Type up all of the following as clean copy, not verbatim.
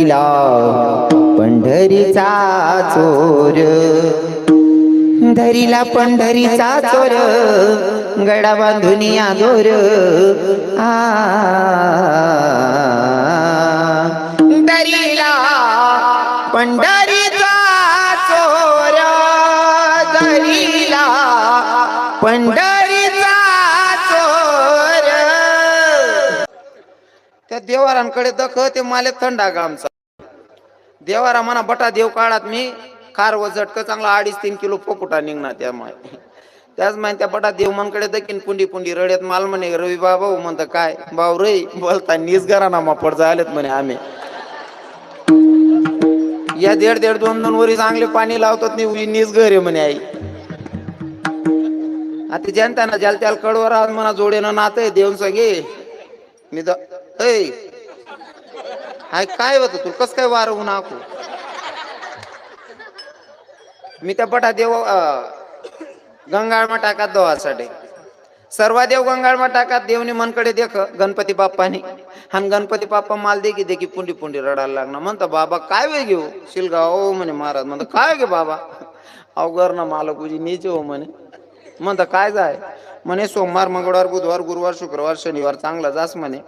धरिला पंढरीचा चोर, धरिला पंढरीचा चोर, गडा बांधून या दोर, धरिला पंढरीचा चोर, धरिला पंढरीचा चोर. त्या देवारांकडे दख ते माले थंडा गामचा देवारा म्हणा बटा देव काळात मी खार व झटक चांगला 2.5-3 किलो पोपुटा निघणार त्यामुळे त्याच माहिती त्या बटा देवमानकडे दखीन पुंडी पुंडी रड्यात माल म्हणे रवी बाबा म्हणतं काय भाऊ रे बोलता निसगारा नामा पड झालेत म्हणे आम्ही या 1.5-2 वरी चांगले पाणी लावतात नाही निस घर आहे म्हणे आई. आता जनताना ज्याला त्याला कडवर आज म्हणा जोडेनं नात आहे देऊन सांगे मी हाय काय होत तू कस काय वारवून आखू मी त्या बटा देव गंगाळमा टाकात दोहासाठी सर्व देव गंगाळमा टाकात देवनी मनकडे देख गणपती बाप्पानी आणि गणपती बाप्पा माल देखी देखी पुंडी पुंडी रडायला लागणार म्हणतो बाबा काय वे घेऊ शिलगाव म्हणे महाराज म्हणतो काय गे बाबा अवघर ना मालक तुझी नीचे हो म्हणे म्हणता काय जाय म्हणे सोमवार मंगळवार बुधवार गुरुवार शुक्रवार शनिवार चांगला जास म्हणे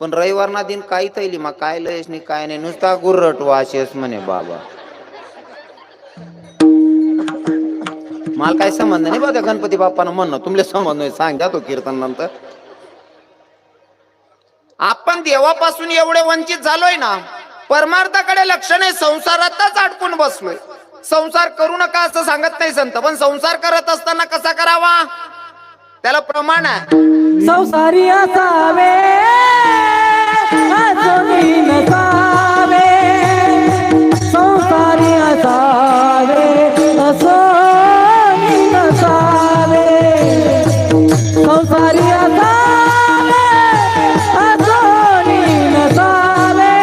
पण रविवार ना दिन काही थैली मग काय लयस नाही काय नाही नुसता गुर्रट वाशेस म्हणे बाबा. मला काय संबंध नाही बघा गणपती बाप्पानं म्हणणं तुमले संबंध नाही सांग द्या तो कीर्तन नंतर. आपण देवापासून एवढे वंचित झालोय ना परमार्थाकडे लक्ष नाही संसारातच अडकून बसलोय. संसार करू नका असं सांगत नाही संत पण संसार करत असताना कसा करावा त्याला प्रमाण आहे. संसारी असावे अजूनी नसावे, संसारी असावे अजूनी नसावे, संसारी असावे अजूनी नसावे,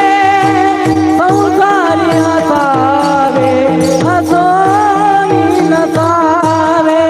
संसारी असावे अजूनी नसावे.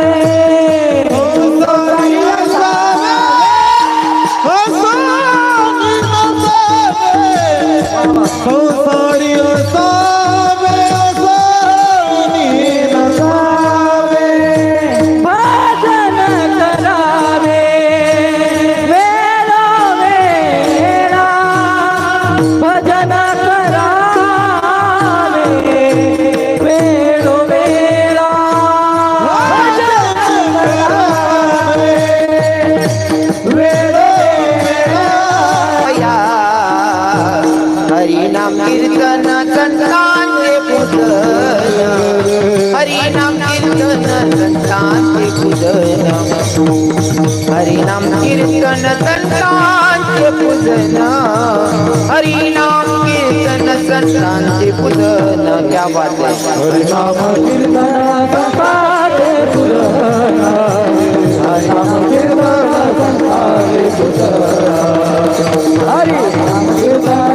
हरिनाम कीर्तन संतांचे पूजन, हरिनाम कीर्तन संतांचे पूजन, हरिनाम कीर्तन संतांचे पूजन, हरिनाम कीर्तन संतांचे पूजन. क्या बात है. हरिनाम कीर्तन संतांचे पूजन, हरिनाम कीर्तन संतांचे पूजन, हरिनाम कीर्तन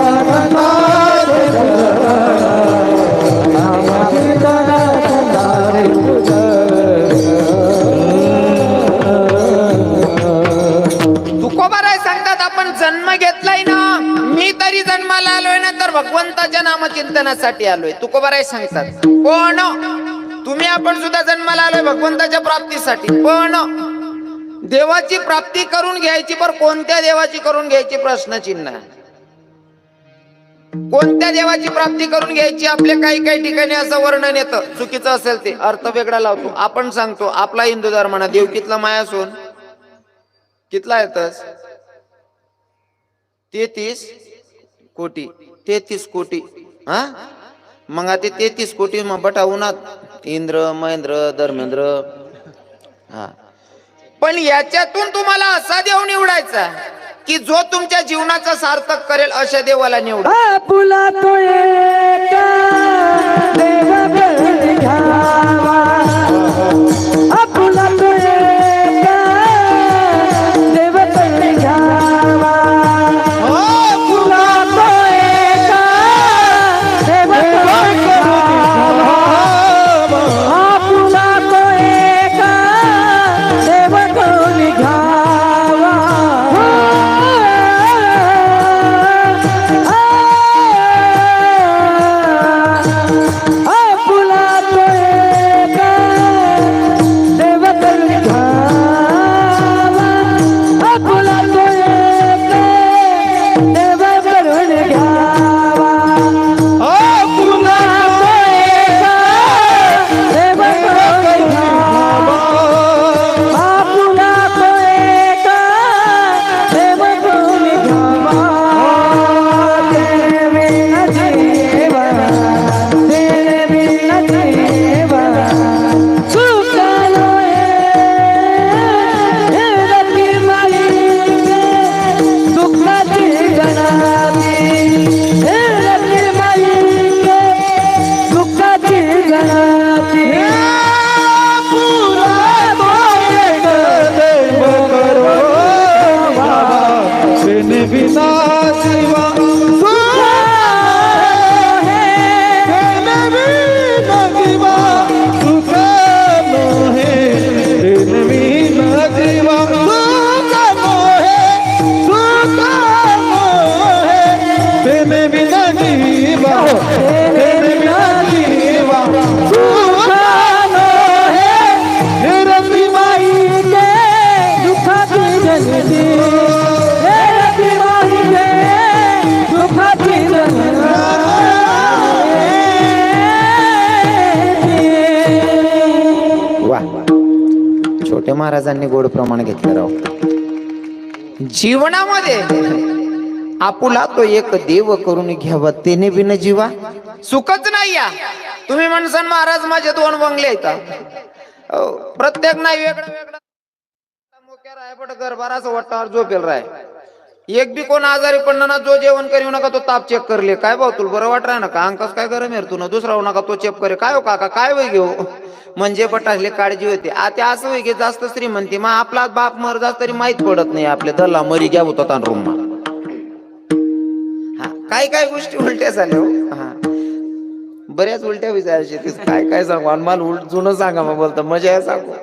तुकोबाराय सांगतात आपण जन्म घेतलाय ना मी तरी जन्माला आलोय ना तर भगवंताच्या नामचिंतनासाठी आलोय. तुकोबाराय सांगतात पण तुम्ही आपण सुद्धा जन्माला आलोय भगवंताच्या प्राप्तीसाठी पण देवाची प्राप्ती करून घ्यायची पण कोणत्या देवाची करून घ्यायची प्रश्नचिन्ह आहे. कोणत्या देवाची प्राप्ती करून घ्यायची आपल्या काही काही ठिकाणी असं वर्णन येतं चुकीचं असेल ते अर्थ वेगळा लावतो. आपण सांगतो आपला हिंदू धर्माना देव कितला माया सोन कितला येतस 33 कोटी 33 कोटी हा मग आता 33 कोटी मग बटा उन्हात इंद्र महेंद्र धर्मेंद्र हा पण याच्यातून तुम्हाला असा देव निवडायचा की जो तुमच्या जीवनाचा सार्थक करेल अशा देवाला निवडा. आपुला तो एका देव बळी घ्यावा, आपुला तो एका देव बळी घ्यावा, आपुला तो एका देव बळी घ्यावा, आपुला तो एका देव बळी घ्यावा. तेरे बिना जीवा सुखानो है रति माई के दुखाची जननी हे रति माई के दुखाची जननी वा, छोटे महाराजांनी गोड प्रमाण घेतलं राव. जीवनामध्ये आपुला तो एक देव करून घ्यावा तेने बिन जीवा सुखच नाही. या तुम्ही म्हणसान महाराज माझे 2 बंगले आहेत. प्रत्येक नाही वेगळं वेगळं मोक्या रायपट गरबार असं वाटावर झोपेल राय. एक बी कोण आजारी पडणार ना, जो जेवण करू नका तो ताप चेक करले. काय भाऊ तुला बरं वाट राह ना का, अंकस काय गरम आहे तू ना, दुसरा होऊ नका तो चेक करे. काय हो काका काय वय घेऊ म्हणजे पटासले काळजी होते. आता असं होई की जास्त श्रीमंती मग आपला बाप मर जात तरी माहित पडत नाही. आपल्या दल्ला मरी घ्या होता रूम. हा काय काय गोष्टी उलट्या झाल्या हो. हा बऱ्याच उलट्या विचारायचे काय काय सांगू आणि मला उलट जुनं सांगा मग बोलतो मजा आहे सांगू.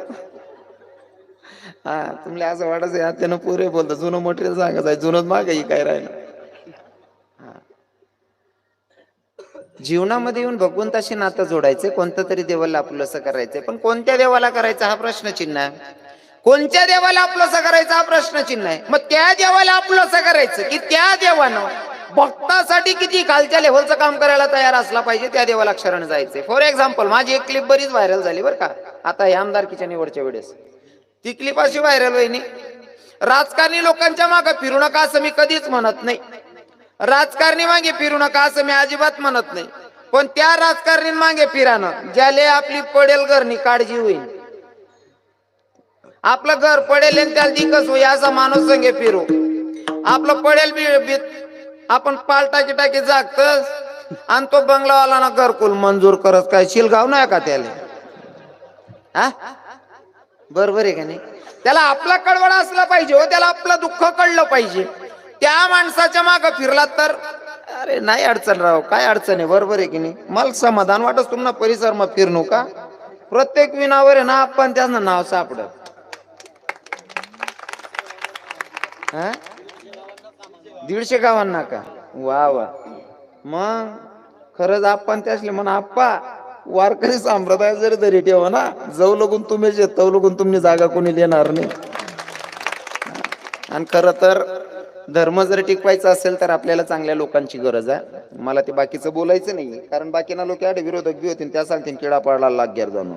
हा तुम्हाला असं वाटायचं त्यानं पुरे बोलतो जुनं मटेरियल सांगायचं आहे, जुनच मागे काय राहिलं. जीवनामध्ये येऊन भगवंताशी नातं जोडायचे, कोणत्या तरी देवाला आपलंसं करायचंय. पण कोणत्या देवाला करायचं हा प्रश्नचिन्ह आहे. कोणत्या देवाला आपलंसं करायचं हा प्रश्नचिन्ह आहे. मग त्या देवाला आपलंसं करायचं की त्या देवानं भक्तासाठी किती खालच्या लेव्हलचं काम करायला तयार असला पाहिजे त्या देवाला शरण जायचंय. फॉर एक्झाम्पल माझी एक क्लिप बरीच व्हायरल झाली बरं का आता या आमदारकीच्या निवडच्या वेळेस. ती क्लिप अशी व्हायरल होईनी, राजकारणी लोकांच्या मागे फिरू नका असं मी कधीच म्हणत नाही. राजकारणी मागे फिरू नका असं मी अजिबात म्हणत नाही. पण त्या राजकारणी मागे फिरानं ज्याले आपली पडेल घरनी काळजी होईल, आपलं घर पडेल आणि त्याला दिकस होई असा माणूस संगे फिरू. आपलं पडेल आपण पाल टाकी टाकी जागतस आणि तो बंगलावाला ना घरकुल मंजूर करत काय शिलगाव नाही का त्याला. हा बरोबर आहे का नाही. त्याला आपला कळवळा असला पाहिजे हो, त्याला आपलं दुःख कळलं पाहिजे. त्या माणसाच्या मागे फिरला तर अरे नाही अडचण राव, काय अडचण आहे. बरोबर आहे की नाही. मला समाधान वाटत तुम्हाला परिसर मग फिरणू का प्रत्येक विनावर आहे ना आपण त्याचं नाव सापडत. 150 गावांना का वा वा. मग खरंच आपण त्यासले म्हणा आप्पा वारकरी संप्रदाय जरी तरी ठेवा ना, जाऊ लगून तुम्ही तव लगून तुम्ही जागा कोणी देणार नाही. आणि खरं तर धर्म जर टिकवायचा असेल तर आपल्याला चांगल्या लोकांची गरज आहे. मला ते बाकीचं बोलायचं नाही कारण बाकीना लोक आडे विरोधक बी होतील त्या सांगतील किडा पडला लाग गेर जाणं.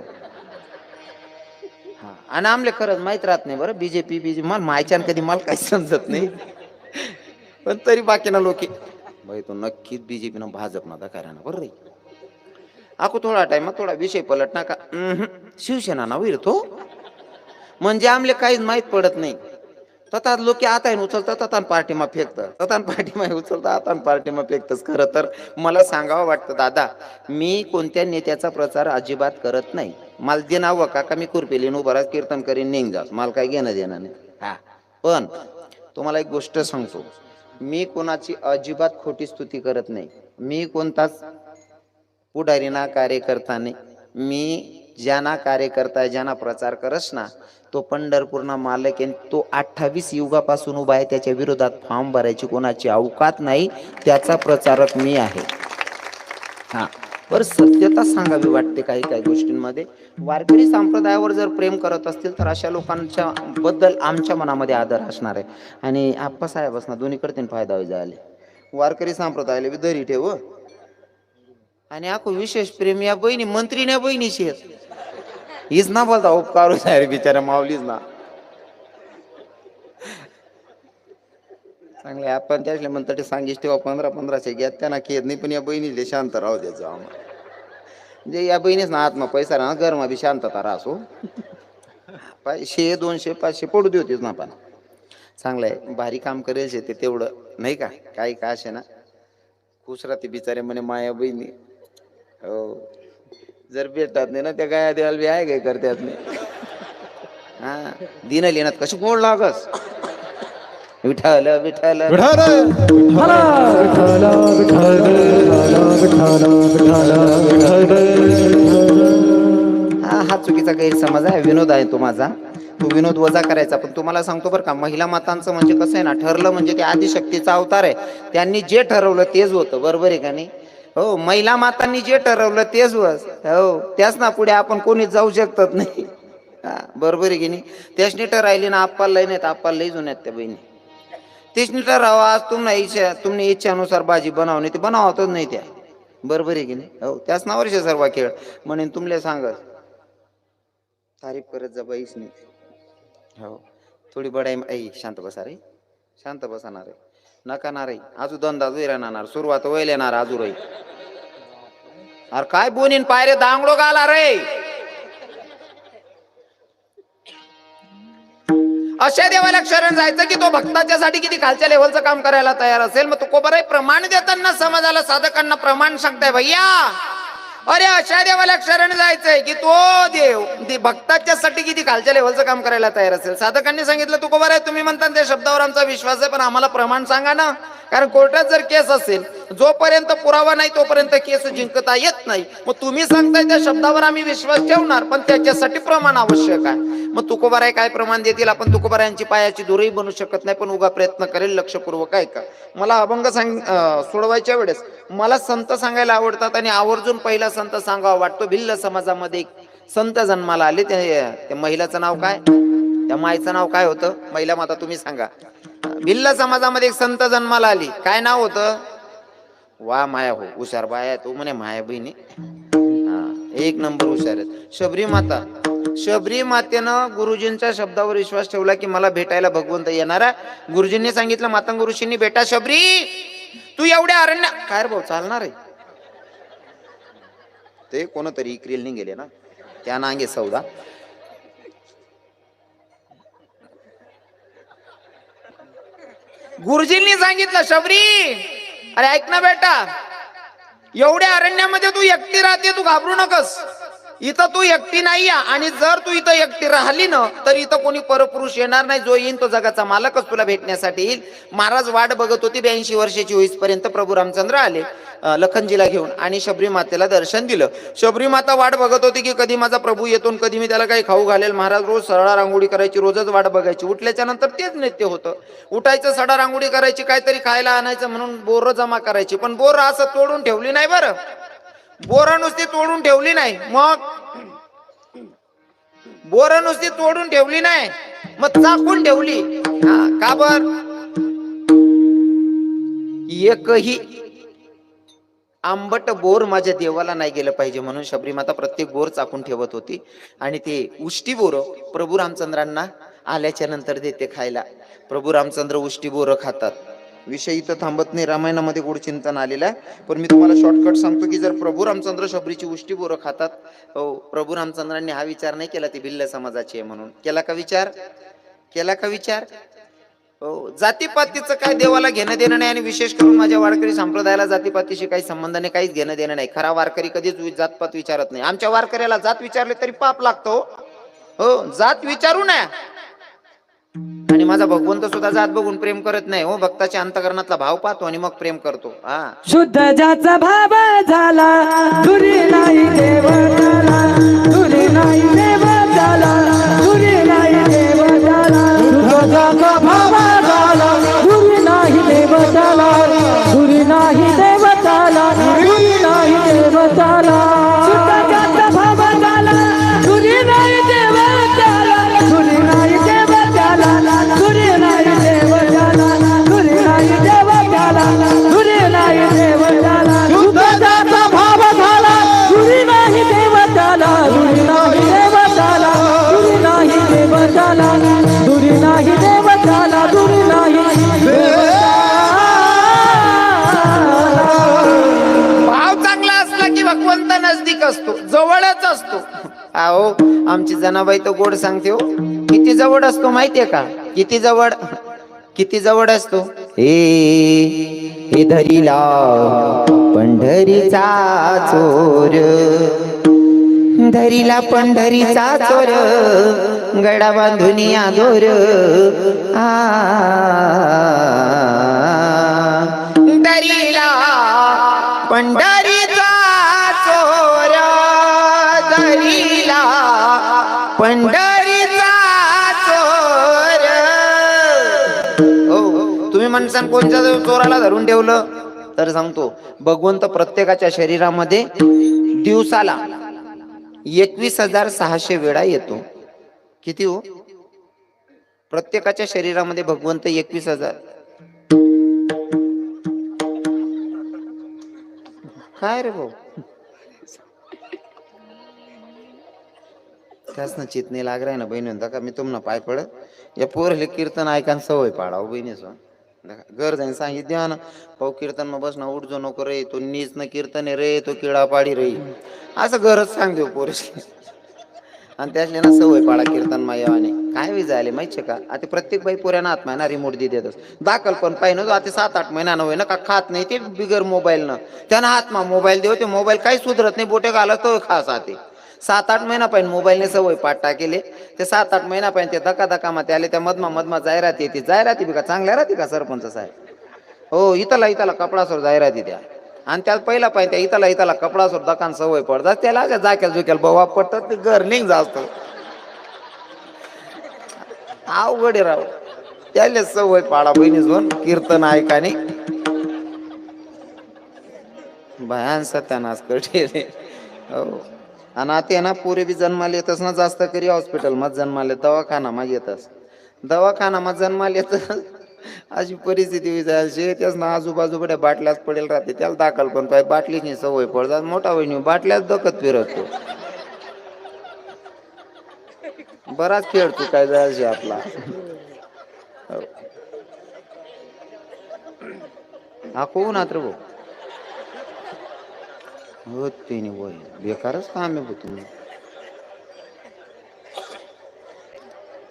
हा आणि आमले खरंच माहित राहत नाही बरं बीजेपी मला मायच्यान कधी मला काही समजत नाही. पण तरी बाकीना लोक भाई तो नक्कीच बीजेपी न भाजप ना कारण बरं रे आखो थोडा टाइम थोडा विषय पलट ना का शिवसेना ना होईल तो म्हणजे आमले काहीच माहित पडत नाही. तथा लोक आता उचलतात तथा पार्टीमा फेकतात, तथा पार्टीमा उचलतात आता पार्टीमा फेकतच. खरं तर मला सांगावं वाटतं दादा मी कोणत्या नेत्याचा प्रचार अजिबात करत नाही. मला दे नाव का मी कुरपेलीन उभाराच कीर्तन करीन निघ जास मला काही घेणं देणं नाही. हा पण तुम्हाला एक गोष्ट सांगतो, मी कोणाची अजिबात खोटी स्तुती करत नाही. मी कोणताच पुढारी ना कार्यकर्ता नाही. मी ज्यांना कार्यकर्ता ज्यांना प्रचार करस ना तो पंढरपूरना मालक आहे. तो 28 युगापासून उभा आहे. त्याच्या विरोधात फॉर्म भरायची कोणाची अवकात नाही. त्याचा प्रचारक मी आहे. हा पर सत्यता सांगावी वाटते काही काही गोष्टींमध्ये. वारकरी संप्रदायावर जर प्रेम करत असतील तर अशा लोकांच्या बद्दल आमच्या मनामध्ये आदर असणार आहे. आणि आप्पा साहेब असणार दोन्हीकडे फायदा होई झाले. वारकरी संप्रदायाला विदरी ठेव आणि आखो विशेष प्रेम या बहिणी मंत्रीने बहिणीशी आहेत. हीच ना बोलता उपकार साहेब बिचारा माऊलीच ना चांगले आपण त्यातले म्हणतात सांगितले तेव्हा 1500 घ्या त्यांना खेद नाही. पण या बहिणीले शांत राहू द्यायचं आम्हाला. म्हणजे या बहिणीच ना आत्मा पैसा राहा घरमा बी शांतता राहसो. 100 200 500 पडू दे होतीच ना पण चांगलं आहे. भारी काम करेल ते तेवढं नाही का काही का असे ना खुश राहते बिचारे म्हणे माया बहिणी. हो जर भेटतात नाही ना त्या गाया द्यायला बी आहे काय करतात नाही. हा दिन लिहिण्यात कशी गोड लागस विठाल विठाल हा चुकीचा गैरसमज आहे. विनोद आहे तो माझा. तो विनोद वजा करायचा. पण तुम्हाला सांगतो बरं का महिला मातांचं म्हणजे कसं आहे ना ठरलं म्हणजे ते आदिशक्तीचा अवतार आहे. त्यांनी जे ठरवलं तेच होतं. बरोबर आहे का नाही. हो, महिला मातांनी जे ठरवलं तेच बस. हो, त्याच ना पुढे आपण कोणीच जाऊ शकत नाही. हा, बरोबर आहे की नाही? त्याच नीट राहिली ना आपल्याला लय नाहीत, आपल्याला लय जुन्यात त्या बहिणी. तेच नीट राहावं. आज तुम्ही इच्छानुसार भाजी बनवणे ते बनवतच नाही त्या. बरोबर आहे की नाही? हो, त्याच नावावरचे सर्व खेळ म्हणेन तुमले सांगत तारीफ करत जा बाईस नाही. हो, थोडी बडाई शांत बसा रे, शांत बसणार रे, नका ना रे, आजू धंदा राहणार, सुरुवात व्हायला येणार आजू रे. अरे काय बोनीन पायरे दांगडो गाला रे. अशा देवाला शरण जायचं की तो भक्ताच्यासाठी किती खालच्या लेवलचं काम करायला तयार असेल. मग तो बरं प्रमाण देताना समाजाला साधकांना प्रमाण सांगताय भैया. अरे अशा देवाला शरण जायचंय की तो देव भक्ताच्यासाठी किती खालच्या लेवलचं काम करायला तयार असेल. साधकांनी सांगितलं तू बरं आहे, तुम्ही म्हणता त्या शब्दावर आमचा विश्वास आहे, पण आम्हाला प्रमाण सांगा ना. कारण कोर्टात जर केस असेल, जोपर्यंत पुरावा नाही तोपर्यंत केस जिंकता येत नाही. मग तुम्ही सांगताय त्या शब्दावर आम्ही विश्वास ठेवणार, पण त्याच्यासाठी प्रमाण आवश्यक आहे. मग तुकोबाराय काय प्रमाण देतील? आपण तुकोबारायांची पायाची दोरही बनू शकत नाही, पण उगा प्रयत्न करेल लक्षपूर्वक. आहे का? मला अभंग सोडवायच्या वेळेस मला संत सांगायला आवडतात आणि आवर्जून पहिला संत सांगावा वाटतो. भिल्ल समाजामध्ये संत जन्माला आले. त्या महिलाचं नाव काय, त्या मायचं नाव काय होतं? महिला माता तुम्ही सांगा. भिल्ल समाजामध्ये एक संत जन्माला आली, काय नाव होतं? वा माया, हो हुशार बाया तू म्हणे माया बहिणी. एक नंबर हुशार आहेत. शबरी माता. शबरी मातेनं गुरुजींच्या शब्दावर विश्वास ठेवला की मला भेटायला भगवंत येणारा. गुरुजींनी सांगितलं, मातंग ऋषींनी, बेटा शबरी तू एवढ्या अरण्य काय रे भाऊ चालणार आहे ते कोणतरी इक्रेल नाही गेले ना त्या नांगे सौदा. गुरुजींनी सांगितलं, शबरी अरे ऐक ना बेटा, एवढ्या अरण्यामध्ये तू एकटी राहते, तू घाबरू नकस. इथं तू एकटी नाही आणि जर तू इथं एकटी राहिली ना तर इथं कोणी परपुरुष येणार नाही. जो येईन तो जगाचा मालकच तुला भेटण्यासाठी येईल. महाराज वाट बघत होती 82 वर्षाची होईपर्यंत. प्रभू रामचंद्र आले लखनजीला घेऊन आणि शबरी मातेला दर्शन दिलं. शबरी माता वाट बघत होती की कधी माझा प्रभू येतो, कधी मी त्याला काही खाऊ घालेल. महाराज रोज सडा रांगोळी करायची, रोजच वाट बघायची. उठल्याच्या नंतर तेच नित्य होतं. उठायचं, सडा रांगोळी करायची, काहीतरी खायला आणायचं म्हणून बोर जमा करायची. पण बोर असं तोडून ठेवली नाही बरं, बोर नुसती तोडून ठेवली नाही. मग बोर नुसती तोडून ठेवली नाही, मग चाकून ठेवली. का बर? एकही आंबट बोर माझ्या देवाला नाही गेलं पाहिजे म्हणून शबरी माता प्रत्येक बोर चाकून ठेवत होती. आणि ते उष्टी बोर प्रभू रामचंद्रांना आल्याच्या नंतर देते खायला. प्रभू रामचंद्र उष्टी बोर खातात. विषय इथं थांबत नाही, रामायणामध्ये गुढ चिंतन आलेलं आहे. पण मी तुम्हाला शॉर्टकट सांगतो की जर प्रभू रामचंद्र शबरीची उष्टी बोरं खातात, हो प्रभू रामचंद्रांनी हा विचार नाही केला ती भिल्ल समाजाची आहे म्हणून. केला का विचार? केला का विचार? हो, जातीपातीचं काय देवाला घेणं देणं नाही. आणि विशेष करून माझ्या वारकरी संप्रदायाला जातीपातीशी काही संबंध नाही, काहीच घेणं देणं नाही. खरा वारकरी कधीच जातपात विचारत नाही. आमच्या वारकऱ्याला जात विचारले तरी पाप लागतो. हो, जात विचारू नये. आणि माझा भगवंत सुद्धा जात बघून प्रेम करत नाही. हो, भक्ताच्या अंतकरणातला भाव पाहतो आणि मग प्रेम करतो. शुद्ध ज्याचा भाव झाला, दुरी नाही देव झाला, दुरी नाही देव झाला, दुरी नाही देव झाला. शुद्ध ज्याचा भाव झाला, दुरी नाही देव झाला, दुरी नाही देव झाला, दुरी नाही देव झाला. शुद्ध ज्याचा भाव झाला, दुरी नाही देव झाला, दुरी नाही देव झाला, दुरी नाही देव झाला, दुरी नाही देव झाला, दुरी नाही देव झाला. शुद्ध ज्याचा भाव झाला, दुरी नाही देव झाला, दुरी नाही देव झाला, दुरी नाही देव झाला, दुरी नाही देव झाला, दुरी नाही देव झाला. भाव चांगला असला की भगवंत नजदीक असतो, जवळच असतो. अहो आमची जनाबाई तो गोड सांगते. हो, किती जवळ असतो माहितीये का? किती जवळ, किती जवळ असतो. हे धरीला पंढरीचा चोर, धरीला पंढरीचा चोर, गडा बांधून या दोर. धरीला पंढरीचा चोर, धरीला पंढरीचा चोर. हो, तुम्ही म्हणसान कोणत्या चोराला धरून ठेवलं तर सांगतो भगवंत प्रत्येकाच्या शरीरामध्ये दिवसाला 21,600 वेळा येतो. किती हो? प्रत्येकाच्या शरीरामध्ये भगवंत 21,000. काय रे भाऊ, त्याच ना चित नाही लाग रहा है ना बहिणी का मी तुमना पाय पडत या पोरले कीर्तन ऐकान सवय पाडाव बहिणीच घर जाईन सांगितलं ना भाऊ कीर्तन मग बस ना उठ जो नको रे तो नीच न कीर्तन आहे रे तो किडा पाडी रे असं घरच सांग देऊ पोरस आणि त्यातले ना सवय पाडा कीर्तन मायावाने काय वी झाले माहिती का आता प्रत्येक बाई पोऱ्यानं आत्मा ना रिमोट देतच दाखल पण पाहिजे ना आता 7-8 महिन्यानं होय ना का खात नाही ते बिगर मोबाईल न त्यानं आत्मा मोबाईल देव ते मोबाईल काही सुधरत नाही बोटे घालत तो खास आते 7-8 महिना पाहिजे मोबाईलने सवय पाठ टाकेले ते 7-8 महिना पाहिजे ते धका धका मध्ये आले त्या मधमा जाहिराती येते जाहिराती बी का चांगल्या राहते का सरपंच साहेब हो इथला कपडासवर जाहिराती द्या आणि त्यात पहिला पाहिजे त्या इथला कपडासवर दकान सवय पडतात त्याला जाक्याल जुक्याल बवा पडतात ते घर निघ जास्त अवघडे राव त्याले सवय पाडा बहिणी जोन कीर्तन ऐकाने भयान सत्यानाश करते हो आणि आता ना पुरे बी जन्माला येतच ना जास्त करी हॉस्पिटल मध्ये जन्माला दवाखाना मध्ये येतच दवाखाना मध्ये जन्माला येत अशी परिस्थिती विचारशी त्याच ना आजूबाजूकडे बाटल्याच पडेल राहते त्याला दाखल पण पाहिजे बाटलीची सवय पडतात मोठा वहिनी बाटल्याच दखत फिरतो बराच खेळ तू काय जायचे आपला हा कोण आत्र भाऊ होत ते नाही वय बेकारच काम आहे तुम्ही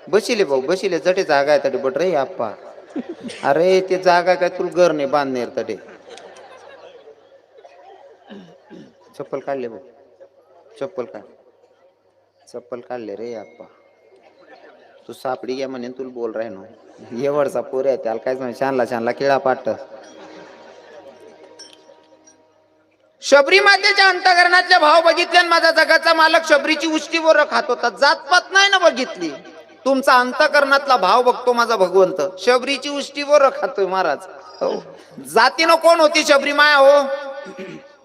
बसिले भाऊ बसिले जटे जागा आहे तटे बट रे आप्पा अरे ते जागा काय तुला घर नाही बांधणार तटे चप्पल काढले भाऊ चप्पल काढले रे आप्पा तू सापडी घ्या म्हणे तुला बोल राय ना एवढचा पोर आहे त्याला काय छानला किळा पाट शबरी मातेच्या अंतकरणातले भाव बघितले माझा जगाचा मालक शबरीची उष्टीवर खात होता जातपात नाही ना बघितली तुमचा अंतकरणातला भाव बघतो माझा भगवंत शबरीची उष्टीवर खातोय महाराज हो जातीनं कोण होती शबरी माया हो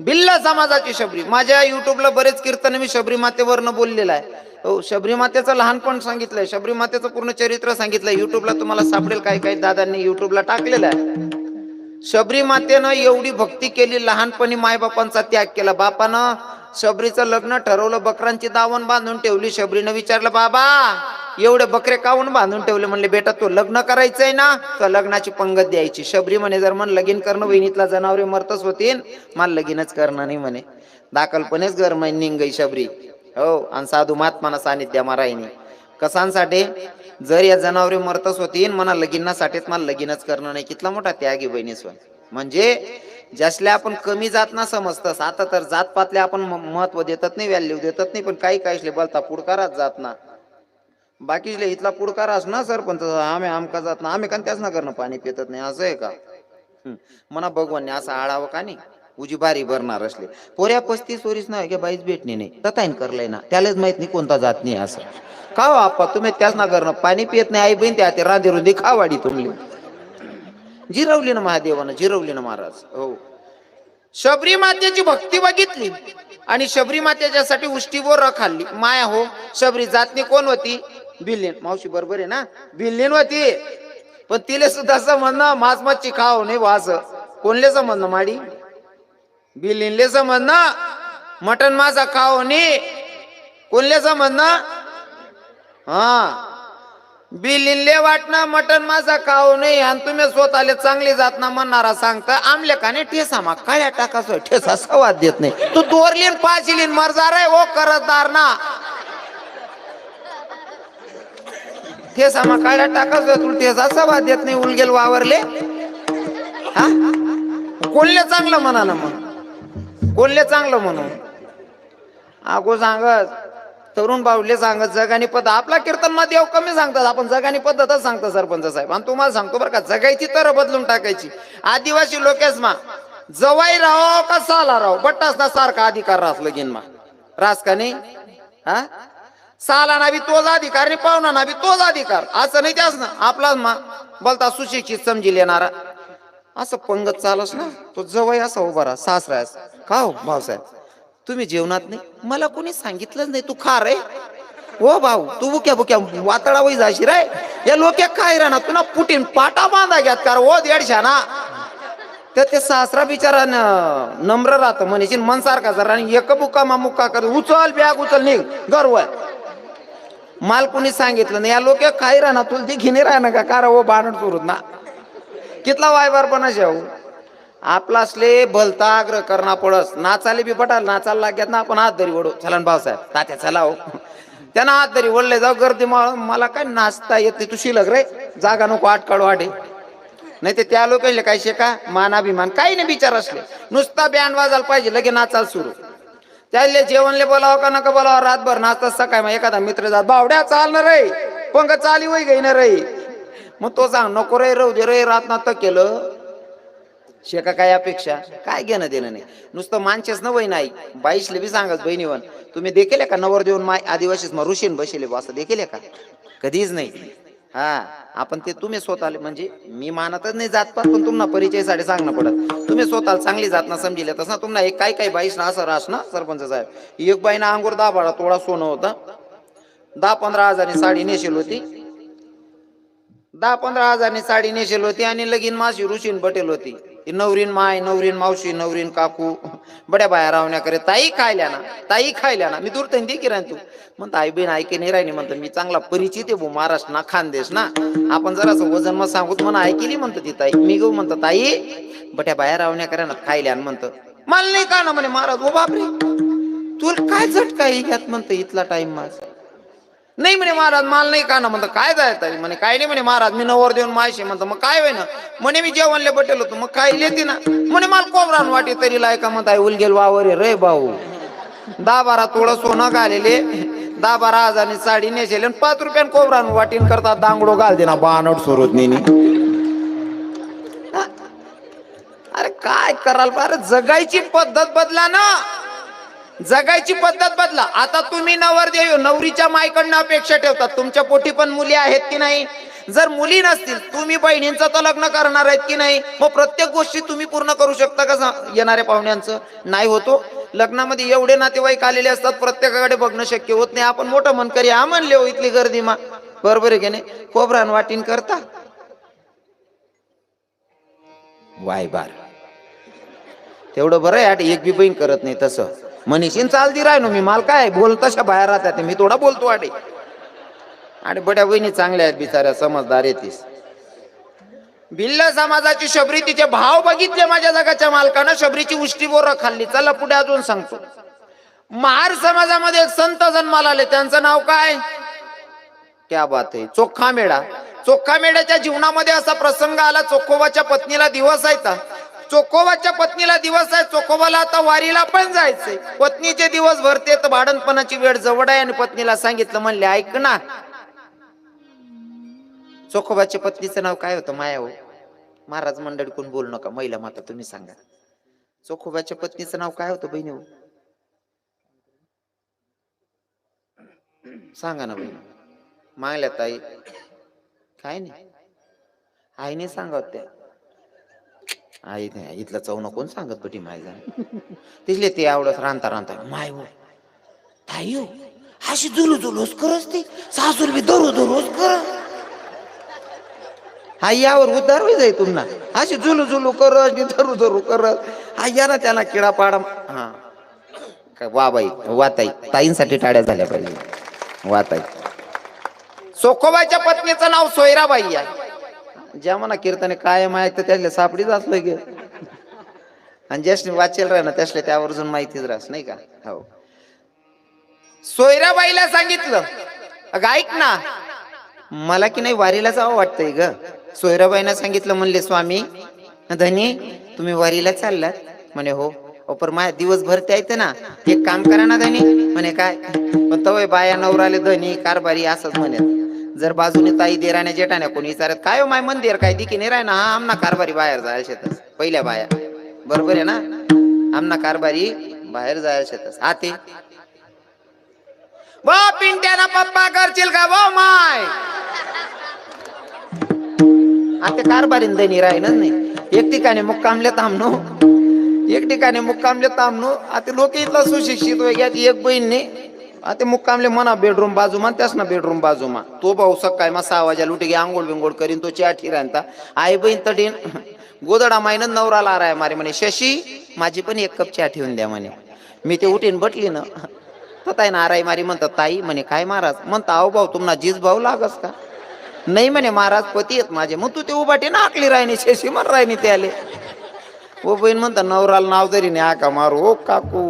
भिल्ल समाजाची शबरी माझ्या युट्यूबला बरेच कीर्तन मी शबरी मातेवरनं बोललेला आहे हो शबरी मातेचं लहानपण सांगितलंय शबरी मातेचं पूर्ण चरित्र सांगितलंय युट्यूबला तुम्हाला सापडेल काही दादांनी युट्यूबला टाकलेलं आहे शबरी मातेनं एवढी भक्ती केली लहानपणी मायबापांचा त्याग केला बापानं शबरीचं लग्न ठरवलं बकरांची दावण बांधून ठेवली शबरीनं विचारलं बाबा एवढे बकरे काऊन बांधून ठेवले म्हणले बेटा तो लग्न करायचंय ना तर लग्नाची पंगत द्यायची शबरी म्हणे जर मन लगीन करणं वहिनीतला जनावरे मरतच होतील मला लगीनच करणं नाही म्हणे दाखलपणेच घर निघ गई शबरी हो आणि साधू महात्माना सानिध्या मारायनी कसांसाठी जर या जनावरे मरतच होतील म्हणा लगीनासाठीच मला लगीनच करणं नाही कितला मोठा त्याग आहे बहिणीस्वर म्हणजे ज्यासल्या आपण कमी जात ना समजतस आता तर जात पातले आपण महत्व देतात नाही व्हॅल्यू देतात नाही पण काही काहीसले बोलता पुढकारात जात ना बाकीले इथला पुढकार अस ना सरपंच आम्ही आमका जात ना आम्ही का त्याच ना करणं पाणी पितत नाही असं आहे का म्हणा भगवानने असा आळावं का नाही उजी बारी भरणार असले पोऱ्या 35 वरीस ना की बाईच भेटणे नाही तताईन करलंय ना त्यालाच माहित नाही कोणता जात नाही असं का हो आप्पा तुम्ही त्याच ना करणं पाणी पित नाही आई बहीण त्या ते राधी रुंदी खावाडी तुमली जिरवली ना महादेवानं जिरवली ना महाराज हो शबरी मातेची भक्ती बघितली आणि शबरी मातेच्यासाठी उष्टीवर खाल्ली माया हो शबरी जातनी कोण होती बिल्लीन मावशी बरोबर आहे ना बिल्लीन होती पण तिले सुद्धा असं म्हणणं मास मच्छी खाव नाही वास कोणले समजणं माडी बिल्लीनले समजणं मटन मासा खाव नाही कोणले समजणं हा बिल्लीनले वाटणं मटन मासा खाऊ नाही आणि तुम्ही स्वतःले चांगले जात ना म्हणणारा सांगता आमले का नाही ठेसा मा काळ्या टाकासो ठेसा सवाद देत नाही तू दोरलीन पाचलीन मरजार आहे ओ करतदार ना ठेसा मा काळ्या टाकासो तुला ठेसा सवाद देत नाही उलगेल वावरले हा कोणले चांगलं म्हणा ना मग कोणले चांगलं म्हणून आगो सांगत तरुण बावले सांगत जगानी पद्धत आपला कीर्तन मध्ये देव कमी सांगतात आपण जगानी पद्धतच सांगतो सरपंच साहेब आणि तुम्हाला सांगतो बरं का जगायची तर बदलून टाकायची आदिवासी लोकेस मा जवाई राहो का साला राहो बट्टास ना सारखा अधिकार रास लगीन मा रास का नाही हा साला ना बी तोच अधिकार नाही पाहुणा ना बी तोच अधिकार असं नाही त्याच ना आपलाच मा बोलता सुशिक्षित समजी येणारा असं पंगत चालस ना, तो जवळ असा उभा राहा, सासरा का हो भाऊसाहेब तुम्ही जेवणात नाही, मला कोणी सांगितलंच नाही, तू खा रे. ओ भाऊ तू बुक्या बुक्या वातडा वय जाशी रे, या लोक्या काय राहणार तुला पुटीन पाटा बांधा घ्यात कार ओ देडशा ना. तर ते सासरा बिचारा नम्र राहतं म्हणशील मन सारखा जरा, आणि एक बुक्का मा मुक्का कर, उचल बॅग उचल निघ गर्व. माल कोणी सांगितलं नाही, या लोक काय राहणार तुला ती घेणे राहणार का कार ओ बाणड सुरूत ना. कितला वायबार पण शेव आपला असले भलता आग्रह करणा पडस, नाचाले बी पटाल नाचायला लाग्यात ना, आपण हात धरी ओढू चला ना भाऊसाहेब तात्या चला हो. त्यांना हात धरी ओढले जाऊ गर्दी, मला काय नाचता येत नाही, तू शिलक रे जागा नको आट काढू आडे. नाही ते त्या लोकांना काय शेका मानाभिमान काही नाही विचार असले, नुसता बँड वाजायला पाहिजे लगे नाचाल सुरू. त्याले जेवणले बोलावं का नका बोलावं, रातभर नाचतात. सकाळी मग एखादा मित्र जात बावड्या चालणार रे पंग चाली वय गई ना रे, मग तो सांग नको रे राहू दे रे, रात नात केलं शेका काय अपेक्षा काय घेणं देणं नाही. नुसतं माणसेच न वय नाही, बाईसले बी सांगत बहिणीवन तुम्ही देखील का नवर देऊन माय आदिवासीच मग ऋषीन बसले असं देखील का, कधीच नाही. हा आपण ते तुम्ही स्वतःला म्हणजे मी मानतच नाही जात पात, पण तुम्हाला परिचयासाठी सांगणं पडत. तुम्ही स्वतःला चांगली जात ना समजिले तसं तुम्हाला एक काही बाईस ना असं रास ना सरपंच साहेब, एक बाईना अंगूर 10-12 तोळा सोनं होतं, 10-15 हजारांनी साडी नेसेल होती, 10-15 हजारांनी साडी नेसेल होती, आणि लगीन माशी ऋषीन बटेल होती. नवरीन माय नवरीन मावशी नवरीन काकू बड्या बाया रावण्या करे, ताई खायल्या ना ताई खायल्या ना. मी दूर दे की राहतो म्हणतो आई बहीण ऐके नाही राहिली म्हणतो, मी चांगला परिचित आहे महाराष्ट्र ना खानदेश ना, आपण जरा असं वजन मग सांगू म्हणा ऐकली म्हणतो ती ताई. मी गो म्हणतो ताई बट्या बाया रावण्या करा ना खायल्या म्हणतो, मला नाही का ना म्हणे महाराज. ओ बापरे तुला काय झटका घ्यात म्हणतो इथला टाइम माझ नाही म्हणे महाराज, मला नाही का ना म्हणतो. काय जायचं म्हणे काय नाही म्हणे महाराज, मी नवर देऊन मायशी म्हणतो. मग काय होय ना म्हणे, मी जेवणले बटेल होतो मग काय लेते ना म्हणे, मला कोबरान वाटी तरी लाय का म्हणताय उलगेल वावर रे भाऊ. 10-12 तोळं सोनं घालेले, 10-12 हजारांनी साडी नेसेल, 5 रुपयान कोबरान वाटीन करतात दांगडो घाल दे ना बानड सुरूत नेनी. अरे काय कराल अरे जगायची पद्धत बदला ना, जगायची पद्धत बदला. आता तुम्ही नवर देव नवरीच्या मायकडनं अपेक्षा ठेवतात, तुमच्या पोटी पण मुली आहेत की नाही. जर मुली नसतील तुम्ही बहिणींचं तर लग्न करणार आहेत की नाही, मग प्रत्येक गोष्टी तुम्ही पूर्ण करू शकता का येणाऱ्या पाहुण्यांचं नाही होतो. लग्नामध्ये एवढे नातेवाईक आलेले असतात, प्रत्येकाकडे बघणं शक्य होत नाही. आपण मोठं मन करी हा म्हणले हो इथली गर्दी मा बरोबर आहे की नाही, कोबरान वाटीन करता वाय बार तेवढं बरं आहे. एक बी बहीण करत नाही तसं मनीषीन चालती राहिनो मी, माल काय बोल तशा बाहेर राहतात मी थोडा बोलतो वाटे. आणि बड्या बहिणी चांगल्या आहेत बिचाऱ्या समजदार येतीस. भिल्ल समाजाची शबरी तिचे भाव बघितले माझ्या जगाच्या मालकानं, शबरीची उष्टी बोरं खाल्ली. चला पुढे अजून सांगतो. महार समाजामध्ये एक संत जन्माला आले, त्यांचं नाव काय, क्या बात आहे, चोखा मेढा. चोखा मेढ्याच्या जीवनामध्ये असा प्रसंग आला, चोखोबाच्या पत्नीला दिवस आहे, चोखोबाच्या पत्नीला दिवस आहे, चोखोबाला आता वारीला पण जायचंय. पत्नीचे दिवस भरते तर भाडणपणाची वेळ जवळ आहे, आणि पत्नीला सांगितलं म्हणले ऐक ना. चोखोबाच्या पत्नीचं नाव काय होतं, माया हो महाराज मंडळी कोण बोलू नका, महिला माता तुम्ही सांगा. चोखोबाच्या पत्नीचं नाव काय होतं बहिणी हो, सांगा ना बहिणी. मागल्या ताई काय नाही आईने सांगत त्या आई नाही इथलं चव कोण सांगत पटी माय जाण तिथले ते आवडत रांता रांता माय हो ताई हो अशी जुलू जुलूस करस ती सासूर बी दरो दरोज कर. आई यावर उद्धार होई जाई तुम्हाला, अशी जुलू जुलू करस धरू धरू करस. आई या ना त्याला किडा पाडा. हा वा बाई वा ताई, ताईंसाठी टाळ्या झाल्या पाहिजे वा ताई. चोखोबाच्या पत्नीचं नाव सोयराबाई आहे. ज्या म्हणा कीर्तने काय माहिती त्यातल्या सापडीच असलं गे, आणि ज्याने वाचेल राह ना त्यासले त्यावर अजून माहितीच राहस नाही का. हो सोयराबाईला सांगितलं अगं ऐक ना मला की नाही वारीला जावं वाटतंय ग. सोयराबाईनं सांगितलं म्हणले स्वामी धनी तुम्ही वारीला चाललात म्हणे हो. पर माझ्या दिवसभर ते येते ना, एक काम करा ना धनी म्हणे काय. पण तवय बाया नवराले धनी कारभारी असंच म्हणे. जर बाजूने ताई देराण्या जेठाण्या कोणी विचारत काय हो माय मंदिर काय दिकी नाही राय ना, हा आमना कारभारी बाहेर जायला शेतस पहिल्या बाया बरोबर आहे ना, आमना कारभारी बाहेर जायला शेतस. आते बो पिंट्याना पप्पा करशील का बो माय, आता कारभारीन दैनी राहीनच नाही. एक ठिकाणी मुक्कामले थांबलो, एक ठिकाणी मुक्कामले थांबलो. आता लोक इथला सुशिक्षित वगैरे एक बहीणने आता मुक्कामले म्हणा बेडरूम बाजूमा त्यास ना बेडरूम बाजूमा तो भाऊ सकाळी मग 6 वाजा लुटी गे आंघोळ बिंगोळ करीन तो च्या ठिरांता आई बहीण तडीन गोदडा मायनं नवराला आराय मारे म्हणे शशी माझी पण एक कप चहा ठेवून द्या म्हणे. मी ते उठीन बटली ना ताई ना आराई मारी म्हणतात ताई म्हणे काय महाराज म्हणता अहो भाऊ तुम्हाला जीज भाऊ लागस का नाही म्हणे महाराज पती आहेत माझे. मग तू ते उभाटी ना आकली राहिनी शशी म्हण राहिनी ते आले ओ बहीण म्हणता नवराला नाव तरी नाही आका मारू ओ काकू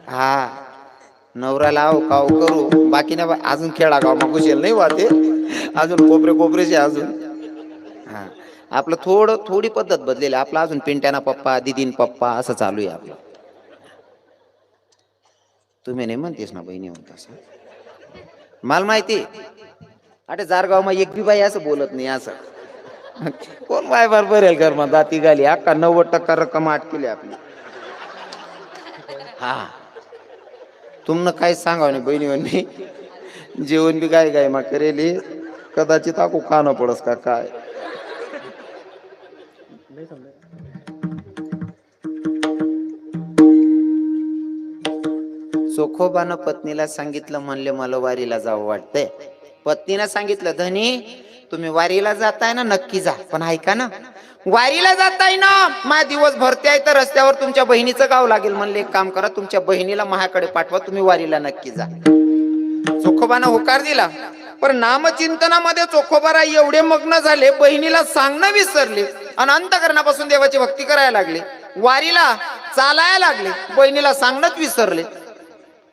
हा नवऱ्याला आहो काव करू बाकी नाही अजून खेळा गाव मग कुशल नाही वाटे अजून कोपरेचे अजून हा आपलं थोडी पद्धत बदलेली आपलं अजून पिंट्याना पप्पा दिदीन पप्पा असं चालू आहे आपलं. तुम्ही नाही म्हणतेस ना बहिणी म्हणतास मला माहिती अरे जारगाव मा एक बी बाई असं बोलत नाही असं कोण बाय बरोबर आहे घर मग दाती गाली अक्का 90% रक्कम अटकेली आपली. हा तुमनं काय सांगाव नाही बहिणी म्हणणे जेवण बी काय मा करेली कदाचित आकू खाणं पडस का काय. चोखोबानं पत्नीला सांगितलं म्हणले मला वारीला जावं वाटतंय. पत्नीनं सांगितलं धनी तुम्ही वारीला जाताय ना नक्की जा पण ऐका ना वारीला जाताय ना मा दिवस भरते आहे तर रस्त्यावर तुमच्या बहिणीचं गाव लागेल म्हणले एक काम करा तुमच्या बहिणीला माझ्याकडे पाठवा तुम्ही वारीला नक्की जा. चोखोबानं होकार दिला पण नामचिंतनामध्ये चोखोबारा एवढे मग्न झाले बहिणीला सांगणं विसरले आणि अंतकरणापासून देवाची भक्ती करायला लागले वारीला चालायला लागले बहिणीला सांगणंच विसरले.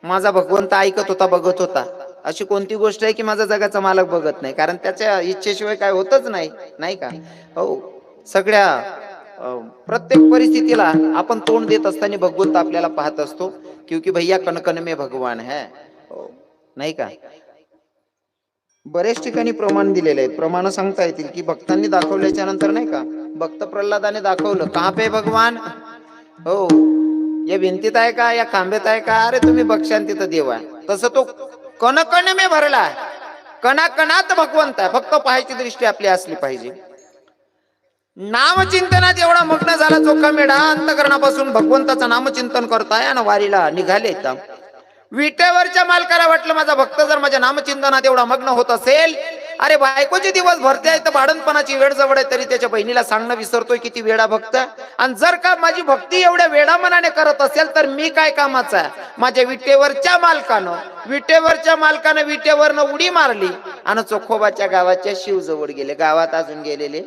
माझा भगवंत ऐकत होता बघत होता अशी कोणती गोष्ट आहे की माझा जगाचा मालक बघत नाही कारण त्याच्या इच्छेशिवाय काय होतच नाही नाही का. हो सगळ्या प्रत्येक परिस्थितीला आपण तोंड देत असताना भगवंत आपल्याला पाहत असतो क्योंकि भैया कणकण में भगवान है नाही का. बरेच ठिकाणी प्रमाण दिलेले आहेत प्रमाण सांगता येतील की भक्तांनी दाखवल्याच्या नंतर नाही का भक्त प्रल्हादाने दाखवलं कहा पे भगवान हो या भिंतीत आहे का या खांब्यात आहे का अरे तुम्ही बक्षान तिथं देव आहे. तसं तो कणकण में भरला कणाकणात भगवंत आहे फक्त पाहायची दृष्टी आपली असली पाहिजे. नामचिंतनात एवढा मग्न झाला चोखा मेढा अंतकरणापासून भगवंताचं नामचिंतन करताय आणि वारीला निघाले. विटेवरच्या मालकाला वाटलं माझा भक्त जर माझ्या नामचिंतनात एवढा मग्न होत असेल अरे बायकोचे दिवस भरते आहे तर भाडणपणाची वेळ जवळ आहे तरी त्याच्या बहिणीला सांगणं विसरतोय किती वेडा भक्त आणि जर का माझी भक्ती एवढ्या वेडा मनाने करत असेल तर मी काय कामाचा आहे. माझ्या विटेवरच्या मालकानं विटेवरनं उडी मारली आणि चोखोबाच्या गावाच्या शिवजवळ गेले. गावात अजून गेलेले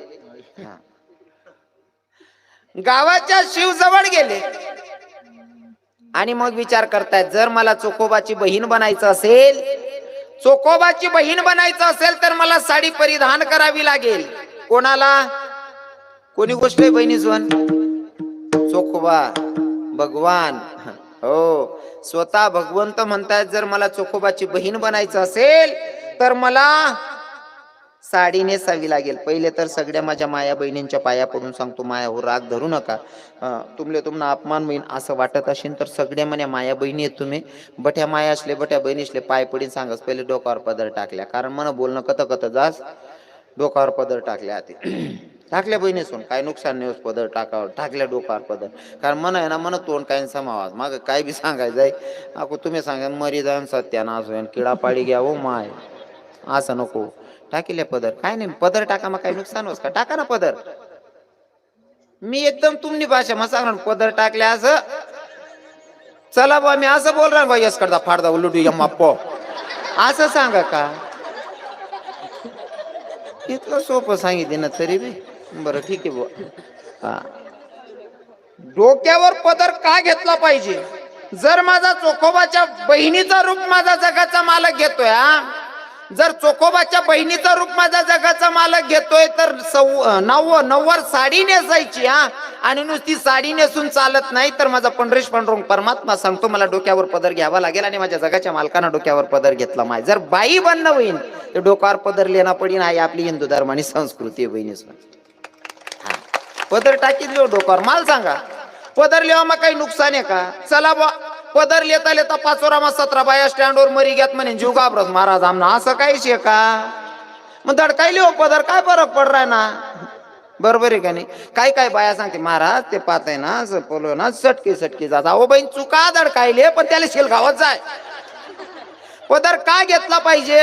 गावाच्या शिवजवळ गेले आणि मग विचार करतायत जर मला चोखोबाची बहीण बनायचं असेल तर मला साडी परिधान करावी लागेल. कोणाला कोणी गोष्ट आहे बहिणी सोन चोखोबा भगवान हो स्वतः भगवंत म्हणतायत जर मला चोखोबाची बहीण बनायचं असेल तर मला साडी नेसावी लागेल. पहिले तर सगळ्या माझ्या माया बहिणींच्या पाया पडून सांगतो माया हो राग धरू नका तुम्हाला अपमान होईन असं वाटत असेल तर सगळ्या म्हणे माया बहिणी आहेत तुम्ही बठ्या माया असले बठ्या बहिणी असले पाय पडीन सांगस पहिले डोक्यावर पदर टाकल्या कारण मन बोलणं कत जास डोक्यावर पदर टाकल्या आधी टाकल्या बहिणी सोन काय नुकसान नाही पदर टाकावर टाकल्या डोक्यावर पदर कारण मन आहे ना मन तोंड काय समावाज माग काय बी सांगायचं आहे अको तुम्ही सांगा मरी जाऊन सत्यानाश होईन किडापाडी घ्या हो माय असं नको टाकिले पदर काय नाही पदर टाका मग काही नुकसान होस का टाका ना पदर. मी एकदम तुमनी भाषा मग सांगणार पदर टाकल्या असं चला बा मी असं बोल रहा यस करता फाडदा उलटू यम्माप्पो असं सांगा का इतकं सोपं सांगितलं ना तरी बी बरं ठीक आहे बुवा. हा डोक्यावर पदर का घेतला पाहिजे जर माझा चोखोबाच्या बहिणीचा रूप माझा जगाचा मालक घेतोय जर चोखोबाच्या बहिणीचा रूप माझा जगाचा मालक घेतोय तर नव्वद साडी नेसायची आणि नुसती साडी नेसून चालत नाही तर माझा पंढरीश पांडुरंग परमात्मा सांगतो मला डोक्यावर पदर घ्यावा लागेल आणि माझ्या जगाच्या मालकानं डोक्यावर पदर घेतला माय जर बाई बनणं होईल तर डोक्यावर पदर लेना पडीन आहे आपली हिंदू धर्मानी संस्कृती बहिणी पदर टाकीत डोक्यावर माल सांगा पदर लिहा मग काही नुकसान आहे का. चला बा पदर लेता लेता 17 बाया स्टँडवर मरी घ्यात म्हणे जीव घाबरत महाराज आमना असं काहीच आहे का मग धडकायली हो पदर काय फरक पड राय ना बरोबर आहे का नाही? काय काय बाया सांगते महाराज ते पाहत आहे ना पोलो ना सटके सटके जात. अहो बहीण चुका दडकायले पण त्याला शेलगावात जाय. पदर का घेतला पाहिजे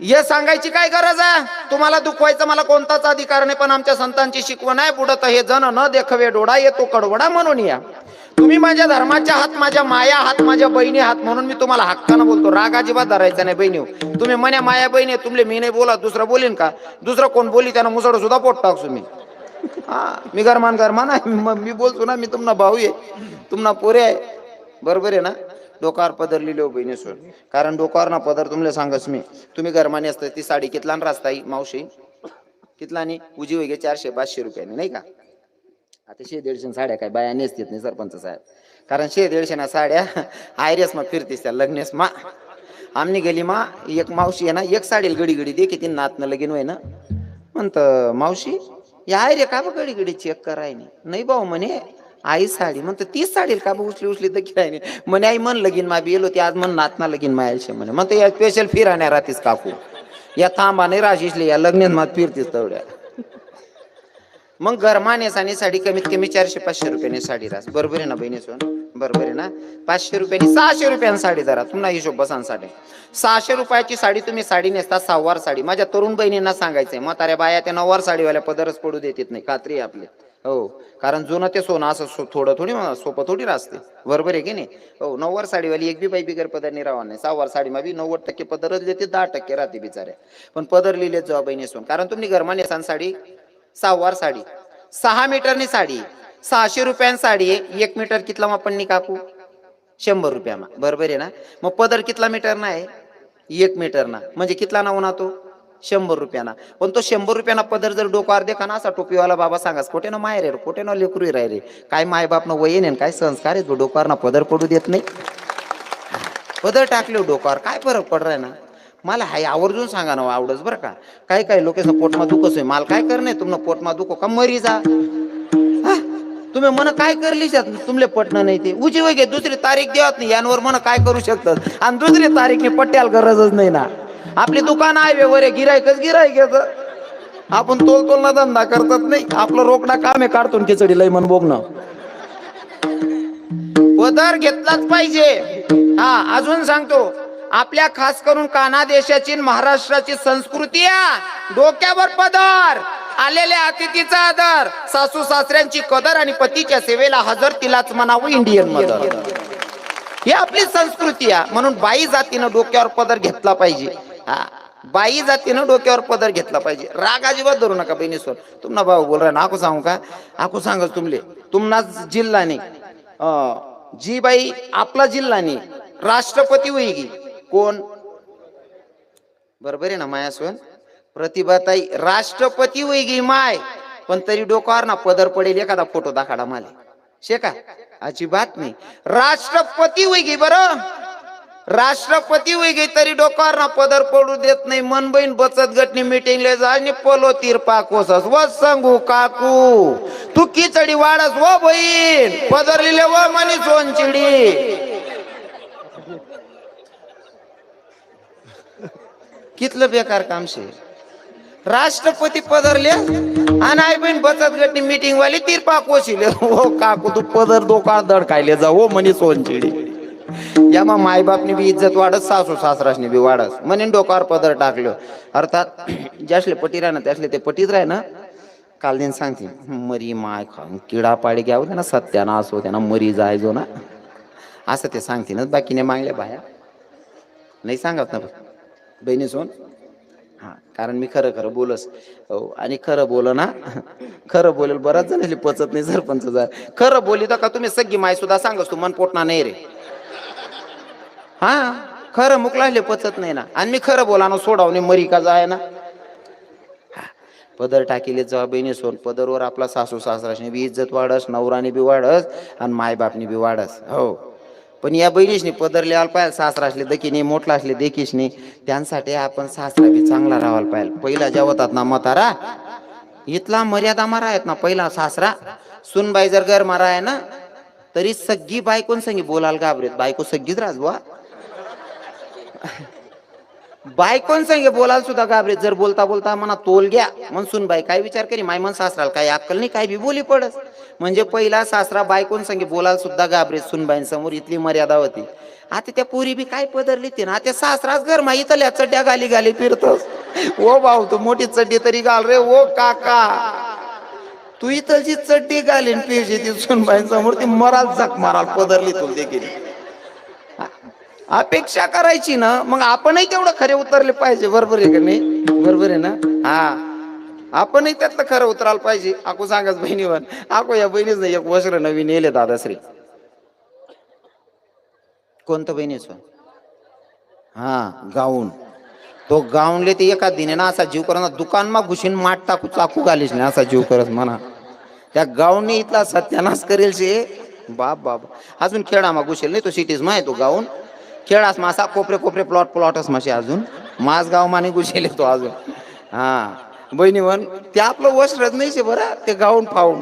हे सांगायची काय गरज आहे? तुम्हाला दुखवायचं मला कोणताच अधिकार नाही, पण आमच्या संतांची शिकवण आहे पुढं हे जण न देखवे डोळा येतो कडवडा म्हणून या. तुम्ही माझ्या धर्माच्या हात, माझ्या माया हात, माझ्या बहिणी हात, म्हणून मी तुम्हाला हक्कानं बोलतो. राग अजिबात धरायचा नाही बहिणी. तुम्ही म्हण्या माया बहिणी तुमले मी नाही बोला, दुसरं बोलीन का? दुसरं कोण बोली त्यानं मुसळ सुद्धा पोट टाकसू मी. हा मी गरमान नाही मी बोलतो ना, मी तुम्हाला भाऊ आहे, तुम्हाला पोरे आहे. बरोबर आहे ना? डोकार पदर लिहिलो बहिणी सोड, कारण डोकार ना पदर तुमले सांगस मी. तुम्ही गरमाने असतं ती साडी कितला रास्ताई मावशी कितला नाही उजी वगे 400-500 रुपयाने नाही का? आता 100-150 साड्या काय बाया नेसतेत नाही सरपंच साहेब, कारण 100-150 ना साड्या आयरेस मग फिरतीस त्या लग्नेस मा. आमनी गेली मा एक मावशी आहे ना, एक साडीला गडी गडी दे किती नातनं लगीन होय ना, म्हणत मावशी या आयरे का बघ गडी गडी चेक कराय नाही भाऊ म्हणे आई साडी म्हणतो 30 साडीला का बघ उचली उचली तर किराय नाही म्हणे. आई मन लगीन मा बी येलो ती आज मन नातना लगीन मा यायचे म्हणे. म्हणतो या स्पेशल फिराण्या राहतीस काकू, या थांबा नाही राशीसली या लग्नेत मा फिरतीस तेवढ्या. मग गरमानेसानी साडी कमीत कमी 400-500 रुपयाने साडी रास. बरोबर आहे ना बहिणी सोन? बरोबर आहे ना? 500 रुपयानी 600 रुपयाने साडी धरा. तुम्हाला हिशोब बसान साडी 600 रुपयाची साडी तुम्ही साडी नेसता 6 साडी. माझ्या तरुण बहिणींना सांगायचंय म्हाताऱ्या बाया त्या 9 साडीवाल्या पदरच पडू देत नाही, खात्री आहे आपली. हो, कारण जुनं ते सोनं असं थोडं थोडी सोपं थोडी राहते. बरोबर आहे की नाही? हो, 9 साडीवाली एक बी बाई बिगर पदर नाही राहा नाही. 6 साडी मा बी 90% पदरच देते, 10% राहते बिचाऱ्या. पण पदर लिहिले जवा बहिणी सोन, कारण तुम्ही गरमा नेसान साडी 6 साडी 6 मीटरनी साडी 600 रुपयान साडी आहे. 1 मीटर कितला आपण नी काकू 100 रुपया मा. बरोबर आहे ना? मग पदर कितला मीटर ना आहे 1 मीटर ना, म्हणजे कितला ना होणार तो 100 रुपयाना. पण तो 100 रुपयाना पदर जर डोकावर देखा ना असा टोपीवाला बाबा सांगास कोठे ना माय रे कोठे ना लेकरू राय रे, काय माय बाप न वय नाही काय संस्कार आहे, डोकावर ना पदर पडू देत नाही. पदर टाकले डोकावर काय फरक पड राय ना. मला हाय आवर्जून सांगा ना आवडच बरं का. काय काय लोक पोटमा दुखस आहे, मला काय करणे तुम्हाला पोटमा दुखो का मरी जा. तुम्ही मन काय करली तुमले पटणं नाही ते उजी वगे दुसरी तारीख देत नाही, यांवर मन काय करू शकतात. आणि दुसरी तारीख पट्ट्याला गरजच नाही ना. आपली दुकान आहे व्यवहार गिरायकच गिरायक येत, आपण तोल तोल ना धंदा करतात नाही. आपलं रोकडा काम आहे काढतो खिचडी लय मन बोगणं. पदर घेतलाच पाहिजे. हा अजून सांगतो, आपल्या खास करून काना देशाची महाराष्ट्राची संस्कृती आहे डोक्यावर पदर, आलेल्या अतिथीचा आदर, सासू सासऱ्यांची कदर आणि पतीच्या सेवेला हजर तिलाच म्हणावं इंडियन मदर. ही आपली संस्कृती आहे. म्हणून बाई जातीनं डोक्यावर पदर घेतला पाहिजे. हा बाई जातीनं डोक्यावर पदर घेतला पाहिजे. राग अजिबात धरू नका बहिणीसोर. तुम्हाला भाऊ बोल रहा आको सांगू का? आको सांगच तुमले तुम्हाला जिल्हा नाही जी बाई आपला जिल्हा नाही राष्ट्रपती होईगी कोण? बरोबर आहे ना माया सोन? प्रतिभाताई राष्ट्रपती होईगी माय, पण तरी डोकावर ना पदर पडेल एखादा फोटो दाखडा माले शेका अजिबात नाही. राष्ट्रपती होईगी बरं, राष्ट्रपती होईगी तरी डोकावर ना पदर पडू देत नाही. मन बहीण बचत गटनी मीटिंगला जा आणि पलो तिरपा कोसस व सांगू काकू तू खिचडी वाढस व बहीण पदर लिहिले व मनी सोनचिडी. कितलं बेकार काम शे. राष्ट्रपती पदरले आणि आई बहीण बचत गटनी मीटिंग वाली तिरपा कोशिले हो काकू तू पदर डोका दड खायले जा हो मनी सोनचिडी. या मग माय बापनी बी इज्जत वाढत, सासू सासरासनी बी वाढत, म्हणून डोकावर पदर टाकलं. अर्थात ज्यासले पटी राह ना त्यासले ते पटीत राह ना. काल दिन सांगते मरी माय खाऊन किडा पाडी घ्यावं त्यांना सत्याना असो त्यांना मरी जायचो ना असं ते सांगते ना. बाकीने मागल्या बाया नाही सांगत ना बहिणी सोन. हा कारण मी खरं खरं बोलस. हो आणि खरं बोल ना, खरं बोलेल बराच जण पचत नाही सरपंच जा खरं बोली तर का तुम्ही सगळी माय सुद्धा सांगस तू मन पोटना नाही रे. हा खरं मुकलाले पचत नाही ना. आणि मी खरं बोला ना सोडावणे मरी का जाय ना. पदर टाकीले जेव्हा बहिणी सोन पदरवर आपला सासू सासराने बी इज्जत वाढस, नवराने बी वाढस आणि माय बापनी बी वाढस. हो पण या बहिणीशनी पदर लिहायला पाहिजे, सासरा असले दकीने मोठला असले देखीशनी त्यांसाठी आपण सासरा बी चांगला राहायला पाहिजे. पहिला जेवतात ना म्हातारा इथला मर्यादा मारा आहेत ना. पहिला सासरा सुनबाई जर घर मारा आहे ना तरी सगळी बायकोन संगी बोलायला घाबरेत. बायको सगळीच राजबुवा बायकोन संगे बोलायला सुद्धा घाबरे. जर बोलता बोलता म्हणा तोल घ्या म्हणसून बाई काय विचार करी माय मन सासराला काय अक्कल नाही काय बी बोली पडस. म्हणजे पहिला सासरा बायकोन संगे बोलायला सुद्धा घाबरे सुनबाईंसमोर, इथली मर्यादा होती. आता त्या पोरी बी काय पदरली ते ना, आता सासराच घर मा इथल्या चड्ड्या गाली गाली फिरतोस. ओ भाऊ तू मोठी चड्डी तरी घाल रे. ओ काका तू इथलची चड्डी घालीन पेशी ती सुनबाईंसमोर ती मराल झक माराल पदरली तू देखील. अपेक्षा करायची ना, मग आपणही तेवढं खरे उतरले पाहिजे. बरोबर आहे का नाही? बरोबर आहे ना? हा आपणही त्यातलं खरं उतरायला पाहिजे. आको सांगाच बहिणीवर, आको या बहिणीच नाही एक वस्त्र नवीन येले दादाश्री. कोणतं बहिणीच? हा गाऊन. तो गाऊनले ते एका दिने ना असा जीव करत दुकान मा घुशीन माठ टाकू चाकू घालीस नाही असा जीव करत म्हणा. त्या गाऊनने इथला सत्यानाश करेल शे. बाप बाप अजून खेळा घुसेल नाही तो सिटीज मा आहे तो गाऊन. खेळास मासा कोपरे कोपरे प्लॉटच मासे अजून माझ गाव माने घुसेल तो अजून. हा बहिणी म्हण ते आपलं वस्त्रच नाही शे बरं ते गाऊन फावून.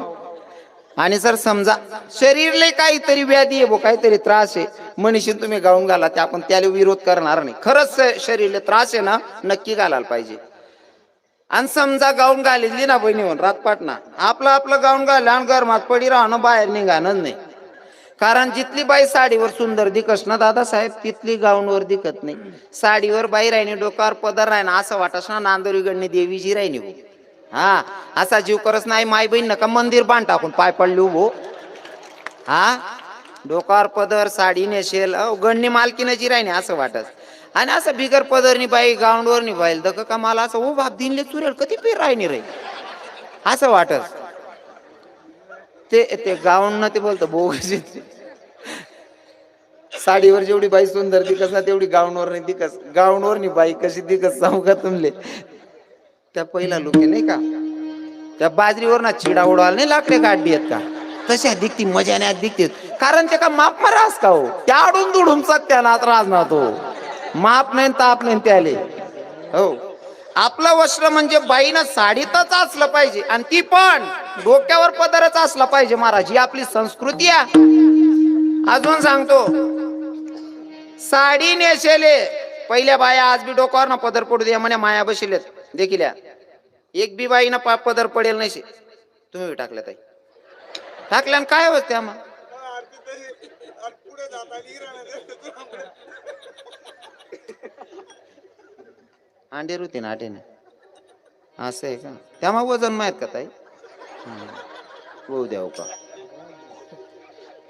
आणि जर समजा शरीरले काहीतरी व्याधी आहे, काहीतरी त्रास आहे म्हणशील तुम्ही गाऊन घाला, ते आपण त्याला विरोध करणार नाही. खरंच शरीरले त्रास आहे ना नक्की घालायला पाहिजे. आणि समजा गाऊन घालेली ना बहिणी म्हणून रातपाट ना आपलं गाऊन घाललं आणि गरमात पडी राहणं बाहेर निघाणं नाही. कारण जिथली बाई साडीवर सुंदर दिकस ना दादासाहेब तिथली गाऊनवर दिकत नाही. साडीवर बाई राहिनी डोक्यावर पदर राहिना असं वाटस ना नांदोरी गडणी देवीची राहिनी हो. हा असा जीव करत नाही माय बहीण नका मंदिर बांध टाकून पाय पडले उभो. हा डोक्यावर पदर साडी नेसेल गणनी मालकीनाची राहिनी असं वाटत. आणि असं बिगर पदरनी बाई गाऊंडवर निभाईल दक का मला असं ओ बाप दिनले चुरेल कधी पेर राहिनी रे असं वाटत. ते गाऊन ना ते बोलतो बोगस. साडीवर जेवढी बाई सुंदर दिकस ना तेवढी गाऊनवर नाही दिकस. गाऊनवर नाही बाई कशी दिकस सांगू का तुमले. त्या पहिला लोके नाही का त्या बाजरीवर ना चिडा उडवायला नाही लाकडे काढली आहेत का तशा दिखती मजाने दिखते. कारण ते का माप मारास का हो त्या आडून दुडून सत्यानात राज ना तो माप नाही ताप नाही त्याले. हो आपलं वस्त्र म्हणजे बाईनं साडीतच असलं पाहिजे आणि ती पण डोक्यावर पदरच असला पाहिजे महाराज. ही आपली संस्कृती आहे. अजून सांगतो साडी नेसेले पहिल्या बाया आज बी डोक्यावर ना पदर पडू दे म्हणे माया बसलेत देखील एक बी बाई ना पदर पडेल नाही. तुम्ही टाकल्या ताई टाकल्यान काय होत मग अंडे रुती ना आटेने असं आहे का त्यामुळे वजन माहित का ताई होऊ द्या का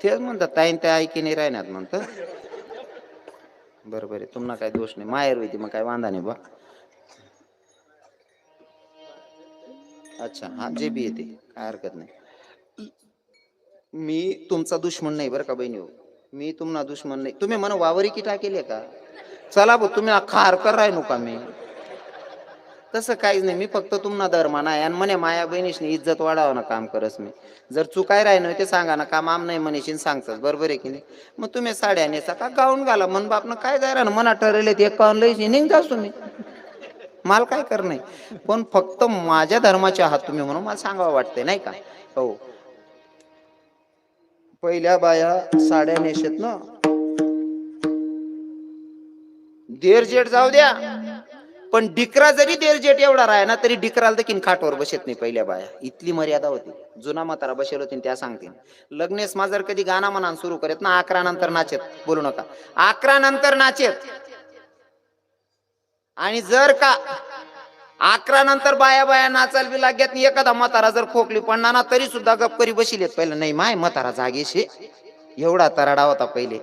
तेच म्हणतात ताईन त्या ऐकी नाही राहण्यात म्हणत. बरोबर आहे तुम्हाला काय दोष नाही माहेर होती मग काय वांधा नाही बा. अच्छा हा जे बी येते काय हरकत नाही. मी तुमचा दुश्मन नाही बरं का बहिणी हो. मी तुम्हाला दुश्मन नाही. तुम्ही म्हणा वावरी की टाकेल का चला भाऊ तुम्ही अख्खा हरकर राही नका. मी तसं काहीच नाही. मी फक्त तुम्हाला धर्मा नाही आणि म्हणे माया बहिणीशी इज्जत वाढावं ना काम करस. मी जर चुकाय राही नाही ते सांगा ना काम आम नाही म्हणशीन सांगतात बरोबर आहे की नाही. मग तुम्ही साड्या नेसा का गाऊन घाला म्हण बापनं काय जायला ना मना ठरवले ते एकावन्न लयची निघ तुम्ही मला काय कर नाही. पण फक्त माझ्या धर्माचे आहात तुम्ही म्हणून मला सांगावं वाटतंय नाही का. हो पहिल्या बाया साड्या नेसत ना देर जेट जाऊ द्या पण डिकरा जरी देर जेट एवढा राहा ना तरी डिकराला देखील खाटवर बसत नाही. पहिल्या बाया इथली मर्यादा होती. जुना म्हातारा बसेल होती त्या सांगतील. लग्नेस मा जर कधी गाणं म्हणा सुरू करत ना 11 नंतर नाचेत बोलू नका 11 नंतर नाचेत. आणि जर का 11 नंतर बाया नाचायला बी लागत नाही एखादा म्हातारा जर खोकली पडणार ना तरी सुद्धा गपकरी बसिलेत. पहिलं नाही माय म्हातारा जागेशे एवढा तराडा होता पहिले.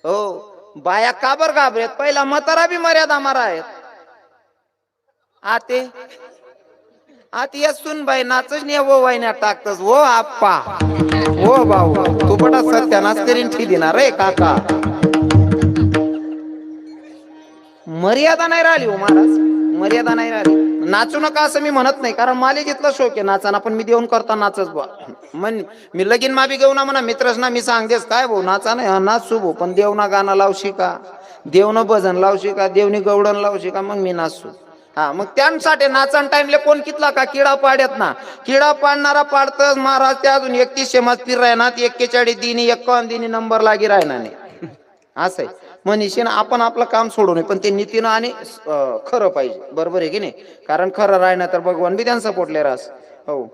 हो बाया काबर घाबरेत पहिला म्हातारा बी मर्यादा मारा आहेत. आते या सुन बाई नाचच नाही वो वाईना टाकतस वो आप्पा हो भाऊ तू पटा सत्यानाश करीन ठी देणार रे काका. मर्यादा नाही राहिली हो महाराज मर्यादा नाही राहिली. नाचू नका असं मी म्हणत नाही कारण मालिकेतला शोक आहे नाचाना पण मी देऊन करता नाचच बा म्हण मी लगीन मा बी घेऊ ना म्हणा मित्रच ना मी सांगतेस काय भाऊ नाचा नाही हा नाच सुभो पण देवना गाणं लावशी का देवनं भजन लावशी का देवनी गवडण लावशी का मग मी नाचू. हा मग त्यांसाठी नाचन टाइमले कोण कितला का किडा पाड्यात ना किडा पाडणारा पाडतच महाराज त्या अजून 31 शेमात फिर राहणार 41 दिनी 51 दिनी नंबर लागी राहणार नाही असं आहे. म्हणशीन आपण आपलं काम सोडू नये, पण ते नीतीनं आणि खरं पाहिजे. बरोबर आहे की नाही? कारण खरं राहिलं तर भगवान बी त्यांना सपोर्टले राहस. हो.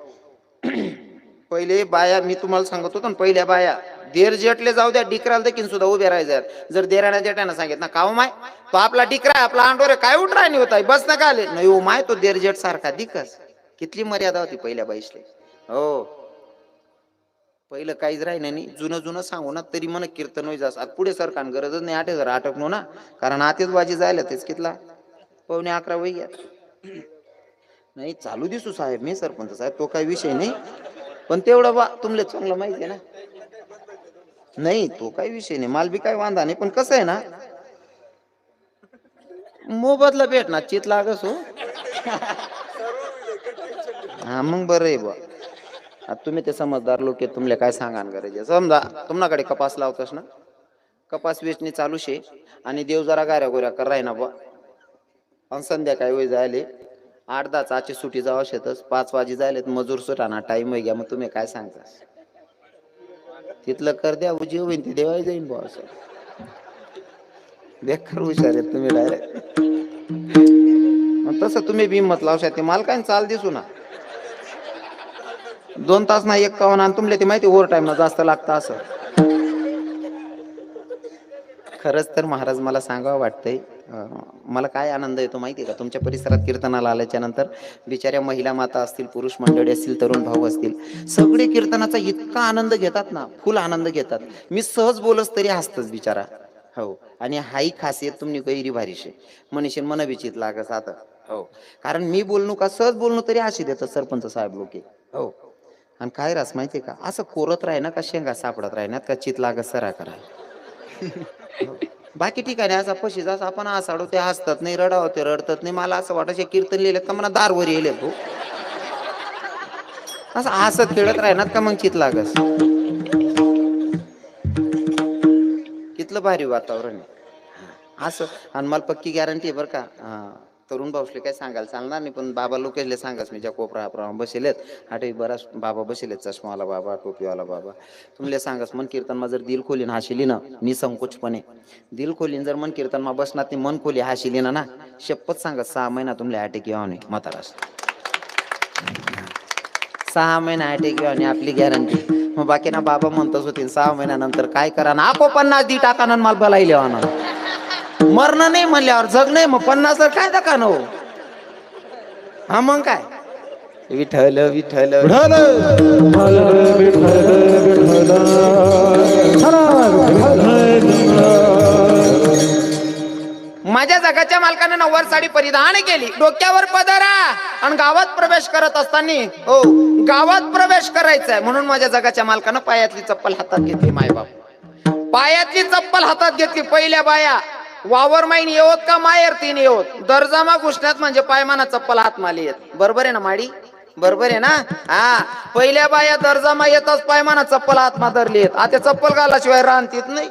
पहिले बाया, मी तुम्हाला सांगत होतो ना, पहिल्या बाया देर जेटले जाऊ द्या, डिकराला देखील सुद्धा उभे राहायचे. जर देराना जेटाना सांगितलं ना, का हो माय तो आपला डिकरा आहे, आपला अंडोर काय उठ राहिली होता, बस ना का आले नाही हो माय, तो देर जेट सारखा दिकस. कितली मर्यादा होती पहिल्या बाईसले. हो. पहिलं काहीच राहिलं नाही, जुनं जुनं सांगू ना तरी मन कीर्तन होई जास. पुढे सरकार गरजच नाही, 8,000 अटकनो ना, कारण आतेच बाजी जायला तेच कितला 9:45 वय घ्या. नाही चालू दिसू साहेब, मी सरपंच साहेब, तो काही विषय नाही, पण तेवढं बा तुमले चांगलं माहिती आहे ना. नाही तो काही विषय नाही, माल बी काही वांधा नाही, पण कसं आहे ना, मोबदला भेटणार चित लागस हो. हा मग बरं आहे बा. आता तुम्ही ते समजदार लोक आहेत, तुमले काय सांगा गरजे. समजा तुमनाकडे कपास लावतस ना, कपास वेचणी चालू शे आणि देव जरा गाऱ्या गोऱ्या कर राही बा, आणि संध्याकाळी वय जायले 8-10 आची सुटी जावं शेतच, 5 वाजे जायले मजूर सुटाना टाइम घ्या. मग तुम्ही काय सांगता, तिथलं कर द्या जे होईन ते देवाय जाईन बा. असं बेकार हुशार आहेत तुम्ही डायरेक्ट. तसं तुम्ही बिंमत लावशा, ते मालकाने चाल दिसू ना, 2 तास ना 51, आणि तुमले ते माहिती ओव्हर टाइम ना जास्त लागतं असं. खरंच तर महाराज मला सांगावं वाटतंय, मला काय आनंद येतो माहिती आहे का, तुमच्या परिसरात कीर्तनाला आल्याच्या नंतर बिचाऱ्या महिला माता असतील, पुरुष मंडळी असतील, तरुण भाऊ असतील, सगळे कीर्तनाचा इतका आनंद घेतात ना, फुल आनंद घेतात. मी सहज बोलस तरी हसतच बिचारा. हो. आणि हाही खासियत तुम्ही गैरी भारीशे म्हणशील मन विचित लागस आता. हो. कारण मी बोलणू का सहज बोलणं तरी अशी देतात सरपंच साहेब लोके. हो. आणि काय रास माहितीये का, असं कोरत राही ना का शेंगा सापडत राही ना का चित लागत सरा करा. बाकी ठिकाणी असा पशी जसा आपण हसाडू ते हसतात नाही, रडावं ते रडतात नाही. मला असं वाटायचं कीर्तन लिहिलं का मला दारवर येईल तो, असं हसत खेळत राहणार का मग चित लागस. कितलं भारी वातावरण आहे असं. आणि मला पक्की गॅरंटी आहे बरं का, तरुण भाऊसले काय सांगायला चालणार नाही, पण बाबा लोकेशले सांगास, मी ज्या कोपरा बसेलेत आठही बराच बाबा बसेलेत, चष्मावाला बाबा, टोपीवाला बाबा, तुमले सांगास मन कीर्तन मा जर दिल खोलीन हाशिली ना, निसंकोचपणे दिल खोलीन जर मन कीर्तन मा बसणार ती मन खोली हाशिली ना, शपथ सांगत 6 महिना तुमले अटॅक यावं नाही म्हातारास. 6 महिना अटॅक यावं नाही आपली गॅरंटी. मग बाकी ना बाबा म्हणतच होतील 6 महिन्यानंतर काय करा ना, आको 50 दी टाका ना मला बलाई लिहा ना. मरण नाही म्हणल्यावर जग नाही, मग 50 काय दाखा न हो. हा मग काय, विठ्ठल विठ्ठल विठ्ठल विठ्ठल माझ्या जगाच्या मालकाने नऊवार साडी परिधान केली, डोक्यावर पदरा, आणि गावात प्रवेश करत असताना, हो गावात प्रवेश करायचा आहे म्हणून माझ्या जगाच्या मालकानं पायातली चप्पल हातात घेतली. मायबाप पायातली चप्पल हातात घेतली. पहिल्या बाया वावर माईन येवत का मायर तीन येवत, दर्जामा घुसण्यात म्हणजे पायमाना चप्पल हात माली येत. बरोबर आहे ना माडी, बरोबर आहे ना. हा पहिल्या बाया दर्जामा येतच पायमाना चप्पल हात मा धरली येत. आता चप्पल घालाशिवाय राहतीत नाही.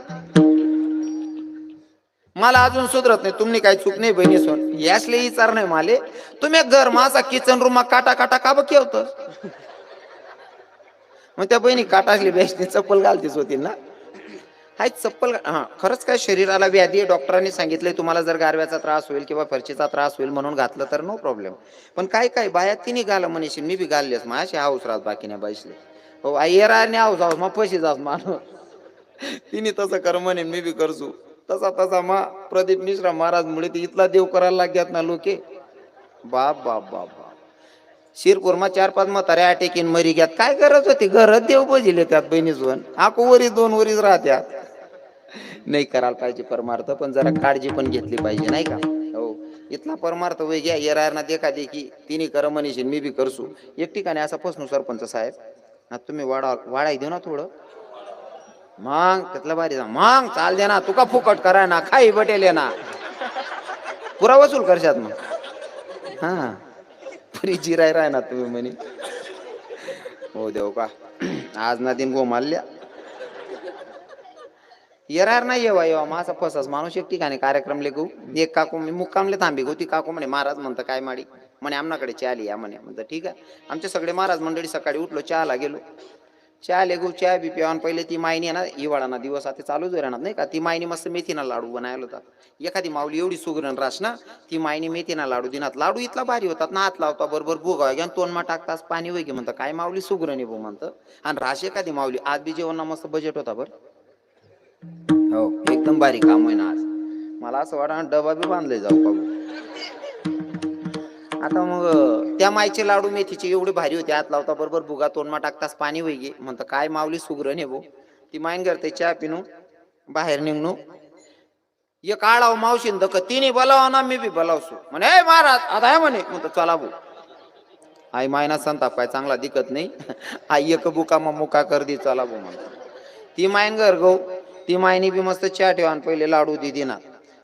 मला अजून सुधरत नाही, तुम्ही काही चूक नाही बहिणी सोन, यासले विचार नाही माले. तुम्ही घर माझा किचन रूम काटा काटा का बघ होत, मग त्या बहिणी काटासली बेसनी चप्पल घालतीच होती ना. हाय चप्पल, हा खरंच काय शरीराला व्याधी आहे, डॉक्टरांनी सांगितलंय तुम्हाला जर गारव्याचा त्रास होईल किंवा फरचीचा त्रास होईल म्हणून घातलं तर नो प्रॉब्लेम. पण काय काय बाया तिने घाला म्हणशील, मी बी घाललेस माझ्याशी हाऊस राहत बाकी नाही बाईसले. हो आयराने हाऊस हाऊस मग पैसे जास माणूस तिने तसं कर म्हणे, मी बी करसू तसा तसा. मा प्रदीप मिश्रा महाराज मुळे इथला देव करायला लागतात ना लोके. बाप बाप बाप बाप. शिरपूरमा 4-5 म्हाताऱ्या अटॅकीन मरी घ्यात, काय गरज होती, घरात देव बजिले त्यात बहिणी सोन. आको वरीस 2 वरीस राहत्यात. नाही करायला पाहिजे परमार्थ, पण जरा काळजी पण घेतली पाहिजे नाही का. हो इथला परमार्थ वय घ्या, येरायरना देखा देखी तिने कर म्हणशील मी बी करसू. एक ठिकाणी असा फसनू सरपंच साहेब, आता तुम्ही वाढाय देऊ ना थोडं, मग त्यातलं भारी जा, मग चाल दे ना, तुका फुकट कराय ना, खाई बटेल ना, पुरा वसूल करशात मग. हा फ्री जिराय राय ना तुम्ही म्हणे. हो देव का आज ना दिन गो मारल्या येणार नाही. येवा येवा माझा फसस माणूस एक ठिकाणी कार्यक्रम लेगू, एक काकू मी मुक्कामले थांबी गो, ती काकू म्हणे महाराज म्हणतं काय माडी म्हणे आमनाकडे चहा आली या म्हणे. म्हणतं ठीक आहे. आमचे सगळे महाराज मंडळी सकाळी उठलो, चहाला गेलो. चहा लेगू चहा बी पिवान पहिले ती मायनी आहे ना हिवाळाना दिवस आता चालूच राहणार नाही का ती मायनी मस्त मेथीना लाडू बनायला होता एखादी माऊली एवढी सुगरण रास ना ती मायनी मेथीना लाडू दिनात लाडू इतला भारी होतात ना हात लावता बरोबर भुगा घ्या तोंडमा टाकतास पाणी वैगे म्हणतं काय माऊली सुगरण भाऊ म्हणतं आणि रास एखादी माऊली आज बी जेवणा मस्त बजेट होता बरं हो एकदम भारी काम आहे ना आज मला असं वाटतं डबा बी बांधले जाऊ का आता मग त्या मायचे लाडू मेथीचे एवढे भारी होते हात लावता बरोबर भुगा तोंडमा टाकतास पाणी वैगे म्हणतं काय माऊली सुगरण आहे भाऊ ती माईन करते चहा पिणू बाहेर निघणू एक आळाव मावशीन दक तिने बोलावा ना मी बी बोलावसो म्हणे ए महाराज आता आहे म्हणे म्हणतो चला भाऊ आई मायना संताप काय चांगला दिकत नाही आई एक बुका मग मुका कर दी चला भाऊ म्हणतो ती माईन घर गो ती मायनी बी मस्त चहा ठेवा पहिले लाडू दिदी ना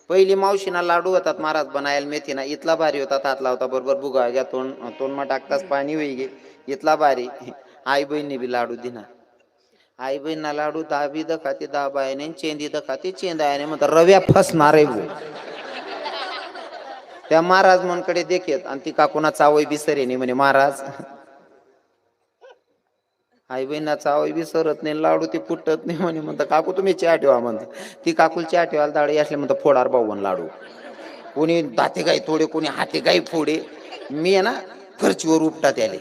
पहिली मावशीना लाडू होतात महाराज बनायला मेथीना इतला भारी होतात हात लावता बरोबर बुगा घ्या तोंडमा टाकताच पाणी वैगे इतला भारी आई बहिणी बी लाडू दिना आई बहिणीना लाडू दाबी दखाते दाबायने चेंदी दखाते चेंदायने म्हणतात रव्या फसणार आहे भाऊ त्या महाराज मनकडे देखेत आणि ती काकुना चावई बिसरेने म्हणे महाराज आई बहिणा चावई बिसरत नाही लाडू ती फुटत नाही म्हणे म्हणतात काकू तुम्ही चहा ठेवा म्हणतात ती काकूल चहा ठेवायला दाडे असले म्हणतात फोडार बावन लाडू कोणी दाते गाई थोडे कोणी हाते गाई फोडे मी आहे ना फरचीवर उपटात आले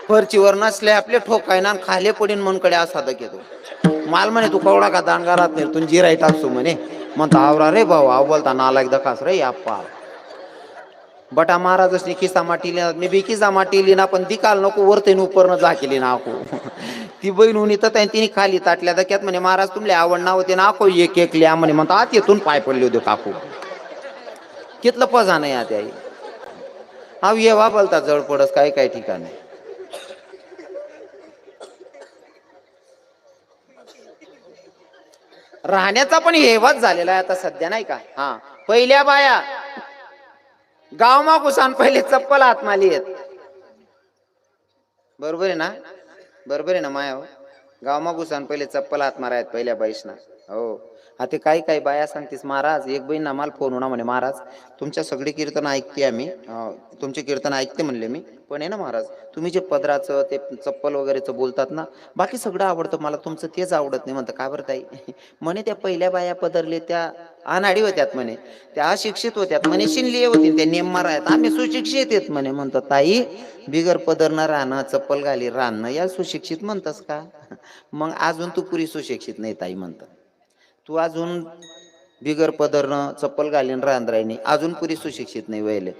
फरचीवर नसले आपले ठोकायना खाले पडीन मनकडे असा येतो माल म्हणे तू कवडा का दांडगारात नाही तू जिराई टाकसो म्हणे म्हणता आवरा रे भाऊ आव बोलता नाला एकदा खास रे आप्पा बटा महाराजसनी खिसा माटीली मी बी खिसा माटीली ना पण दिकाल नको वरते उपरनं झाकेली ना आखो ती बहीण उनी तर तिने खाली ताटल्या दक्यात म्हणे महाराज तुमले आवड ना होते ना आखो एक एक लिया म्हणे म्हणता आत येतून पाय पडले होते काकू कितलं पजा नाही आता आई हा ये वा बोलता जळ पडस काय काय ठिकाणी राहण्याचा पण हेवाच झालेला आहे आता सध्या नाही का हा पहिल्या बाया गाव मा घुसान पहिले चप्पल हात माली आहेत बरोबर आहे ना बरोबर आहे ना माया गाव मा घुसान पहिले चप्पल हात मारायत पहिल्या बाईसना हो आता काही काही बाया सांगतेस महाराज एक बहीण ना मला फोन होणार म्हणे महाराज तुमच्या सगळी कीर्तन ऐकते आम्ही तुमचे कीर्तन ऐकते म्हणले मी पण आहे ना महाराज तुम्ही जे पदराचं ते चप्पल वगैरेचं बोलतात ना बाकी सगळं आवडतं मला तुमचं तेच आवडत नाही म्हणतं का बरं ताई म्हणे त्या पहिल्या बाया पदरले त्या अनाडी होत्यात म्हणे त्या अशिक्षित होत्यात म्हणे शिनली होती त्या नेम मारायत आम्ही सुशिक्षित येत म्हणे म्हणतं ताई बिगर पदरनं राहणं चप्पल घाली राहणं या सुशिक्षित म्हणतस का मग अजून तू पुरी सुशिक्षित नाही ताई म्हणतं तू अजून बिगर पदरनं चप्पल घालीन राहणी अजून पुरी सुशिक्षित नाही वयले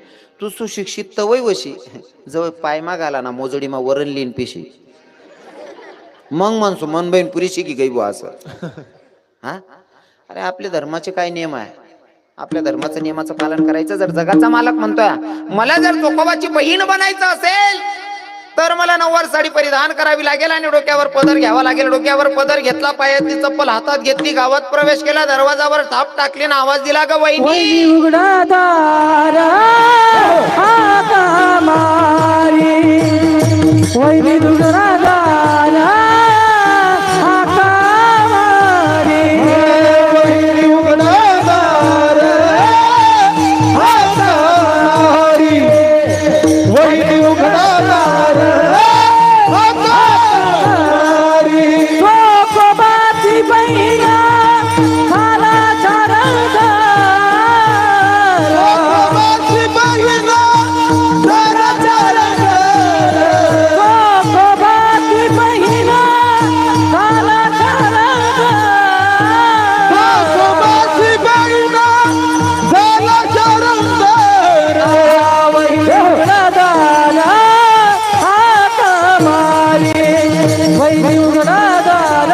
तू सुशिक्षित तवय वशी जवळ पायमा घाला ना मोजडीमा वरण लिन पिशी मग म्हणसो मन बहीण पुरी शिकी गई बुवा असं हा अरे आपल्या धर्माचे काय नियम आहे आपल्या धर्माचं नियमाचं पालन करायचं जर जगाचा मालक म्हणतोय मला जर चोकोबाची बहीण बनायचं असेल तर मला नऊवार साडी परिधान करावी लागेल आणि डोक्यावर पदर घ्यावा लागेल डोक्यावर पदर घेतला पायातली चप्पल हातात घेतली गावात प्रवेश केला दरवाजावर थाप टाकली ना आवाज दिला ग वहिनी उघडा दार हाका मारी वहिनी उघडा दार हाका मारी वहिनी उघडा दार हाका मारी वहिनी उघडा दार हाका मारी चोकोबाची बहीण मला चरणदार चोकोबाची बहीण जरा चरणदार चोकोबाची बहीण मला चरणदार चोकोबाची बहीण जरा चरणदार वहिनी उघडादार हाका मारी वहिनी उघडादार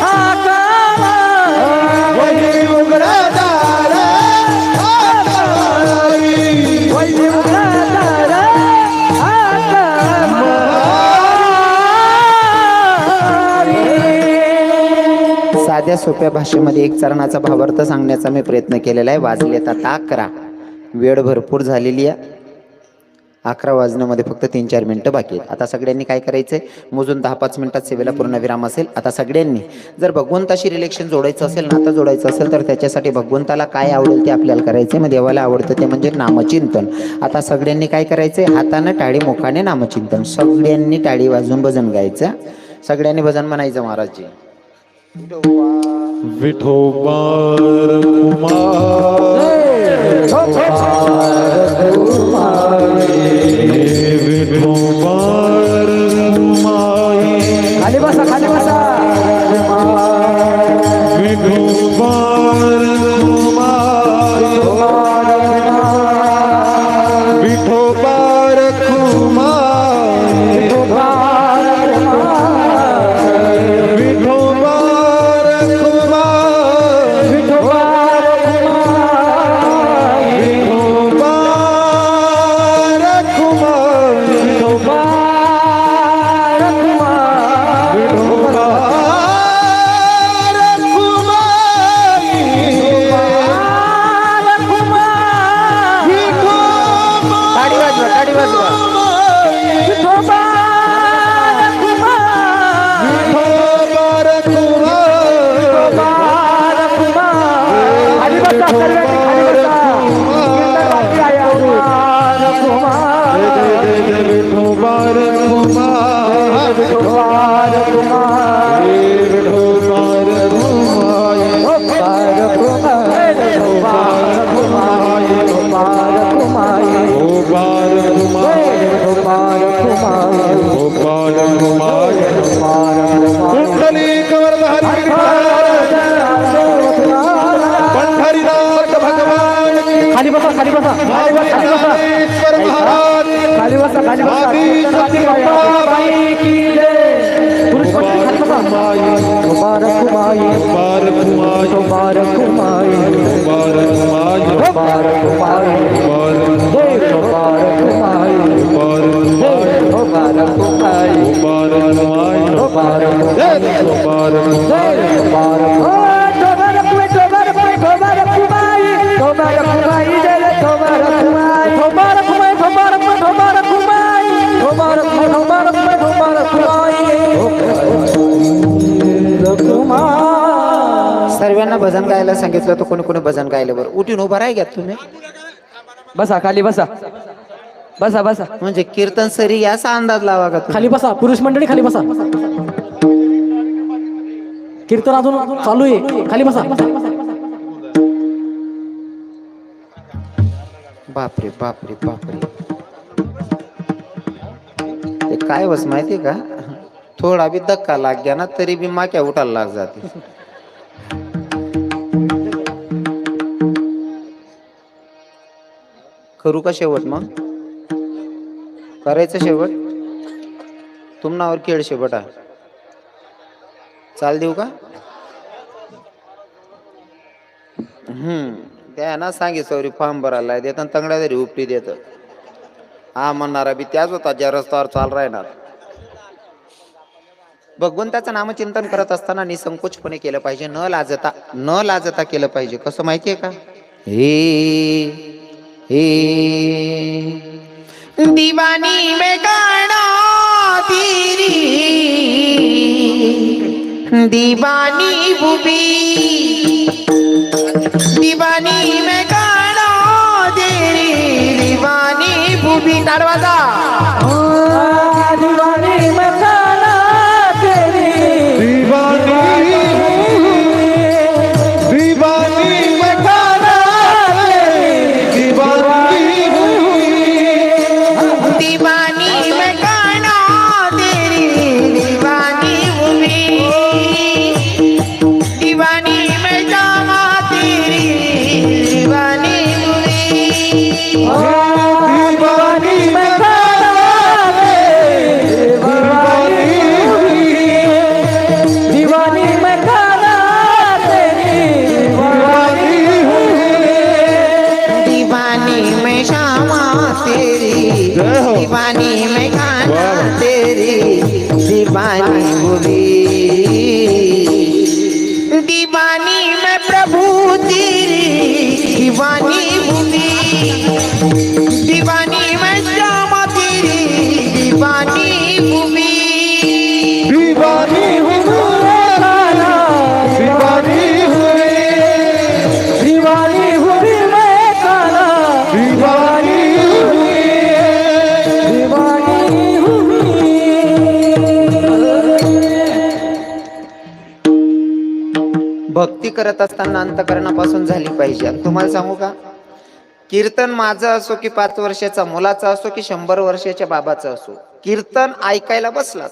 हाका मारी वहिनी उघडादार हाका मारी वहिनी उघडादार हाका मारी साध्या सोप्या भाषेमध्ये एक चरणाचा भावार्थ सांगण्याचा मी प्रयत्न केलेला आहे वाजले आता 11 वेळ भरपूर झालेली आहे 11 वाजण्यामध्ये फक्त 3-4 मिनिटं बाकी आहेत आता सगळ्यांनी काय करायचंय मोजून 10-5 मिनिटात सेवेला पूर्ण विराम असेल आता सगळ्यांनी जर भगवंताशी रिलेशन जोडायचं असेल नातं जोडायचं असेल तर त्याच्यासाठी भगवंताला काय आवडेल ते आपल्याला करायचंय मग देवाला आवडतं ते म्हणजे नामचिंतन आता सगळ्यांनी काय करायचंय हातानं टाळी मुखाने नामचिंतन सगळ्यांनी टाळी वाजून भजन गायचं सगळ्यांनी भजन म्हणायचं महाराजजी. विठोबार विठोबार खाली बसा खाली बसा. विठोबार विठोबार खाली बसा खाली बसा खाली बसा खाली सर्वांना भजन गायला सांगितलं तर कोणी कोणी भजन गायलं बरं. उठून उभा राहा घ्या तुम्ही. बसा खाली बसा बसा बसा म्हणजे कीर्तन सरी याचा अंदाज लावा का तुम्ही? खाली बसा. पुरुष मंडळी खाली बसा. कीर्तन अजून चालू आहे. खाली बसा. बापरे बापरे बापरे. ते काय बस माहितीये का, थोडा बी धक्का लाग गया ना तरी बी माक्या उठायला लाग जाते. करू का शेवट? मग करायचं शेवट. तुमनावर केळ शेवटा चाल देऊ का? त्या ना सांगे सॉरी फॉर्म भरायला देत आणि तंगड्या तरी उपटी देत. हा म्हणणारा बी त्याच होता ज्या रस्त्यावर चाल राहणार. भगवंताचं नामचिंतन करत असताना निसंकोचपणे केलं पाहिजे. न लाजता केलं पाहिजे. कसं माहितीये का? हे दीवानी में गाना तेरी दीवानी बुबी दीवानी में गाना तेरी दीवानी बुबी. दरवाजा दीवानी में गाना तेरी दीवानी में गाना दीवानी में गाना तेरी दीवानी बुबी दीवानी में करत असताना अंतकरणापासून झाली पाहिजे. आणि तुम्हाला सांगू का, कीर्तन माझं असो की 5 वर्षाचा मुलाचा असो की 100 वर्षाच्या बाबाचा असो, कीर्तन ऐकायला बसला,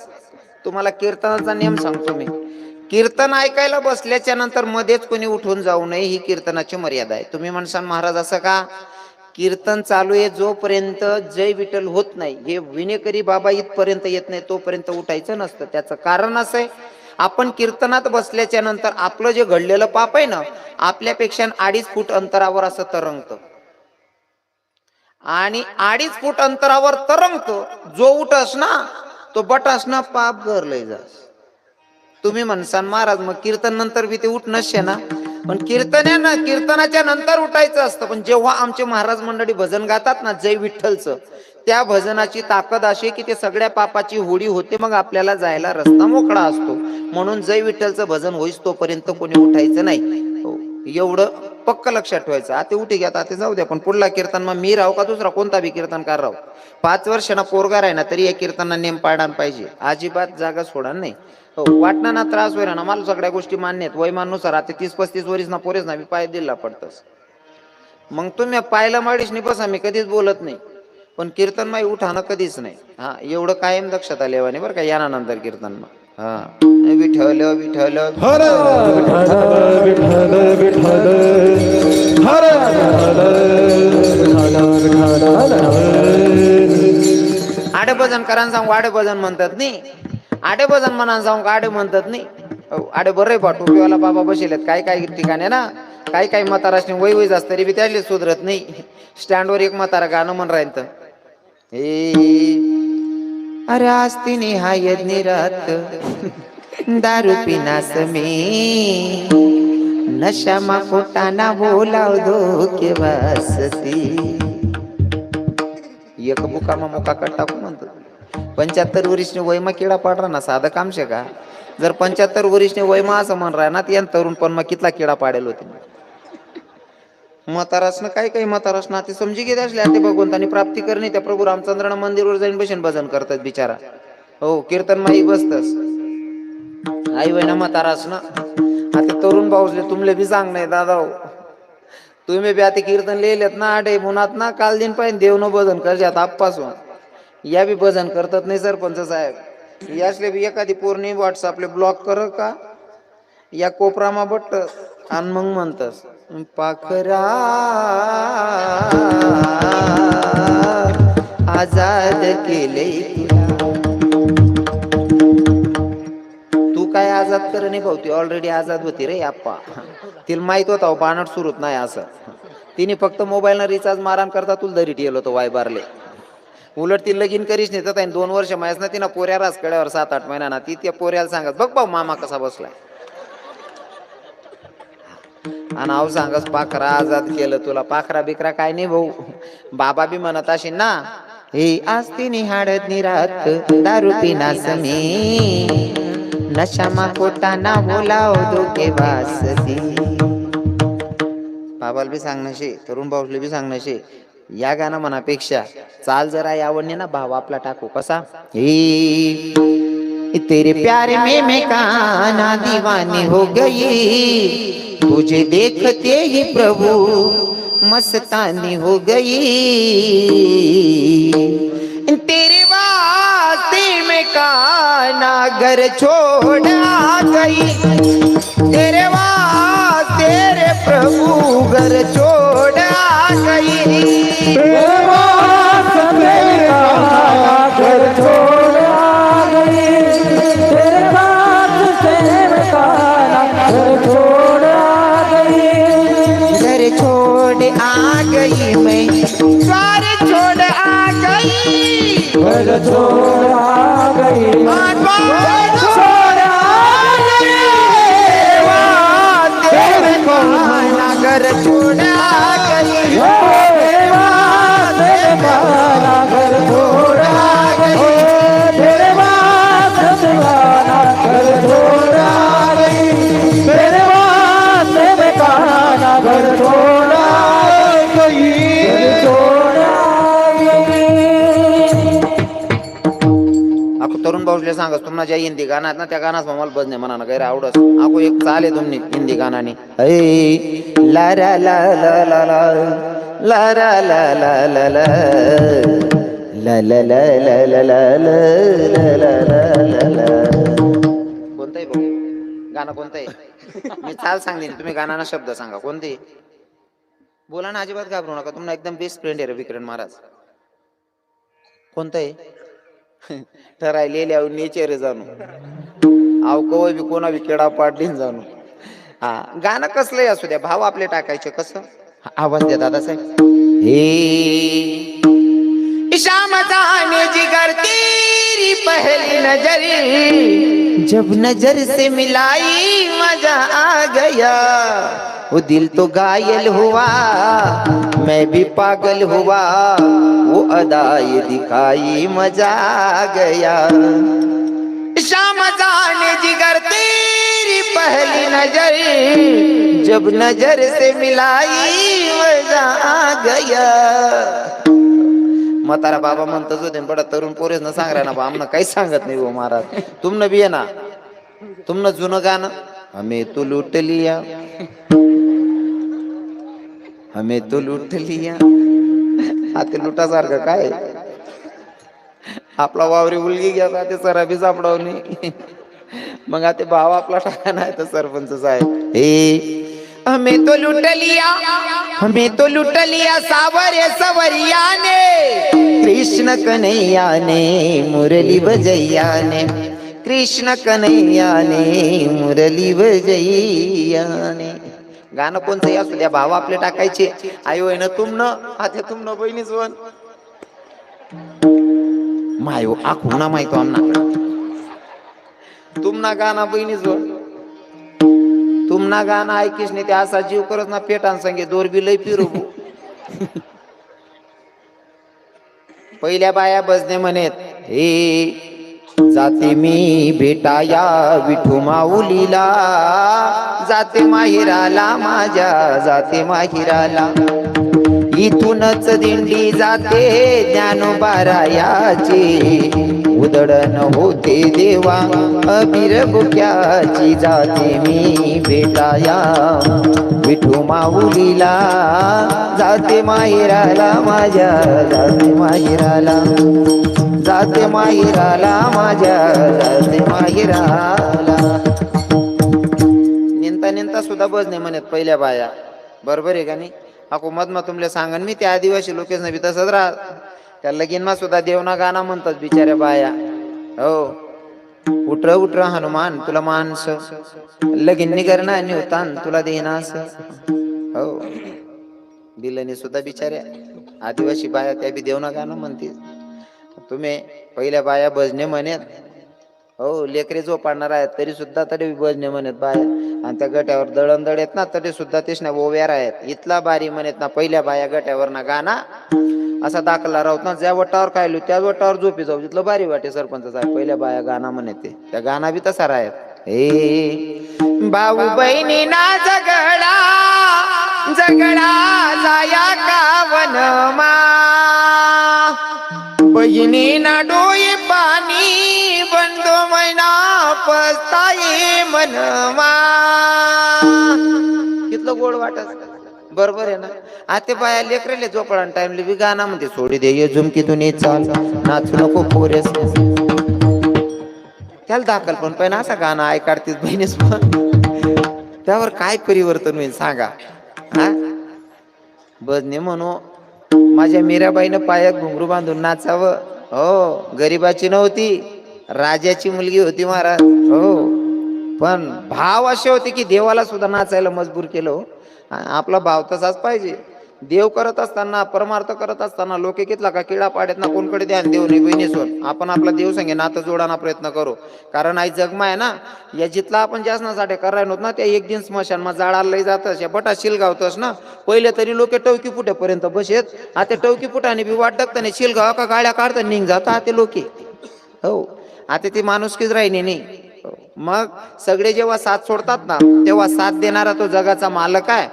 तुम्हाला कीर्तनाचा नियम सांगतो मी, कीर्तन ऐकायला बसल्याच्या नंतर मध्येच कोणी उठून जाऊ नये, ही कीर्तनाची मर्यादा आहे. तुम्ही म्हणसान महाराज असं का, कीर्तन चालू आहे जोपर्यंत जय विठ्ठल होत नाही, हे विनेकरी बाबा इथपर्यंत येत नाही तोपर्यंत उठायचं नसतं. त्याचं कारण असं आहे, आपण कीर्तनात बसल्याच्या नंतर आपलं जे घडलेलं पाप आहे ना, आपल्यापेक्षा 2.5 फूट अंतरावर असं तरंगतं, आणि 2.5 फूट अंतरावर तरंगतो. जो उठस ना तो बटास ना पाप गरलय जास. तुम्ही म्हणसान महाराज मग कीर्तन नंतर बी ते उठ नसते ना, पण कीर्तनाच्या नंतर उठायचं असतं. पण जेव्हा आमचे महाराज मंडळी भजन गातात ना जय विठ्ठलचं, त्या भजनाची ताकद अशी की ते सगळ्या पापाची होडी होते, मग आपल्याला जायला रस्ता मोकळा असतो. म्हणून जय विठ्ठलचं भजन होईस तोपर्यंत कोणी उठायचं नाही. हो, एवढं पक्क लक्षात ठेवायचं. आता उठी घ्या, आता जाऊ द्या, पण पुढला कीर्तन मग मी राहू का दुसरा कोणता बी कीर्तनकार राहू, 5 वर्षांना पोरगा आहे ना तरी या कीर्तना नेम पाळणार पाहिजे, अजिबात जागा सोडा नाही. हो, वाटणार ना त्रास होईल ना, मला सगळ्या गोष्टी मान्य आहेत. वयमानुसार आता 30-35 वर्ष ना पोरेच ना मी पाय दिला पडतस, मग तुम्ही पायला माडीस नाही बसा, मी कधीच बोलत नाही, पण कीर्तन माई उठाणं कधीच नाही. हा, एवढं कायम लक्षात आलेवा नाही बरं का. यानंतर कीर्तन मग हा विठ्ठल विठ्ठल हर विठ्ठल विठ्ठल विठ्ठल हर आडे भजन करा सांगू, आडे भजन म्हणतात नाही, आडे भजन म्हणा सांगू, आडे म्हणतात नाही. हो, आडे बरं बा, टोपीवाला बाबा बसेलेत काय काय ठिकाणी ना, काही म्हाताराशने वय वय जास्त तरी बी त्यातले सुधरत नाही. स्टँडवर एक म्हातारा गाणं म्हण राहील तर, अरे आस्ती निहायत निरात दारू पिनास में नशा मा खोटाना बोलाव धोके वासती. एक बुकामा मुका टाकू म्हणतो. 75 वर्षने वयमा किडा पाडरा ना, साधं काम शे का. जर 75 वर्षने वयमा असं म्हण राहा ना, त्यान तरुण पण मग कितला किडा पाडेल होते. म्हातारासनं काही म्हातारासनं ते समजी घेत असले ते भगवंतानी प्राप्ती करणे, त्या प्रभू रामचंद्रानं मंदिरवर जाईन बसून भजन करतात बिचारा. हो, कीर्तन माई बसतस आई वयना म्हातारासनं. आता तरुण भाऊसले तुमले बी सांग नाही दादा, हो तुम्ही बी आता कीर्तन लिहिलेत ना आडे मुनात ना, काल दिन पाहिजे देवनं भजन करशात आपासून, या बी भजन करतात नाही सरपंच साहेब. यासले बी एखादी पूर्ण व्हॉट्सअपले ब्लॉक कर का, या कोपरामा बट आणि मग म्हणतस पाखरा आजाद केले तू काय आजाद कर नाही भाऊ, ती ऑलरेडी आजाद होती रे आप्पा. तिला माहित होता बाणट सुरूत नाही असं, तिने फक्त मोबाईलनं रिचार्ज मारान करता तुला दरीट येलो होतो वाय बारले. उलट ती लगीन करीच नाही तर 2 वर्ष माहीत ना तिनं पोऱ्या रास कड्यावर 7-8 महिन्याना ती त्या पोऱ्याला सांगत बघ भाऊ मामा कसा बसलाय, आणि आव सांगस पाखरा आजाद केलं तुला. पाखरा बिकरा काय नाही भाऊ, बाबा बी म्हणत असे ना, हे आस्ती निहाडत निरात दारू पिनास मी नशा मा खोटाना बोलाव धोके वासती. बाबाला बी सांगणशे, तरुण भाऊले बी सांगणशे, या गाणं म्हणापेक्षा चाल जरा आवडणे ना भाव आपला टाकू कसा. तेरे प्यार में मैं काना दीवानी हो गई, तुझे देखते ही प्रभु मस्तानी हो गई, तेरे वास्ते मैं काना घर छोड़ आ गई, तेरे वास्ते रे प्रभु घर छोड़ आ गई, तेरे वास्ते काना घर छोड़ आ गई, तेरे वास्ते काना घर छोड़ आ गई, घर छोड़ आ गई मैं द्वार छोड़ आ गई, घर छोड़ आ गई, द्वार छोड़ आ गई, तेरे काना घर छोड़ आ गई, तेरे वास्ते काना घर छोड़ आ गई, तेरे वास्ते काना घर छोड़ आ गई, तेरे वास्ते काना घर छोड़ आ गई, छोड़ आ गई. आपण तरुण कौशल्य सांगस तुम्हाला ज्या हिंदी गाण्यात ना त्या गाण्यात मला बजने म्हणा ना गैर आवडस आको एक चाले तुमनी हिंदी गाणाने ला रा ला ला ला ला ला रा ला ला ला ला ला ला ला ला ला ला ला ला ला ला कोणतं आहे भाऊ गाणं कोणतं आहे मी चाल सांगते तुम्ही गाण्याना शब्द सांगा कोणते बोला ना अजिबात घाबरू नका तुम्हाला एकदम बेस्ट फ्रेंड आहे विक्रण महाराज कोणतं आहे ठरायलेल्या नेचर जाणू आव कवय बी कोणा बी केडा पाडलीन जाणू हा गाणं कसलंही असू द्या भाव आपले टाकायचे कसं आवाज द्या दादासाहेब हे शाम जाने जिगर तेरी पहली नजर जब नजर से मिलाई मजा आ गया वो दिल तो घायल हुआ मैं भी पागल हुआ वो अदाए दिखाई मजा आ गया शाम जाने जिगर तेरी पहली नजर जब नजर से मिलाई मजा आ गया म्हातारा बाबा म्हणतच होते बडा तरुण पोरेस न सांग ना बा आम्हाला काहीच सांगत नाही हो महाराज तुमनं बी आहे ना तुमनं जुनं गाणं हमें तो लूट लिया हमें तो लूट लिया आता लुटासारखं काय आपला वावरी उलगी घ्या ते सराबी सापडवणी मग आता भाव आपला टाका नाही तर सरपंच साहेब हमें तो लूट लिया हमें तो लूट लिया सावरे सवरिया ने कृष्ण कन्हैया ने मुरली बजैया ने कृष्ण कन्हैया ने मुरली बजैया ने गाणं कोणतंही असू द्या भाव आपले टाकायचे आई होईन तुमनं आता तुमनं बहिणीच वन मायो आखू ना माहितो आमना तुमना गाणं बहिणीच वन तुमना गाणं ऐकीस नाही ते असा जीव करत ना पेटान संगे दोरबी लय फिरू पहिल्या बाया बजने म्हणत हे जाते मी भेटाया विठू माऊलीला जाते माहिराला माझ्या जाते माहिराला इथूनच दिंडी जाते ज्ञानोबारायाची उदडण होते देवा अबीर बुक्याची जाते मी भेटाया विठू माऊलीला जाते माहिराला माझ्या जाते माहिराला जाते माहिराला माझ्या जाते माहिराला निंता निंता सुद्धा बजने म्हणत पहिल्या बाया बरोबर आहे का नाही अको मधमा तुमले सांगन मी त्या आदिवासी लोकेश बी तसंच राहत त्या लगीनमा सुद्धा देवना गाणं म्हणतात बिचाऱ्या बाया हो उठर उठर हनुमान तुला मानस लगीन निगरणा निवतान तुला देनास हो दिलनी सुद्धा बिचाऱ्या आदिवासी बाया त्या बी देवना गाणं म्हणतील तुम्ही पहिल्या बाया भजने म्हणत हो लेकरे जो पाडणार आहेत तरी सुद्धा तरी भजने म्हणत बाया आणि त्या गट्यावर दळणदळ येत ना तरी सुद्धा तेच ना ओव्यार आहेत इथला बारी म्हणत ना पहिल्या बाया गट्यावर ना गाणा असा दाखला राहत ना ज्या वटावर खायलो त्या वटावर झोपी जाऊ तिथलं बारी वाटे सरपंच साहेब पहिल्या बाया गाणं म्हणते त्या गाणा बी तसा राहत हे भाऊ बहिणी ना जगडा जगडा जाया का वनमा बहिणी ना डोळे पाणी बंदो महिना पस्ताये मनवा कितलं गोड वाटत बरोबर आहे ना आता बाया लेकरेले झोपडा टाइमले बी गाणं म्हणते सोडी दे ये झुमकीतून चाल नाचू नको पोरेस त्याला दाखल पण पण असा गाणं ऐकाडतीस बहिणीस पण त्यावर काय परिवर्तन होईल सांगा हा बजने म्हणू माझ्या मीराबाईनं पायात घुंगरू बांधून नाचावं हो गरिबाची नव्हती राजाची मुलगी होती महाराज हो पण भाव असे होते की देवाला सुद्धा नाचायला मजबूर केलं आपला भाव तसाच पाहिजे देव करत असताना परमार्थ करत असताना लोके कितला का किडा पाड्यात ना कोणकडे ध्यान देऊ नये बहिणीसोर आपण आपला देव संगे नातं जोडाना प्रयत्न करू कारण आई जगमा आहे ना या जिथला आपण जासनासाठी करायला ना त्या एक दिन स्मशान मा जाळाला लई जातस या बटा शिलगावतस ना पहिले तरी लोक टवकी फुट्यापर्यंत बसेत आता टवकी फुटाने बी वाट टाकताना शिलगाव का गाड्या काढता निघ जाता आता लोके हो आता ती माणुसकीच राहिली नाही मग सगळे जेव्हा साथ सोडतात ना तेव्हा साथ देणारा तो जगाचा मालक आहे